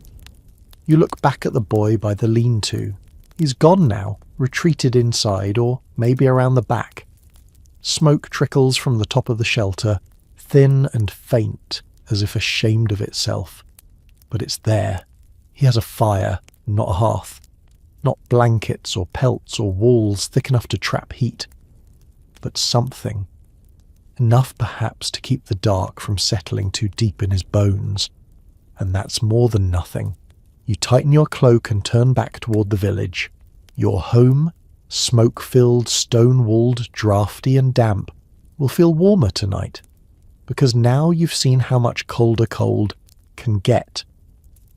You look back at the boy by the lean-to. He's gone now, retreated inside, or maybe around the back. Smoke trickles from the top of the shelter, thin and faint, as if ashamed of itself. But it's there. He has a fire, not a hearth. Not blankets or pelts or walls thick enough to trap heat. But something. Enough perhaps to keep the dark from settling too deep in his bones. And that's more than nothing. You tighten your cloak and turn back toward the village. Your home, smoke-filled, stone-walled, drafty and damp, will feel warmer tonight. Because now you've seen how much colder cold can get.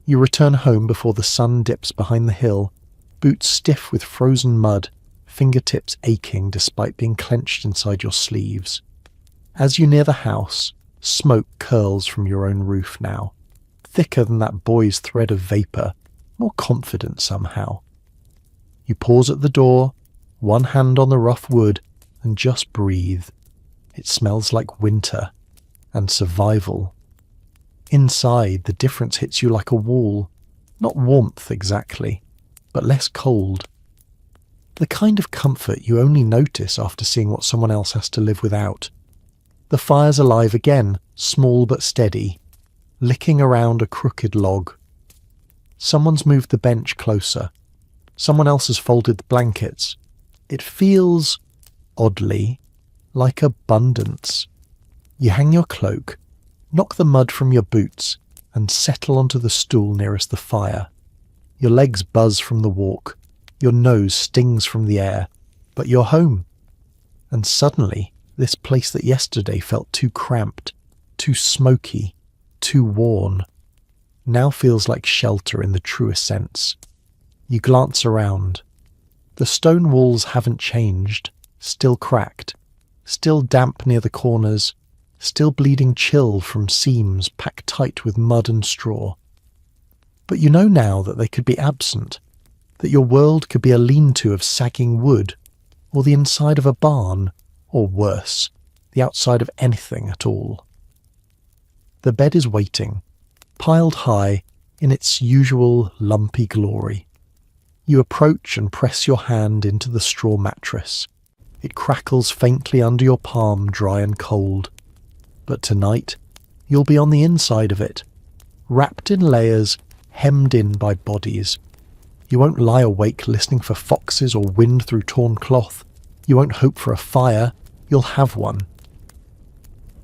You return home before the sun dips behind the hill, boots stiff with frozen mud, fingertips aching despite being clenched inside your sleeves. As you near the house, smoke curls from your own roof now, thicker than that boy's thread of vapour, more confident somehow. You pause at the door, one hand on the rough wood, and just breathe. It smells like winter and survival. Inside, the difference hits you like a wall. Not warmth exactly, but less cold. The kind of comfort you only notice after seeing what someone else has to live without. The fire's alive again, small but steady, licking around a crooked log. Someone's moved the bench closer. Someone else has folded the blankets. It feels, oddly, like abundance. You hang your cloak, knock the mud from your boots, and settle onto the stool nearest the fire. Your legs buzz from the walk, your nose stings from the air, but you're home. And suddenly, this place that yesterday felt too cramped, too smoky, too worn, now feels like shelter in the truest sense. You glance around. The stone walls haven't changed, still cracked, still damp near the corners, still bleeding chill from seams packed tight with mud and straw. But you know now that they could be absent, that your world could be a lean-to of sagging wood, or the inside of a barn, or worse, the outside of anything at all. The bed is waiting, piled high in its usual lumpy glory. You approach and press your hand into the straw mattress. It crackles faintly under your palm, dry and cold. But tonight, you'll be on the inside of it, wrapped in layers, hemmed in by bodies. You won't lie awake listening for foxes or wind through torn cloth. You won't hope for a fire. You'll have one.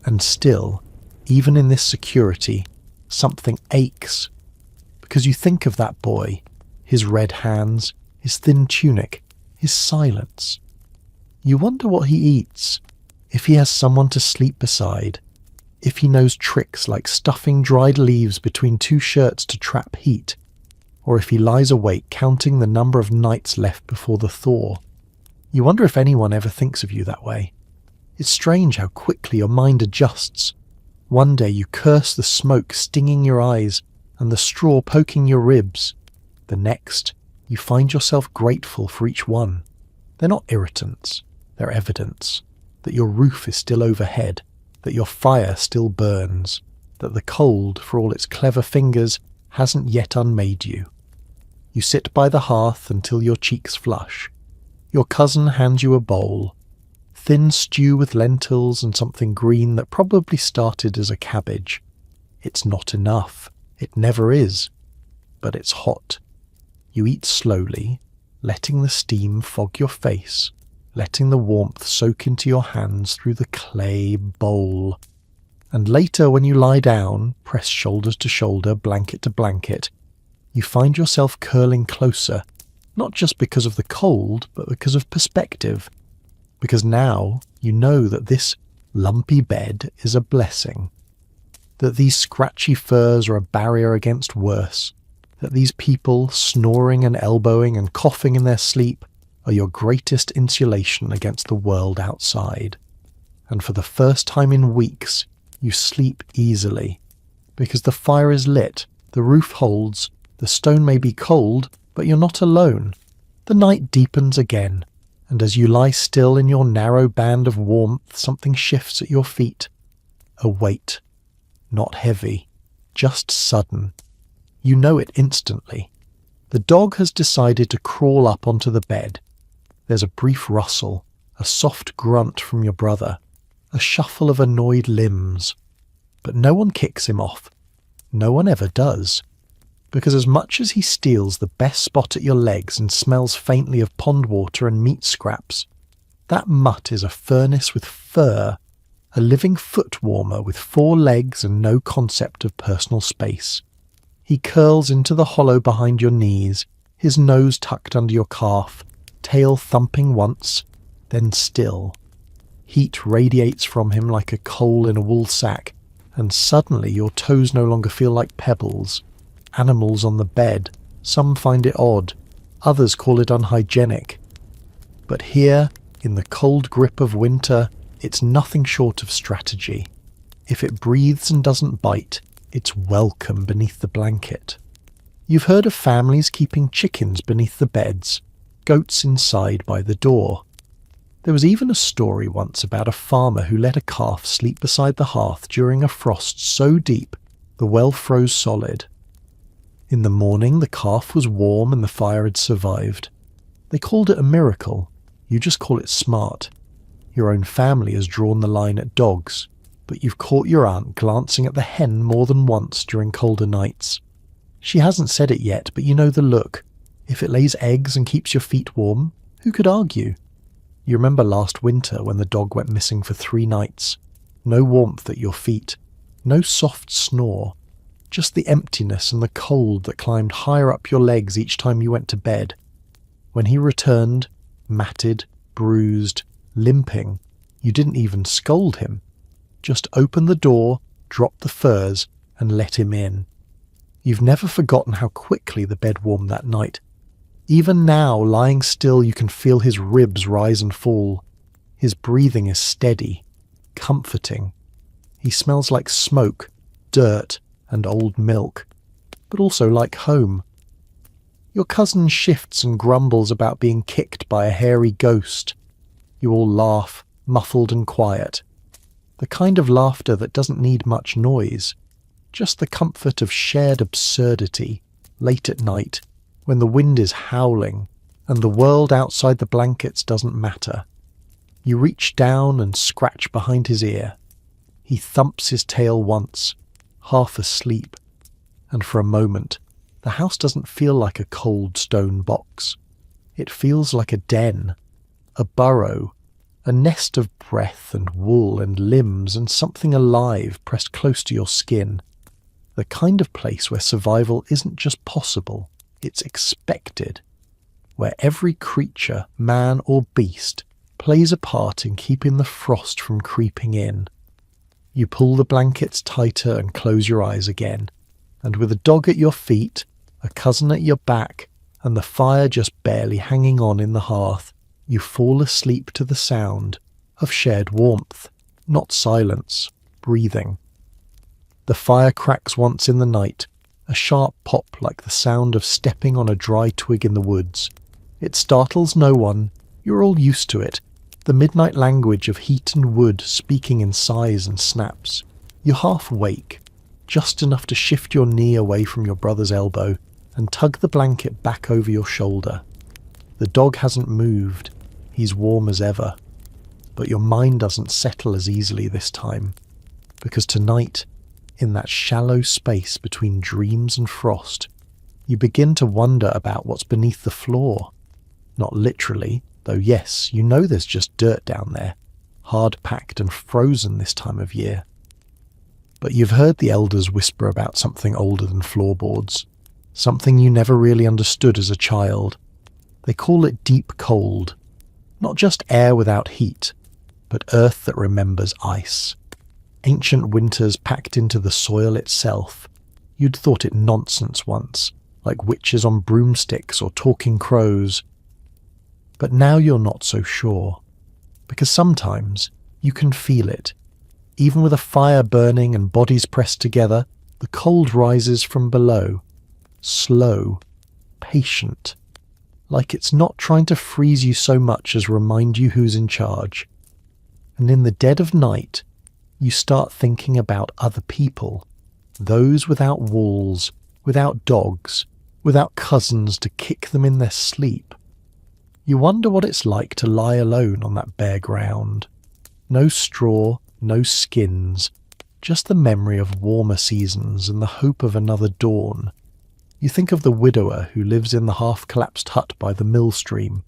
And still, even in this security, something aches. Because you think of that boy, his red hands, his thin tunic, his silence. You wonder what he eats, if he has someone to sleep beside, if he knows tricks like stuffing dried leaves between two shirts to trap heat, or if he lies awake counting the number of nights left before the thaw. You wonder if anyone ever thinks of you that way. It's strange how quickly your mind adjusts. One day you curse the smoke stinging your eyes and the straw poking your ribs. The next, you find yourself grateful for each one. They're not irritants, they're evidence that your roof is still overhead, that your fire still burns, that the cold, for all its clever fingers, hasn't yet unmade you. You sit by the hearth until your cheeks flush. Your cousin hands you a bowl. Thin stew with lentils and something green that probably started as a cabbage. It's not enough. It never is. But it's hot. You eat slowly, letting the steam fog your face, letting the warmth soak into your hands through the clay bowl. And later, when you lie down, pressed shoulders to shoulder, blanket to blanket, you find yourself curling closer, not just because of the cold, but because of perspective. Because now you know that this lumpy bed is a blessing, that these scratchy furs are a barrier against worse, that these people snoring and elbowing and coughing in their sleep are your greatest insulation against the world outside. And for the first time in weeks, you sleep easily, because the fire is lit, the roof holds, the stone may be cold, but you're not alone. The night deepens again, and as you lie still in your narrow band of warmth, something shifts at your feet. A weight. Not heavy, just sudden. You know it instantly. The dog has decided to crawl up onto the bed. There's a brief rustle, a soft grunt from your brother, a shuffle of annoyed limbs. But no one kicks him off. No one ever does. Because as much as he steals the best spot at your legs and smells faintly of pond water and meat scraps, that mutt is a furnace with fur, a living foot warmer with 4 legs and no concept of personal space. He curls into the hollow behind your knees, his nose tucked under your calf, tail thumping once, then still. Heat radiates from him like a coal in a wool sack, and suddenly your toes no longer feel like pebbles. Animals on the bed, some find it odd, others call it unhygienic. But here, in the cold grip of winter, it's nothing short of strategy. If it breathes and doesn't bite, it's welcome beneath the blanket. You've heard of families keeping chickens beneath the beds, goats inside by the door. There was even a story once about a farmer who let a calf sleep beside the hearth during a frost so deep the well froze solid. In the morning the calf was warm and the fire had survived. They called it a miracle. You just call it smart. Your own family has drawn the line at dogs, but you've caught your aunt glancing at the hen more than once during colder nights. She hasn't said it yet, but you know the look. If it lays eggs and keeps your feet warm, who could argue? You remember last winter when the dog went missing for 3 nights. No warmth at your feet, no soft snore, just the emptiness and the cold that climbed higher up your legs each time you went to bed. When he returned, matted, bruised, limping, you didn't even scold him. Just opened the door, dropped the furs, and let him in. You've never forgotten how quickly the bed warmed that night. Even now, lying still, you can feel his ribs rise and fall. His breathing is steady, comforting. He smells like smoke, dirt, and old milk, but also like home. Your cousin shifts and grumbles about being kicked by a hairy ghost. You all laugh, muffled and quiet. The kind of laughter that doesn't need much noise, just the comfort of shared absurdity, late at night, when the wind is howling, and the world outside the blankets doesn't matter. You reach down and scratch behind his ear. He thumps his tail once, half asleep, and for a moment, the house doesn't feel like a cold stone box. It feels like a den, a burrow, a nest of breath and wool and limbs and something alive pressed close to your skin. The kind of place where survival isn't just possible, it's expected. Where every creature, man or beast, plays a part in keeping the frost from creeping in. You pull the blankets tighter and close your eyes again, and with a dog at your feet, a cousin at your back, and the fire just barely hanging on in the hearth, you fall asleep to the sound of shared warmth, not silence, breathing. The fire cracks once in the night, a sharp pop like the sound of stepping on a dry twig in the woods. It startles no one, you're all used to it, the midnight language of heat and wood speaking in sighs and snaps. You half wake, just enough to shift your knee away from your brother's elbow and tug the blanket back over your shoulder. The dog hasn't moved, he's warm as ever. But your mind doesn't settle as easily this time, because tonight, in that shallow space between dreams and frost, you begin to wonder about what's beneath the floor. Not literally, though yes, you know there's just dirt down there, hard-packed and frozen this time of year. But you've heard the elders whisper about something older than floorboards, something you never really understood as a child. They call it deep cold, not just air without heat, but earth that remembers ice. Ancient winters packed into the soil itself. You'd thought it nonsense once, like witches on broomsticks or talking crows. But now you're not so sure, because sometimes you can feel it. Even with a fire burning and bodies pressed together, the cold rises from below, slow, patient, like it's not trying to freeze you so much as remind you who's in charge. And in the dead of night, you start thinking about other people, those without walls, without dogs, without cousins to kick them in their sleep. You wonder what it's like to lie alone on that bare ground. No straw, no skins, just the memory of warmer seasons and the hope of another dawn. You think of the widower who lives in the half-collapsed hut by the mill stream.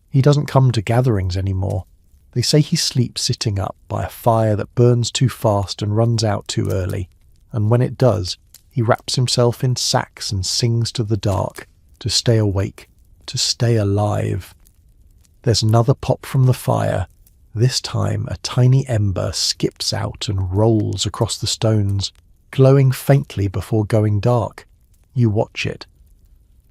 He doesn't come to gatherings anymore. They say he sleeps sitting up by a fire that burns too fast and runs out too early, and when it does, he wraps himself in sacks and sings to the dark, to stay awake, to stay alive. There's another pop from the fire. This time a tiny ember skips out and rolls across the stones, glowing faintly before going dark. You watch it,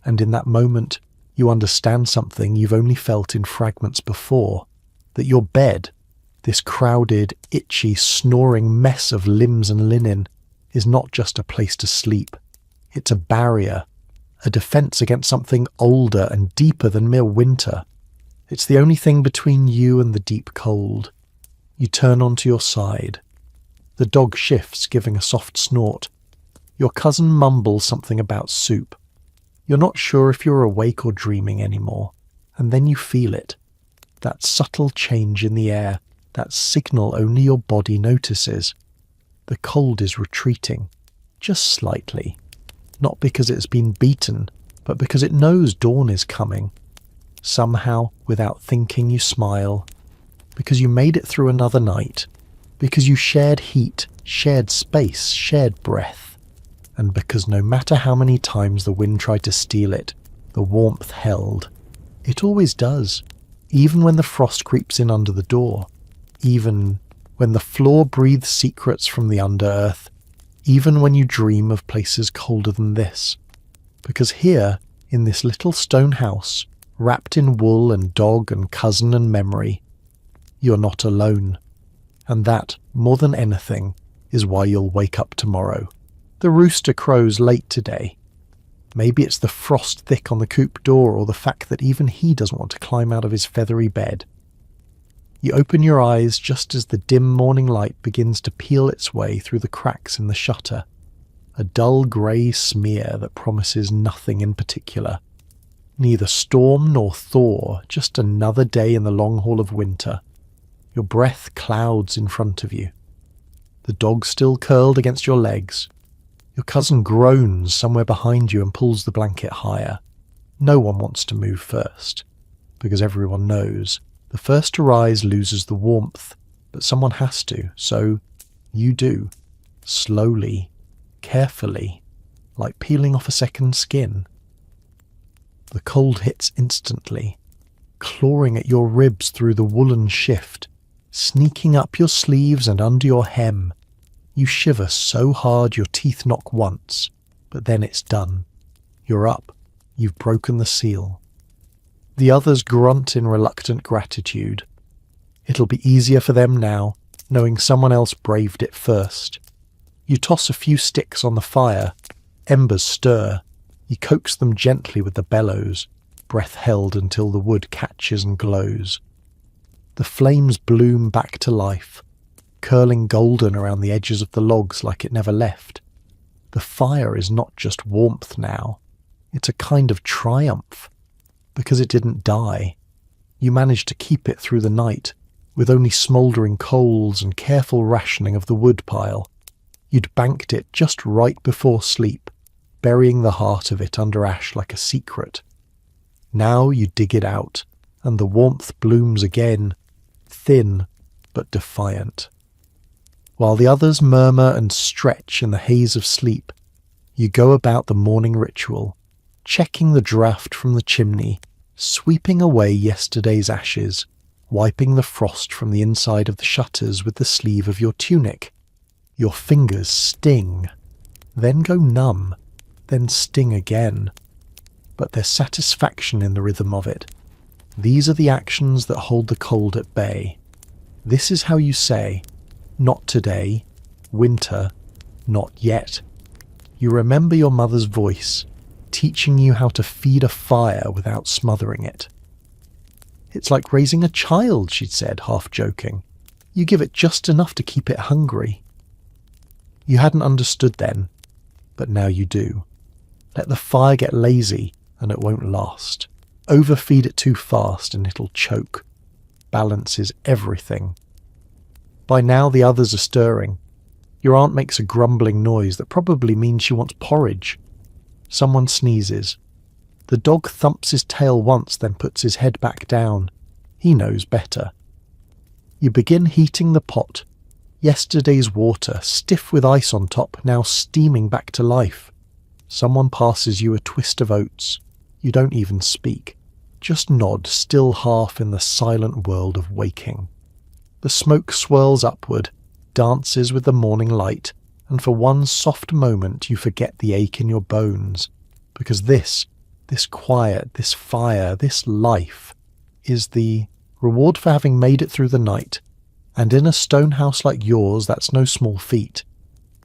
and in that moment you understand something you've only felt in fragments before, that your bed, this crowded, itchy, snoring mess of limbs and linen, is not just a place to sleep. It's a barrier, a defence against something older and deeper than mere winter. It's the only thing between you and the deep cold. You turn onto your side. The dog shifts, giving a soft snort. Your cousin mumbles something about soup. You're not sure if you're awake or dreaming anymore, and then you feel it. That subtle change in the air, that signal only your body notices. The cold is retreating, just slightly. Not because it's been beaten, but because it knows dawn is coming. Somehow, without thinking, you smile. Because you made it through another night. Because you shared heat, shared space, shared breath. And because no matter how many times the wind tried to steal it, the warmth held. It always does. Even when the frost creeps in under the door. Even when the floor breathes secrets from the under-earth. Even when you dream of places colder than this. Because here, in this little stone house, wrapped in wool and dog and cousin and memory, you're not alone. And that, more than anything, is why you'll wake up tomorrow. The rooster crows late today. Maybe it's the frost thick on the coop door, or the fact that even he doesn't want to climb out of his feathery bed. You open your eyes just as the dim morning light begins to peel its way through the cracks in the shutter. A dull grey smear that promises nothing in particular. Neither storm nor thaw, just another day in the long haul of winter. Your breath clouds in front of you. The dog still curled against your legs. Your cousin groans somewhere behind you and pulls the blanket higher. No one wants to move first, because everyone knows the first to rise loses the warmth, but someone has to, so you do, slowly, carefully, like peeling off a second skin. The cold hits instantly. clawing at your ribs through the woolen shift, sneaking up your sleeves and under your hem. You shiver so hard your teeth knock once, but then it's done. You're up. You've broken the seal. The others grunt in reluctant gratitude. It'll be easier for them now, knowing someone else braved it first. You toss a few sticks on the fire. Embers stir. You coax them gently with the bellows, breath held until the wood catches and glows. The flames bloom back to life, curling golden around the edges of the logs like it never left. The fire is not just warmth now. It's a kind of triumph, because it didn't die. You managed to keep it through the night, with only smouldering coals and careful rationing of the wood pile. You'd banked it just right before sleep, burying the heart of it under ash like a secret. Now you dig it out, and the warmth blooms again, thin but defiant. While the others murmur and stretch in the haze of sleep, you go about the morning ritual, checking the draught from the chimney, sweeping away yesterday's ashes, wiping the frost from the inside of the shutters with the sleeve of your tunic. Your fingers sting, then go numb, then sting again. But there's satisfaction in the rhythm of it. These are the actions that hold the cold at bay. This is how you say, not today, winter, not yet. You remember your mother's voice, teaching you how to feed a fire without smothering it. It's like raising a child, she'd said, half joking. You give it just enough to keep it hungry. You hadn't understood then, but now you do. Let the fire get lazy and it won't last. Overfeed it too fast and it'll choke. Balance is everything. By now the others are stirring. Your aunt makes a grumbling noise that probably means she wants porridge. Someone sneezes. The dog thumps his tail once, then puts his head back down. He knows better. You begin heating the pot. Yesterday's water, stiff with ice on top, now steaming back to life. Someone passes you a twist of oats. You don't even speak. Just nod, still half in the silent world of waking. The smoke swirls upward, dances with the morning light, and for one soft moment you forget the ache in your bones, because this quiet, this fire, this life, is the reward for having made it through the night. And in a stone house like yours, that's no small feat.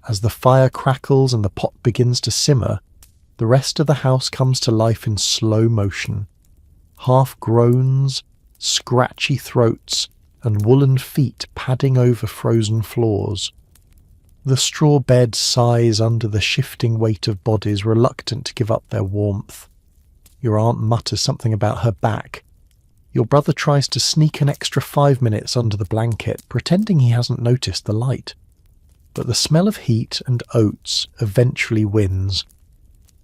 As the fire crackles and the pot begins to simmer, the rest of the house comes to life in slow motion. Half groans, scratchy throats, and woolen feet padding over frozen floors. The straw bed sighs under the shifting weight of bodies reluctant to give up their warmth. Your aunt mutters something about her back. Your brother tries to sneak an extra 5 minutes under the blanket, pretending he hasn't noticed the light. But the smell of heat and oats eventually wins.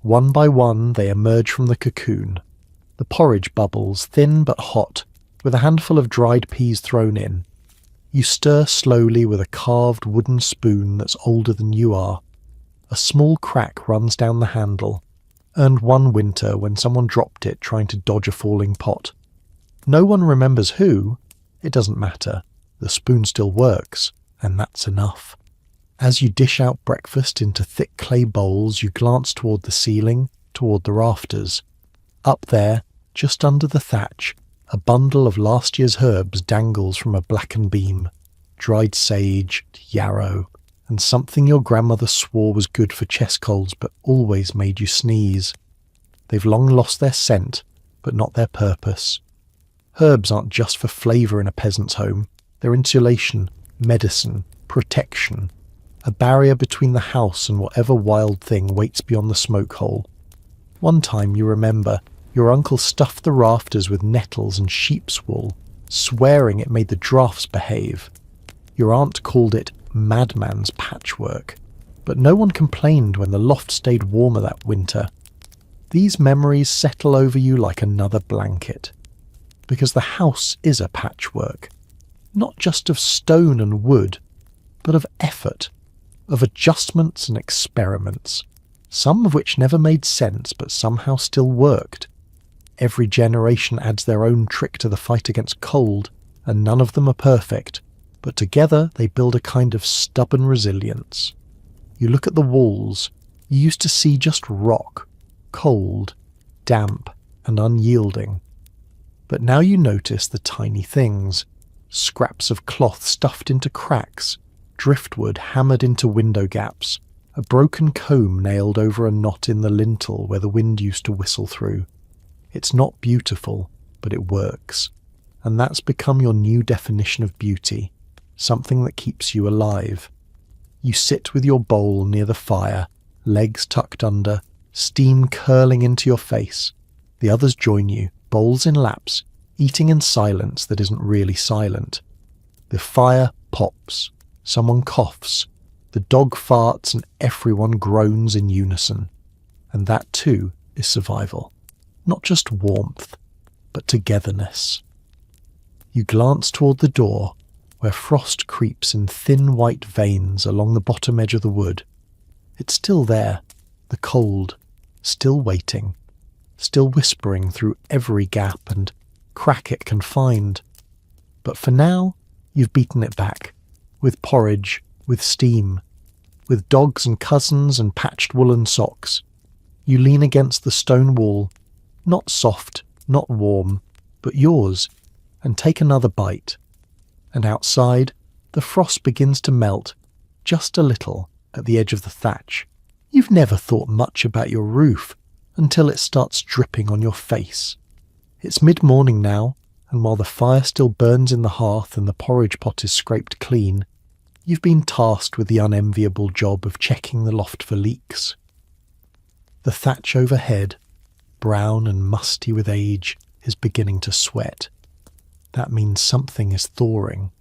One by one they emerge from the cocoon. The porridge bubbles, thin but hot, with a handful of dried peas thrown in. You stir slowly with a carved wooden spoon that's older than you are. A small crack runs down the handle, earned one winter when someone dropped it trying to dodge a falling pot. No one remembers who. It doesn't matter. The spoon still works, and that's enough. As you dish out breakfast into thick clay bowls, you glance toward the ceiling, toward the rafters. Up there, just under the thatch, a bundle of last year's herbs dangles from a blackened beam. Dried sage, yarrow, and something your grandmother swore was good for chest colds but always made you sneeze. They've long lost their scent, but not their purpose. Herbs aren't just for flavour in a peasant's home. They're insulation, medicine, protection. A barrier between the house and whatever wild thing waits beyond the smoke hole. One time, you remember, your uncle stuffed the rafters with nettles and sheep's wool, swearing it made the draughts behave. Your aunt called it madman's patchwork, but no one complained when the loft stayed warmer that winter. These memories settle over you like another blanket, because the house is a patchwork, not just of stone and wood, but of effort, of adjustments and experiments, some of which never made sense but somehow still worked. Every generation adds their own trick to the fight against cold, and none of them are perfect, but together they build a kind of stubborn resilience. You look at the walls, you used to see just rock, cold, damp, and unyielding. But now you notice the tiny things, scraps of cloth stuffed into cracks, driftwood hammered into window gaps, a broken comb nailed over a knot in the lintel where the wind used to whistle through. It's not beautiful, but it works. And that's become your new definition of beauty, something that keeps you alive. You sit with your bowl near the fire, legs tucked under, steam curling into your face. The others join you, bowls in laps, eating in silence that isn't really silent. The fire pops, someone coughs, the dog farts, and everyone groans in unison. And that too is survival. Not just warmth, but togetherness. You glance toward the door, where frost creeps in thin white veins along the bottom edge of the wood. It's still there, the cold, still waiting, still whispering through every gap and crack it can find. But for now, you've beaten it back, with porridge, with steam, with dogs and cousins and patched woolen socks. You lean against the stone wall, not soft, not warm, but yours, and take another bite. And outside, the frost begins to melt, just a little, at the edge of the thatch. You've never thought much about your roof until it starts dripping on your face. It's mid-morning now, and while the fire still burns in the hearth and the porridge pot is scraped clean, you've been tasked with the unenviable job of checking the loft for leaks. The thatch overhead, brown and musty with age, is beginning to sweat. That means something is thawing,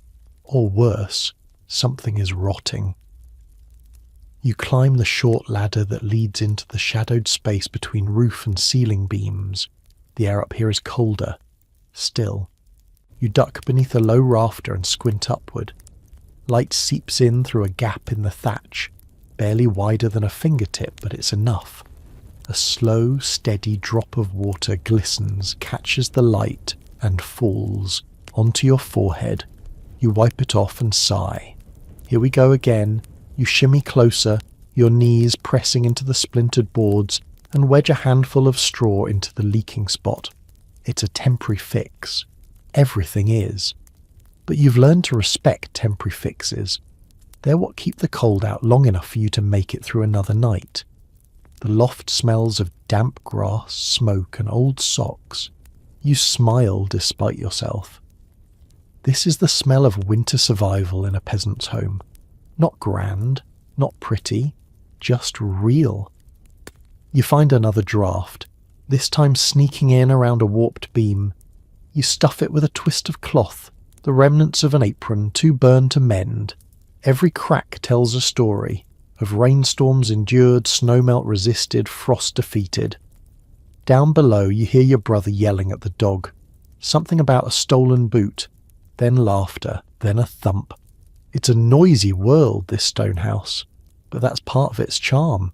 or worse, something is rotting. You climb the short ladder that leads into the shadowed space between roof and ceiling beams. The air up here is colder, still. You duck beneath a low rafter and squint upward. Light seeps in through a gap in the thatch, barely wider than a fingertip, but it's enough. A slow, steady drop of water glistens, catches the light, and falls onto your forehead. You wipe it off and sigh. Here we go again. You shimmy closer, your knees pressing into the splintered boards, and wedge a handful of straw into the leaking spot. It's a temporary fix. Everything is. But you've learned to respect temporary fixes. They're what keep the cold out long enough for you to make it through another night. The loft smells of damp grass, smoke, and old socks. You smile despite yourself. This is the smell of winter survival in a peasant's home. Not grand, not pretty, just real. You find another draught, this time sneaking in around a warped beam. You stuff it with a twist of cloth, the remnants of an apron too burned to mend. Every crack tells a story of rainstorms endured, snowmelt resisted, frost defeated. Down below you hear your brother yelling at the dog. Something about a stolen boot, then laughter, then a thump. It's a noisy world, this stone house, but that's part of its charm.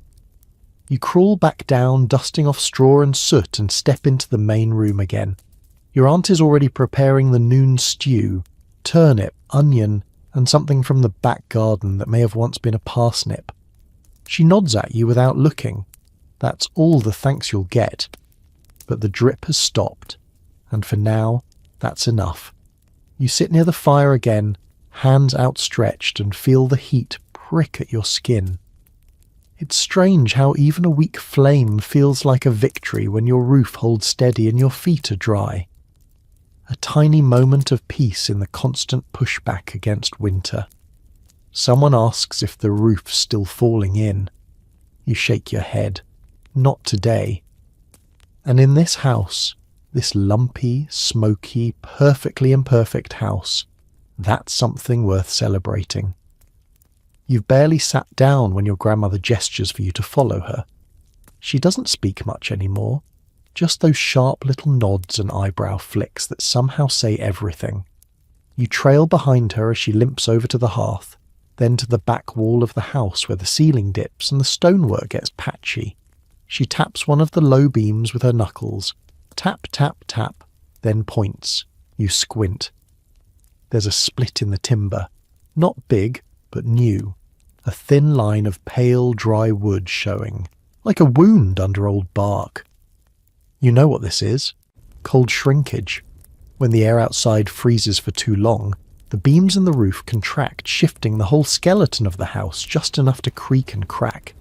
You crawl back down, dusting off straw and soot, and step into the main room again. Your aunt is already preparing the noon stew, turnip, onion, and something from the back garden that may have once been a parsnip. She nods at you without looking. That's all the thanks you'll get. But the drip has stopped, and for now, that's enough. You sit near the fire again, hands outstretched, and feel the heat prick at your skin. It's strange how even a weak flame feels like a victory when your roof holds steady and your feet are dry. A tiny moment of peace in the constant pushback against winter. Someone asks if the roof's still falling in. You shake your head. Not today. And in this house, this lumpy, smoky, perfectly imperfect house, that's something worth celebrating. You've barely sat down when your grandmother gestures for you to follow her. She doesn't speak much anymore, just those sharp little nods and eyebrow flicks that somehow say everything. You trail behind her as she limps over to the hearth, then to the back wall of the house where the ceiling dips and the stonework gets patchy. She taps one of the low beams with her knuckles, Tap, tap, tap, then points. You squint. There's a split in the timber. Not big, but new. A thin line of pale, dry wood showing, like a wound under old bark. You know what this is. Cold shrinkage. When the air outside freezes for too long, the beams in the roof contract, shifting the whole skeleton of the house just enough to creak and crack.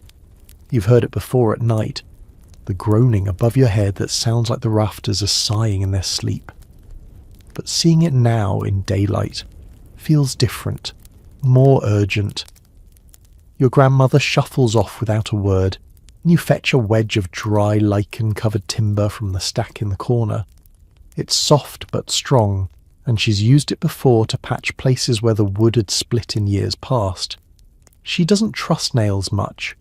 You've heard it before at night. The groaning above your head that sounds like the rafters are sighing in their sleep. But seeing it now in daylight feels different, more urgent. Your grandmother shuffles off without a word, and you fetch a wedge of dry, lichen-covered timber from the stack in the corner. It's soft but strong, and she's used it before to patch places where the wood had split in years past. She doesn't trust nails much,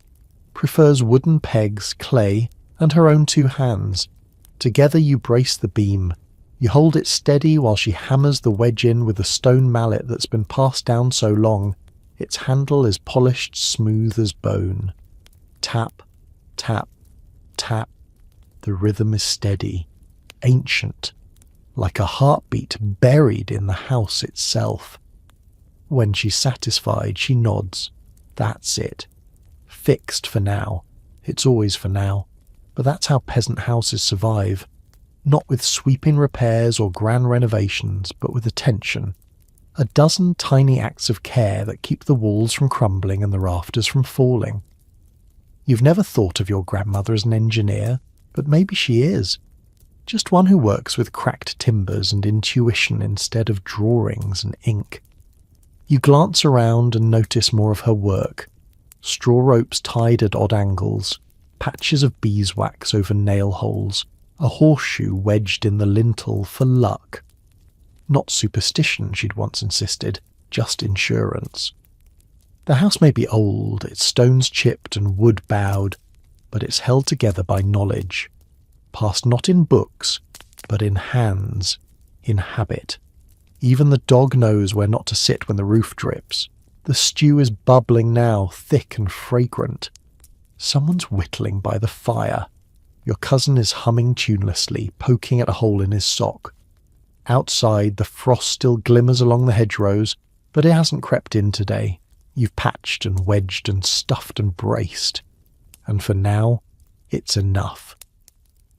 prefers wooden pegs, clay, and her own 2 hands. Together you brace the beam. You hold it steady while she hammers the wedge in with a stone mallet that's been passed down so long, its handle is polished smooth as bone. Tap, tap, tap. The rhythm is steady, ancient, like a heartbeat buried in the house itself. When she's satisfied, she nods. That's it. Fixed for now. It's always for now. But that's how peasant houses survive. Not with sweeping repairs or grand renovations, but with attention. A dozen tiny acts of care that keep the walls from crumbling and the rafters from falling. You've never thought of your grandmother as an engineer, but maybe she is. Just one who works with cracked timbers and intuition instead of drawings and ink. You glance around and notice more of her work. Straw ropes tied at odd angles, patches of beeswax over nail holes, a horseshoe wedged in the lintel for luck. Not superstition, she'd once insisted, just insurance. The house may be old, its stones chipped and wood bowed, but it's held together by knowledge, passed not in books, but in hands, in habit. Even the dog knows where not to sit when the roof drips. The stew is bubbling now, thick and fragrant. Someone's whittling by the fire. Your cousin is humming tunelessly, poking at a hole in his sock. Outside, the frost still glimmers along the hedgerows, but it hasn't crept in today. You've patched and wedged and stuffed and braced. And for now, it's enough.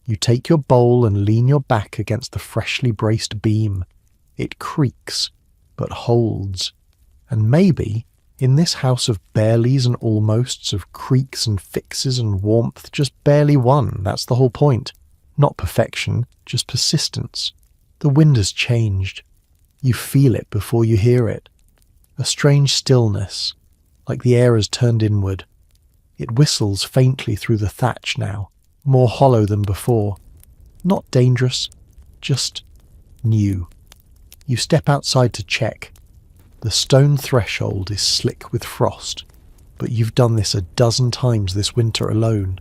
You take your bowl and lean your back against the freshly braced beam. It creaks, but holds. And maybe, in this house of bareleys and almosts, of creaks and fixes and warmth, just barely one, that's the whole point. Not perfection, just persistence. The wind has changed. You feel it before you hear it. A strange stillness, like the air has turned inward. It whistles faintly through the thatch now, more hollow than before. Not dangerous, just new. You step outside to check. The stone threshold is slick with frost, but you've done this a dozen times this winter alone.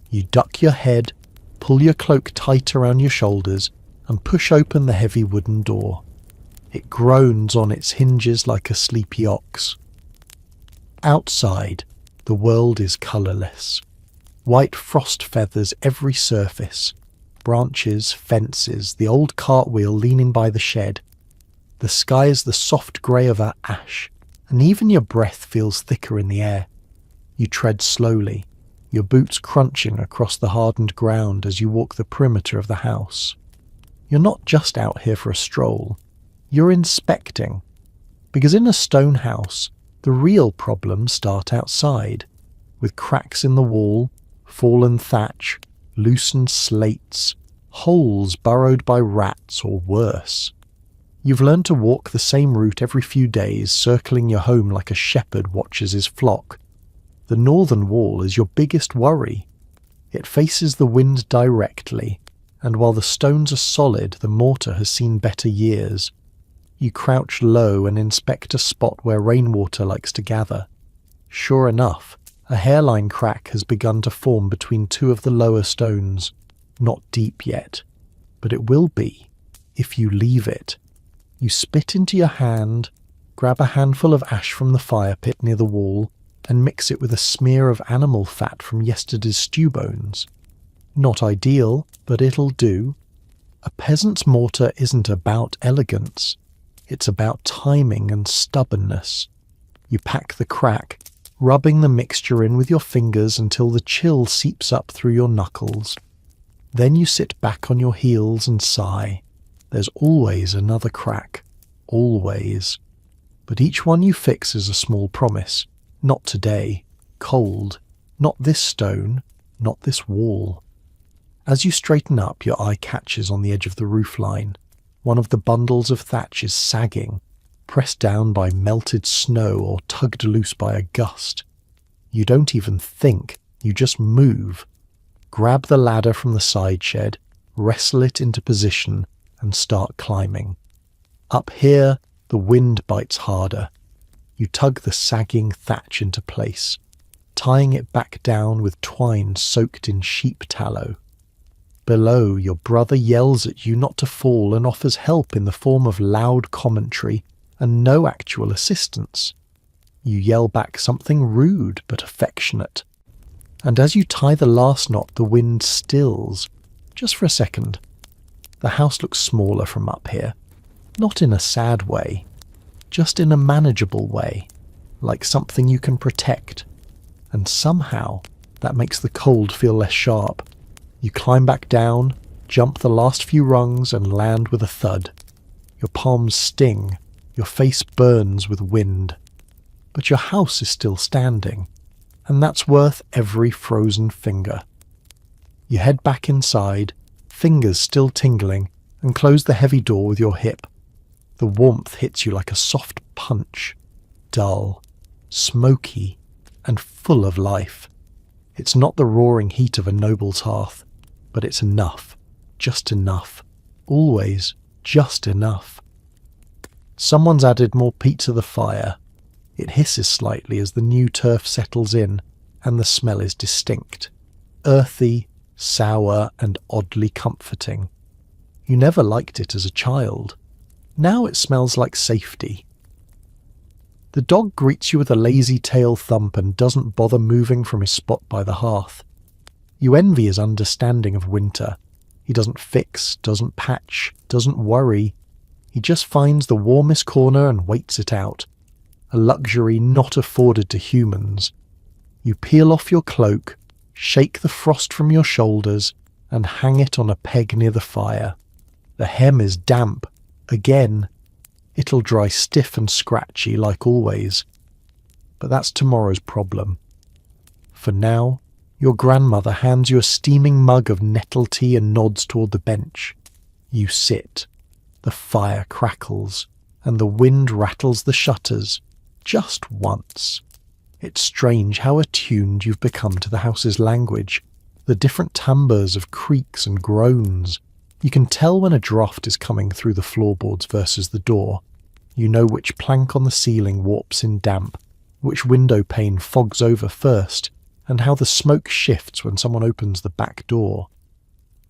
You duck your head, pull your cloak tight around your shoulders, and push open the heavy wooden door. It groans on its hinges like a sleepy ox. Outside, the world is colourless. White frost feathers every surface. Branches, fences, the old cartwheel leaning by the shed. The sky is the soft grey of ash, and even your breath feels thicker in the air. You tread slowly, your boots crunching across the hardened ground as you walk the perimeter of the house. You're not just out here for a stroll. You're inspecting. Because in a stone house, the real problems start outside, with cracks in the wall, fallen thatch, loosened slates, holes burrowed by rats or worse. You've learned to walk the same route every few days, circling your home like a shepherd watches his flock. The northern wall is your biggest worry. It faces the wind directly, and while the stones are solid, the mortar has seen better years. You crouch low and inspect a spot where rainwater likes to gather. Sure enough, a hairline crack has begun to form between two of the lower stones. Not deep yet, but it will be, if you leave it. You spit into your hand, grab a handful of ash from the fire pit near the wall, and mix it with a smear of animal fat from yesterday's stew bones. Not ideal, but it'll do. A peasant's mortar isn't about elegance. It's about timing and stubbornness. You pack the crack, rubbing the mixture in with your fingers until the chill seeps up through your knuckles. Then you sit back on your heels and sigh. There's always another crack. Always. But each one you fix is a small promise. Not today. Cold. Not this stone. Not this wall. As you straighten up, your eye catches on the edge of the roofline. One of the bundles of thatch is sagging, pressed down by melted snow or tugged loose by a gust. You don't even think, you just move. Grab the ladder from the side shed, wrestle it into position, and start climbing. Up here, the wind bites harder. You tug the sagging thatch into place, tying it back down with twine soaked in sheep tallow. Below, your brother yells at you not to fall and offers help in the form of loud commentary and no actual assistance. You yell back something rude but affectionate. And as you tie the last knot, the wind stills, just for a second. The house looks smaller from up here, not in a sad way, just in a manageable way, like something you can protect. And somehow, that makes the cold feel less sharp. You climb back down, jump the last few rungs and land with a thud. Your palms sting, your face burns with wind. But your house is still standing, and that's worth every frozen finger. You head back inside, fingers still tingling, and close the heavy door with your hip. The warmth hits you like a soft punch, dull, smoky, and full of life. It's not the roaring heat of a noble's hearth, but it's enough, just enough, always just enough. Someone's added more peat to the fire. It hisses slightly as the new turf settles in, and the smell is distinct, earthy, sour, and oddly comforting. You never liked it as a child. Now it smells like safety. The dog greets you with a lazy tail thump and doesn't bother moving from his spot by the hearth. You envy his understanding of winter. He doesn't fix, doesn't patch, doesn't worry. He just finds the warmest corner and waits it out, a luxury not afforded to humans. You peel off your cloak, shake the frost from your shoulders, and hang it on a peg near the fire. The hem is damp. Again. It'll dry stiff and scratchy like always. But that's tomorrow's problem. For now, your grandmother hands you a steaming mug of nettle tea and nods toward the bench. You sit. The fire crackles, and the wind rattles the shutters, just once. It's strange how attuned you've become to the house's language, the different timbres of creaks and groans. You can tell when a draught is coming through the floorboards versus the door. You know which plank on the ceiling warps in damp, which window pane fogs over first, and how the smoke shifts when someone opens the back door.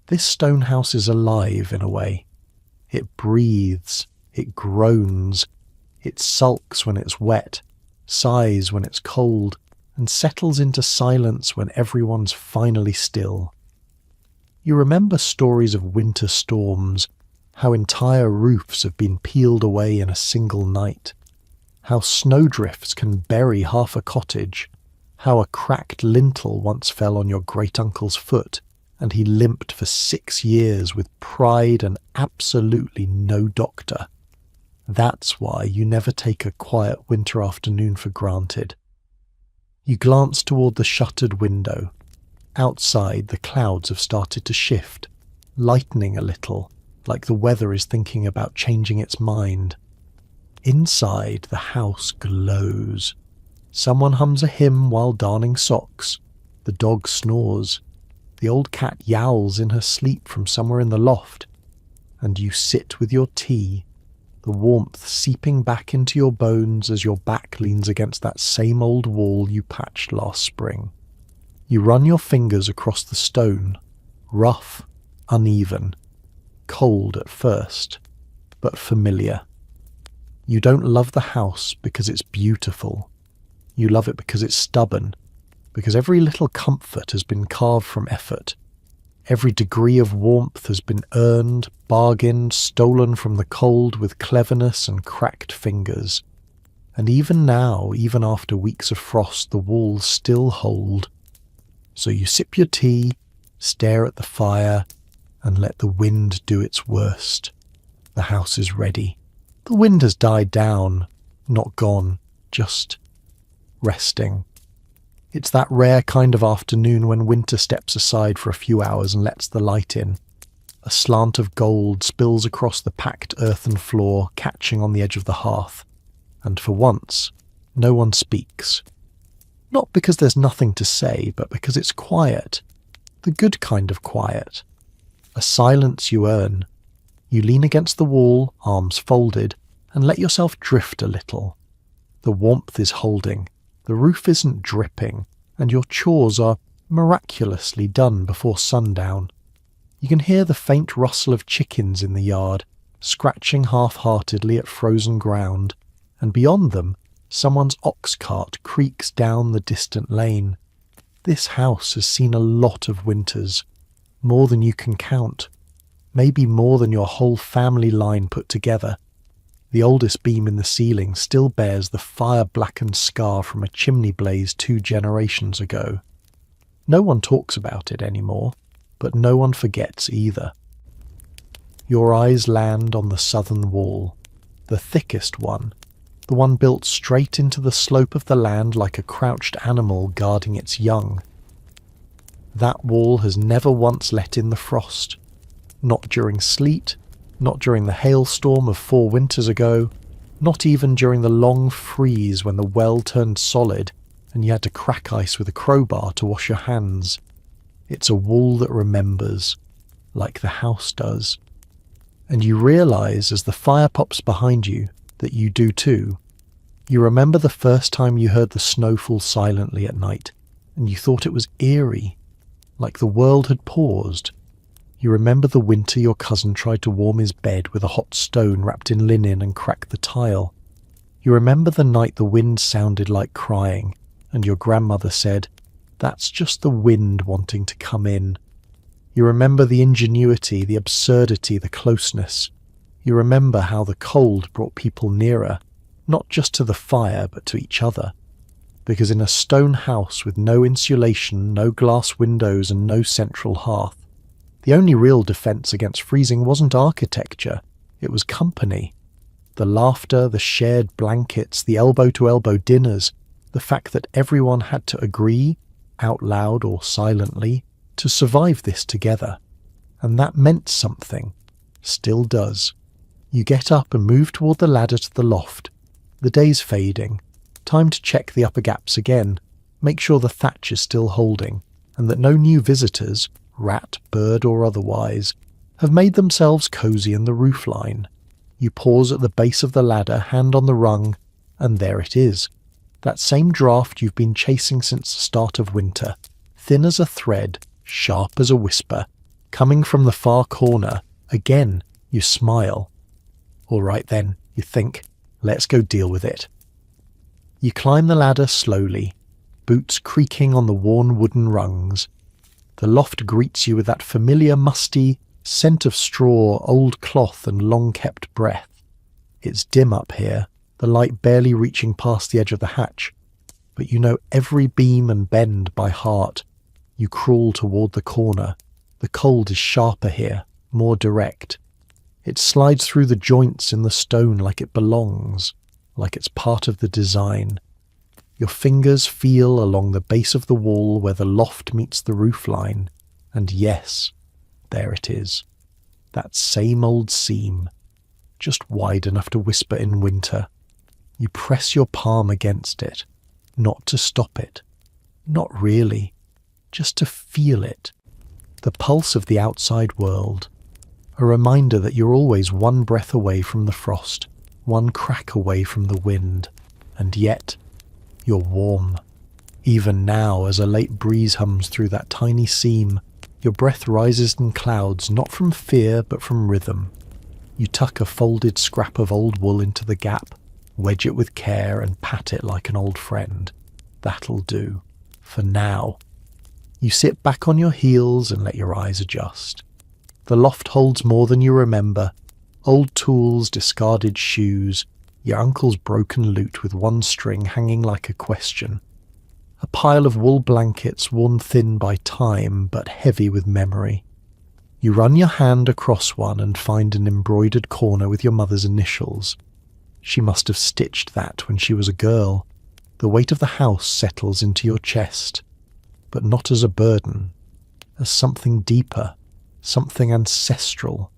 This stone house is alive in a way. It breathes, it groans, it sulks when it's wet, sighs when it's cold, and settles into silence when everyone's finally still. You remember stories of winter storms, how entire roofs have been peeled away in a single night, how snowdrifts can bury half a cottage, how a cracked lintel once fell on your great-uncle's foot, and he limped for 6 years with pride and absolutely no doctor. That's why you never take a quiet winter afternoon for granted. You glance toward the shuttered window. Outside, the clouds have started to shift, lightening a little, like the weather is thinking about changing its mind. Inside, the house glows. Someone hums a hymn while darning socks. The dog snores. The old cat yowls in her sleep from somewhere in the loft. And you sit with your tea, the warmth seeping back into your bones as your back leans against that same old wall you patched last spring. You run your fingers across the stone, rough, uneven, cold at first, but familiar. You don't love the house because it's beautiful. You love it because it's stubborn, because every little comfort has been carved from effort. Every degree of warmth has been earned, bargained, stolen from the cold with cleverness and cracked fingers. And even now, even after weeks of frost, the walls still hold. So you sip your tea, stare at the fire, and let the wind do its worst. The house is ready. The wind has died down, not gone, just resting. It's that rare kind of afternoon when winter steps aside for a few hours and lets the light in. A slant of gold spills across the packed earthen floor, catching on the edge of the hearth. And for once, no one speaks. Not because there's nothing to say, but because it's quiet. The good kind of quiet. A silence you earn. You lean against the wall, arms folded, and let yourself drift a little. The warmth is holding. The roof isn't dripping, and your chores are miraculously done before sundown. You can hear the faint rustle of chickens in the yard, scratching half-heartedly at frozen ground, and beyond them, someone's ox cart creaks down the distant lane. This house has seen a lot of winters, more than you can count, maybe more than your whole family line put together. The oldest beam in the ceiling still bears the fire-blackened scar from a chimney blaze 2 generations ago. No one talks about it anymore, but no one forgets either. Your eyes land on the southern wall, the thickest one, the one built straight into the slope of the land like a crouched animal guarding its young. That wall has never once let in the frost, not during sleet, not during the hailstorm of 4 winters ago, not even during the long freeze when the well turned solid and you had to crack ice with a crowbar to wash your hands. It's a wall that remembers, like the house does. And you realise as the fire pops behind you that you do too. You remember the first time you heard the snow fall silently at night, and you thought it was eerie, like the world had paused. You remember the winter your cousin tried to warm his bed with a hot stone wrapped in linen and cracked the tile. You remember the night the wind sounded like crying, and your grandmother said, "That's just the wind wanting to come in." You remember the ingenuity, the absurdity, the closeness. You remember how the cold brought people nearer, not just to the fire, but to each other. Because in a stone house with no insulation, no glass windows, and no central hearth, the only real defence against freezing wasn't architecture, it was company. The laughter, the shared blankets, the elbow-to-elbow dinners, the fact that everyone had to agree, out loud or silently, to survive this together. And that meant something. Still does. You get up and move toward the ladder to the loft. The day's fading. Time to check the upper gaps again, make sure the thatch is still holding, and that no new visitors, rat, bird or otherwise, have made themselves cosy in the roofline. You pause at the base of the ladder, hand on the rung, and there it is. That same draught you've been chasing since the start of winter, thin as a thread, sharp as a whisper, coming from the far corner. Again, you smile. All right then, you think, let's go deal with it. You climb the ladder slowly, boots creaking on the worn wooden rungs. The loft greets you with that familiar musty scent of straw, old cloth and long-kept breath. It's dim up here, the light barely reaching past the edge of the hatch, but you know every beam and bend by heart. You crawl toward the corner. The cold is sharper here, more direct. It slides through the joints in the stone like it belongs, like it's part of the design. Your fingers feel along the base of the wall where the loft meets the roofline, and yes, there it is. That same old seam, just wide enough to whisper in winter. You press your palm against it, not to stop it, not really, just to feel it. The pulse of the outside world, a reminder that you're always one breath away from the frost, one crack away from the wind, and yet you're warm. Even now, as a late breeze hums through that tiny seam, your breath rises in clouds not from fear but from rhythm. You tuck a folded scrap of old wool into the gap, wedge it with care and pat it like an old friend. That'll do. For now. You sit back on your heels and let your eyes adjust. The loft holds more than you remember. Old tools, discarded shoes, your uncle's broken lute with one string hanging like a question. A pile of wool blankets worn thin by time but heavy with memory. You run your hand across one and find an embroidered corner with your mother's initials. She must have stitched that when she was a girl. The weight of the house settles into your chest, but not as a burden, as something deeper, something ancestral.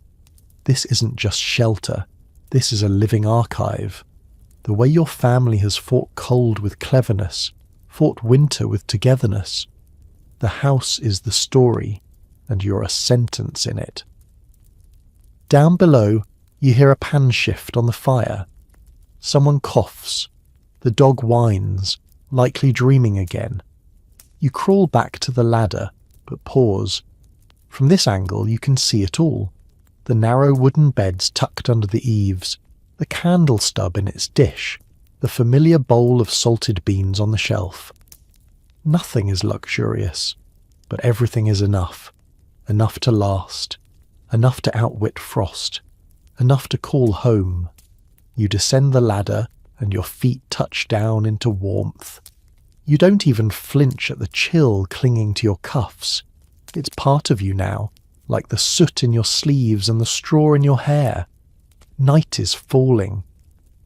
This isn't just shelter, this is a living archive. The way your family has fought cold with cleverness, fought winter with togetherness. The house is the story, and you're a sentence in it. Down below, you hear a pan shift on the fire. Someone coughs. The dog whines, likely dreaming again. You crawl back to the ladder, but pause. From this angle you can see it all. The narrow wooden beds tucked under the eaves, the candle stub in its dish, the familiar bowl of salted beans on the shelf. Nothing is luxurious, but everything is enough. Enough to last, enough to outwit frost, enough to call home. You descend the ladder and your feet touch down into warmth. You don't even flinch at the chill clinging to your cuffs. It's part of you now, like the soot in your sleeves and the straw in your hair. Night is falling.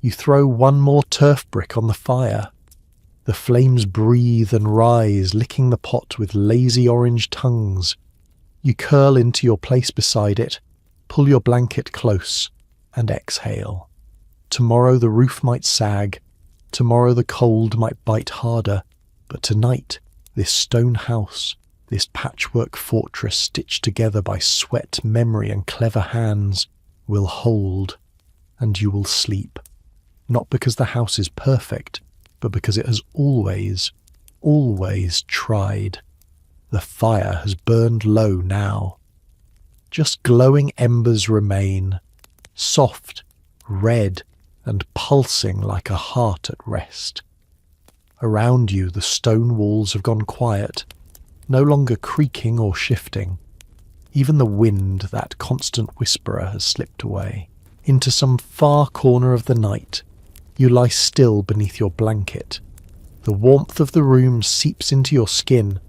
You throw one more turf brick on the fire. The flames breathe and rise, licking the pot with lazy orange tongues. You curl into your place beside it, pull your blanket close, and exhale. Tomorrow the roof might sag, tomorrow the cold might bite harder, but tonight, this stone house, this patchwork fortress stitched together by sweat, memory, and clever hands, will hold, and you will sleep. Not because the house is perfect, but because it has always, always tried. The fire has burned low now. Just glowing embers remain, soft, red, and pulsing like a heart at rest. Around you the stone walls have gone quiet, no longer creaking or shifting. Even the wind, that constant whisperer, has slipped away. Into some far corner of the night, you lie still beneath your blanket. The warmth of the room seeps into your skin,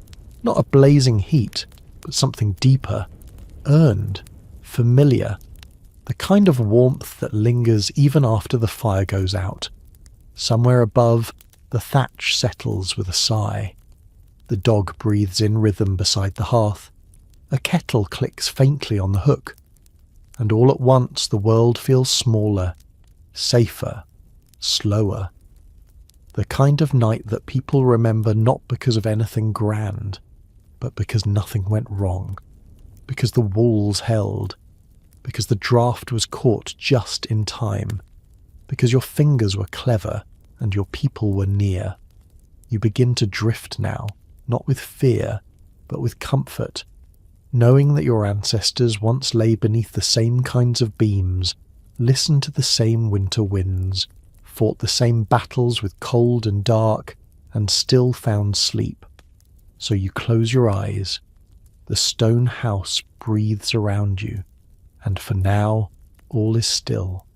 not a blazing heat, but something deeper, earned, familiar, the kind of warmth that lingers even after the fire goes out. Somewhere above, the thatch settles with a sigh. The dog breathes in rhythm beside the hearth. A kettle clicks faintly on the hook. And all at once the world feels smaller, safer, slower. The kind of night that people remember not because of anything grand, but because nothing went wrong, because the walls held, because the draft was caught just in time, because your fingers were clever and your people were near. You begin to drift now, not with fear, but with comfort, knowing that your ancestors once lay beneath the same kinds of beams, listened to the same winter winds, fought the same battles with cold and dark, and still found sleep. So you close your eyes. The stone house breathes around you, and for now all is still.